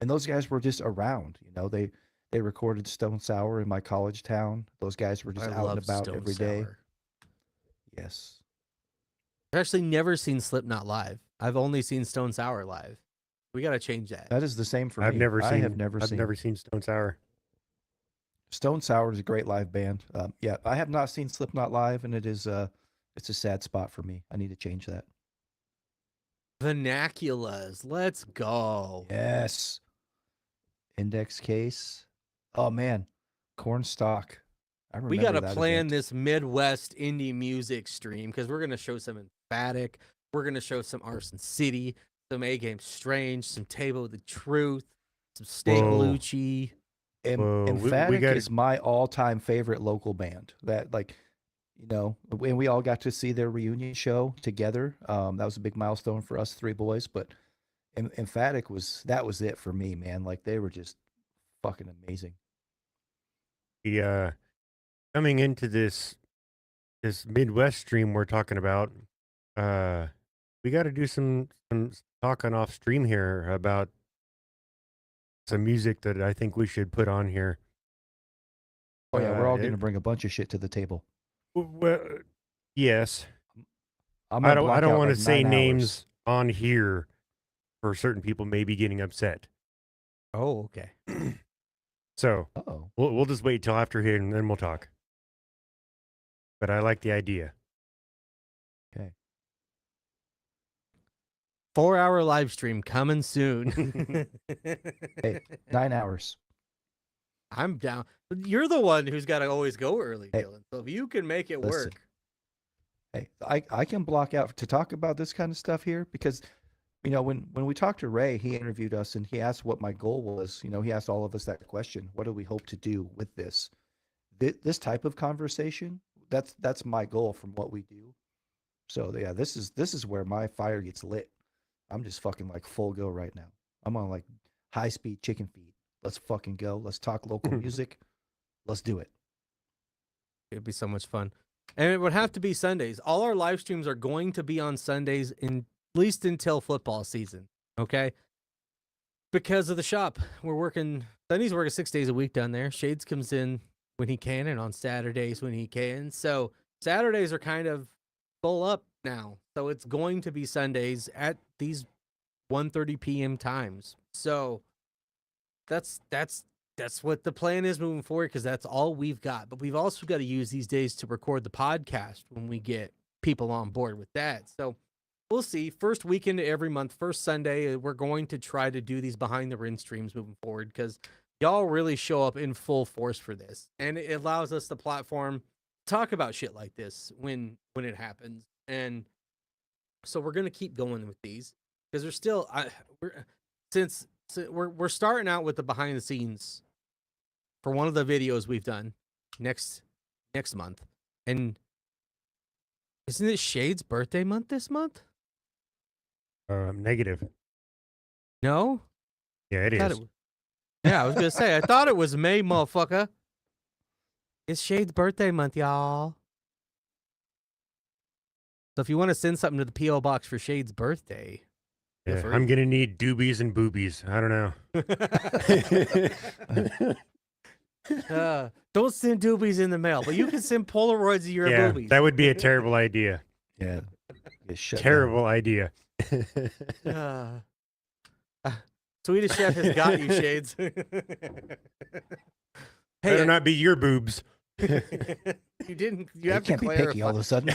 and those guys were just around. You know, they recorded Stone Sour in my college town. Those guys were just out and about every day. Yes. I've actually never seen Slipknot live. I've only seen Stone Sour live. We got to change that. That is the same for I've me. never seen. I've never seen Stone Sour. Stone Sour is a great live band. Yeah, I have not seen Slipknot live, and it's a sad spot for me. I need to change that. Vernaculars. Let's go. Yes. Index Case. Oh man, Cornstalk. I remember We got to that plan event. this Midwest indie music stream because we're going to show some Emphatic. We're going to show some Arson City, some A-Game Strange, some Table of the Truth, some State Lucci. Emphatic is my all-time favorite local band. That, like, you know, when we all got to see their reunion show together, that was a big milestone for us three boys. But Emphatic was it for me, man. Like, they were just fucking amazing. Coming into this Midwest stream we're talking about, we got to do some talking off stream here about some music that I think we should put on here. Oh yeah, we're all going to bring a bunch of shit to the table. Well, yes. I I don't want to like say 9 names on here for certain people maybe getting upset. Oh, okay. So we'll just wait till after here and then we'll talk. But I like the idea. Okay. 4-hour live stream coming soon. Hey, 9 hours. I'm down. You're the one who's got to always go early, Hey, Dylan. So if you can make it listen. work. Hey, I can block out to talk about this kind of stuff here because, you know, when we talked to Ray, he interviewed us and he asked what my goal was. You know, he asked all of us that question. What do we hope to do with this? This type of conversation, that's my goal from what we do. So yeah, this is where my fire gets lit. I'm just fucking like full go right now. I'm on like high speed chicken feed. Let's fucking go. Let's talk local music. Let's do it. It'd be so much fun. And it would have to be Sundays. All our live streams are going to be on Sundays, at least until football season. Okay? Because of the shop. Sundays working 6 days a week down there. Shades comes in when he can and on Saturdays when he can. So Saturdays are kind of full up now. So it's going to be Sundays at these 1:30 p.m. times. So that's what the plan is moving forward because that's all we've got. But we've also got to use these days to record the podcast when we get people on board with that. So we'll see. First weekend of every month, first Sunday, we're going to try to do these Behind the Ren streams moving forward because y'all really show up in full force for this. And it allows us the platform to talk about shit like this when it happens. And so we're going to keep going with these because there's still, we're starting out with the behind the scenes for one of the videos we've done next month. And isn't it Shade's birthday month this month? Negative. No? Yeah, it is. Yeah, I was going to say, I thought it was May, motherfucker. It's Shade's birthday month, y'all. So if you want to send something to the P.O. box for Shade's birthday, yeah, I'm going to need doobies and boobies. I don't know. Don't send doobies in the mail, but you can send Polaroids of your Yeah, boobies. that would be a terrible idea. Yeah. Get shut Terrible idea. Swedish Chef has got you, Shades. Better not be your boobs. You didn't. You have to can't be clarify. picky all of a sudden.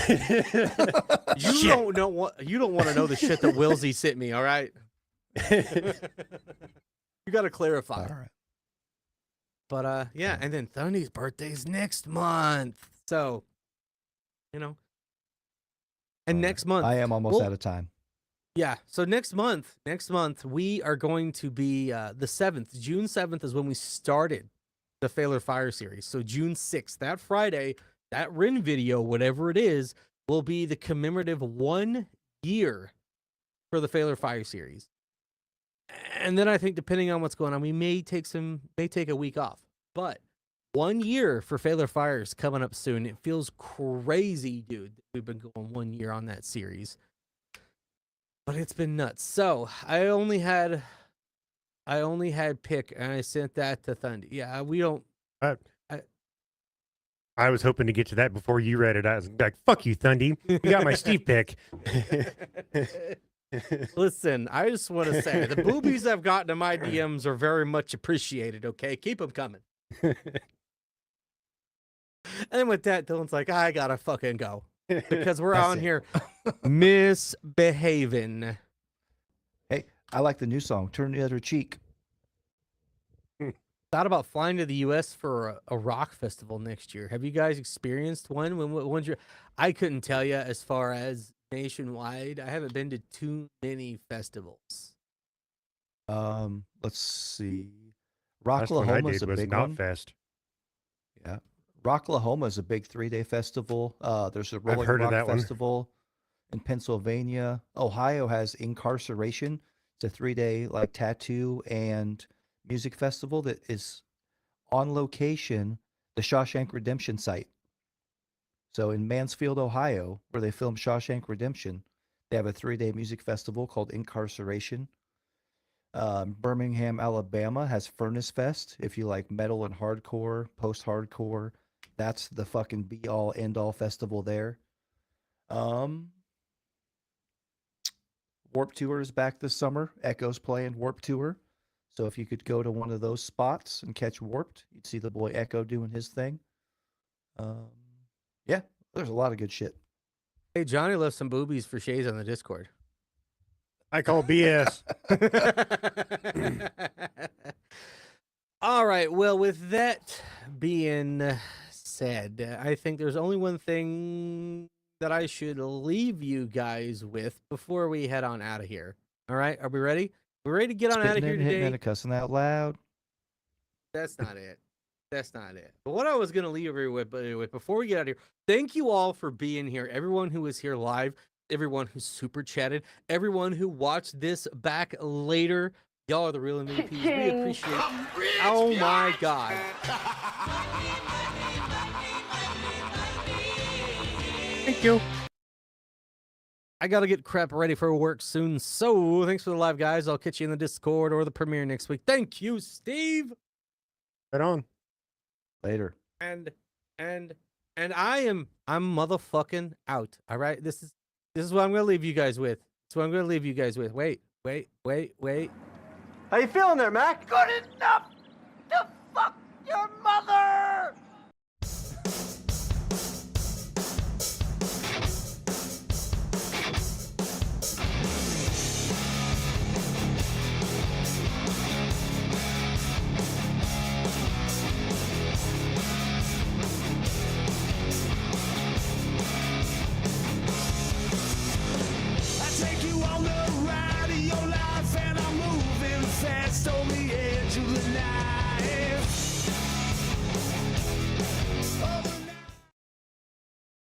You don't know what. You don't want to know the shit that Wilsey sent me. All right. You got to clarify. All right. But yeah, and then Thundy's birthday's next month, so you know. And next month, I am almost out of time. Yeah, so next month we are going to be the 7th. June 7th is when we started the Failure Fire series. So June 6th, that Friday, that Ren video, whatever it is, will be the commemorative 1 year for the Failure Fire series. And then I think depending on what's going on, we may take a week off. But 1 year for Failure Fire is coming up soon. It feels crazy, dude. We've been going 1 year on that series. But it's been nuts. So I only had pick, and I sent that to Thundy. Yeah, we don't. I was hoping to get to that before you read it. I was like, "Fuck you, Thundy. You got my Steve pick." Listen, I just want to say the boobies I've gotten in my DMs are very much appreciated. Okay, keep them coming. And with that, Dylan's like, I gotta fucking go because we're on here misbehaving. Hey, I like the new song, Turn the Other Cheek. Thought about flying to the U.S. for a rock festival next year. Have you guys experienced one? When's your? I couldn't tell you as far as nationwide. I haven't been to too many festivals. Let's see. Last one I Rocklahoma is did a was big Not one. Fest. Yeah, Rocklahoma is a big 3-day festival. There's a Rolling heard of Rock that one. Festival in Pennsylvania. Ohio has Incarceration. It's a 3-day like tattoo and music festival that is on location, the Shawshank Redemption site. So in Mansfield, Ohio, where they filmed Shawshank Redemption, they have a 3-day music festival called Incarceration. Birmingham, Alabama has Furnace Fest. If you like metal and hardcore, post-hardcore, that's the fucking be-all, end-all festival there. Warped Tour is back this summer. Echo's playing Warped Tour. So if you could go to one of those spots and catch Warped, you'd see the boy Echo doing his thing. Yeah, there's a lot of good shit. Hey, Johnny left some boobies for Shays on the Discord. I call BS. All right. Well, with that being said, I think there's only one thing that I should leave you guys with before we head on out of here. All right. Are we ready? We're ready to get on out of here Spitting and hitting today. and cussing out loud. That's not it. That's not it. But what I was going to leave you with before we get out of here, thank you all for being here. Everyone who was here live, everyone who super chatted, everyone who watched this back later. Y'all are the real MVPs. We appreciate it. Oh my God. Thank you. I got to get crap ready for work soon. So thanks for the live, guys. I'll catch you in the Discord or the premiere next week. Thank you, Steve. Right on. Later. And I'm motherfucking out. All right. This is what I'm gonna leave you guys with. Wait. How you feeling there, Mac? Good enough to fuck your mother!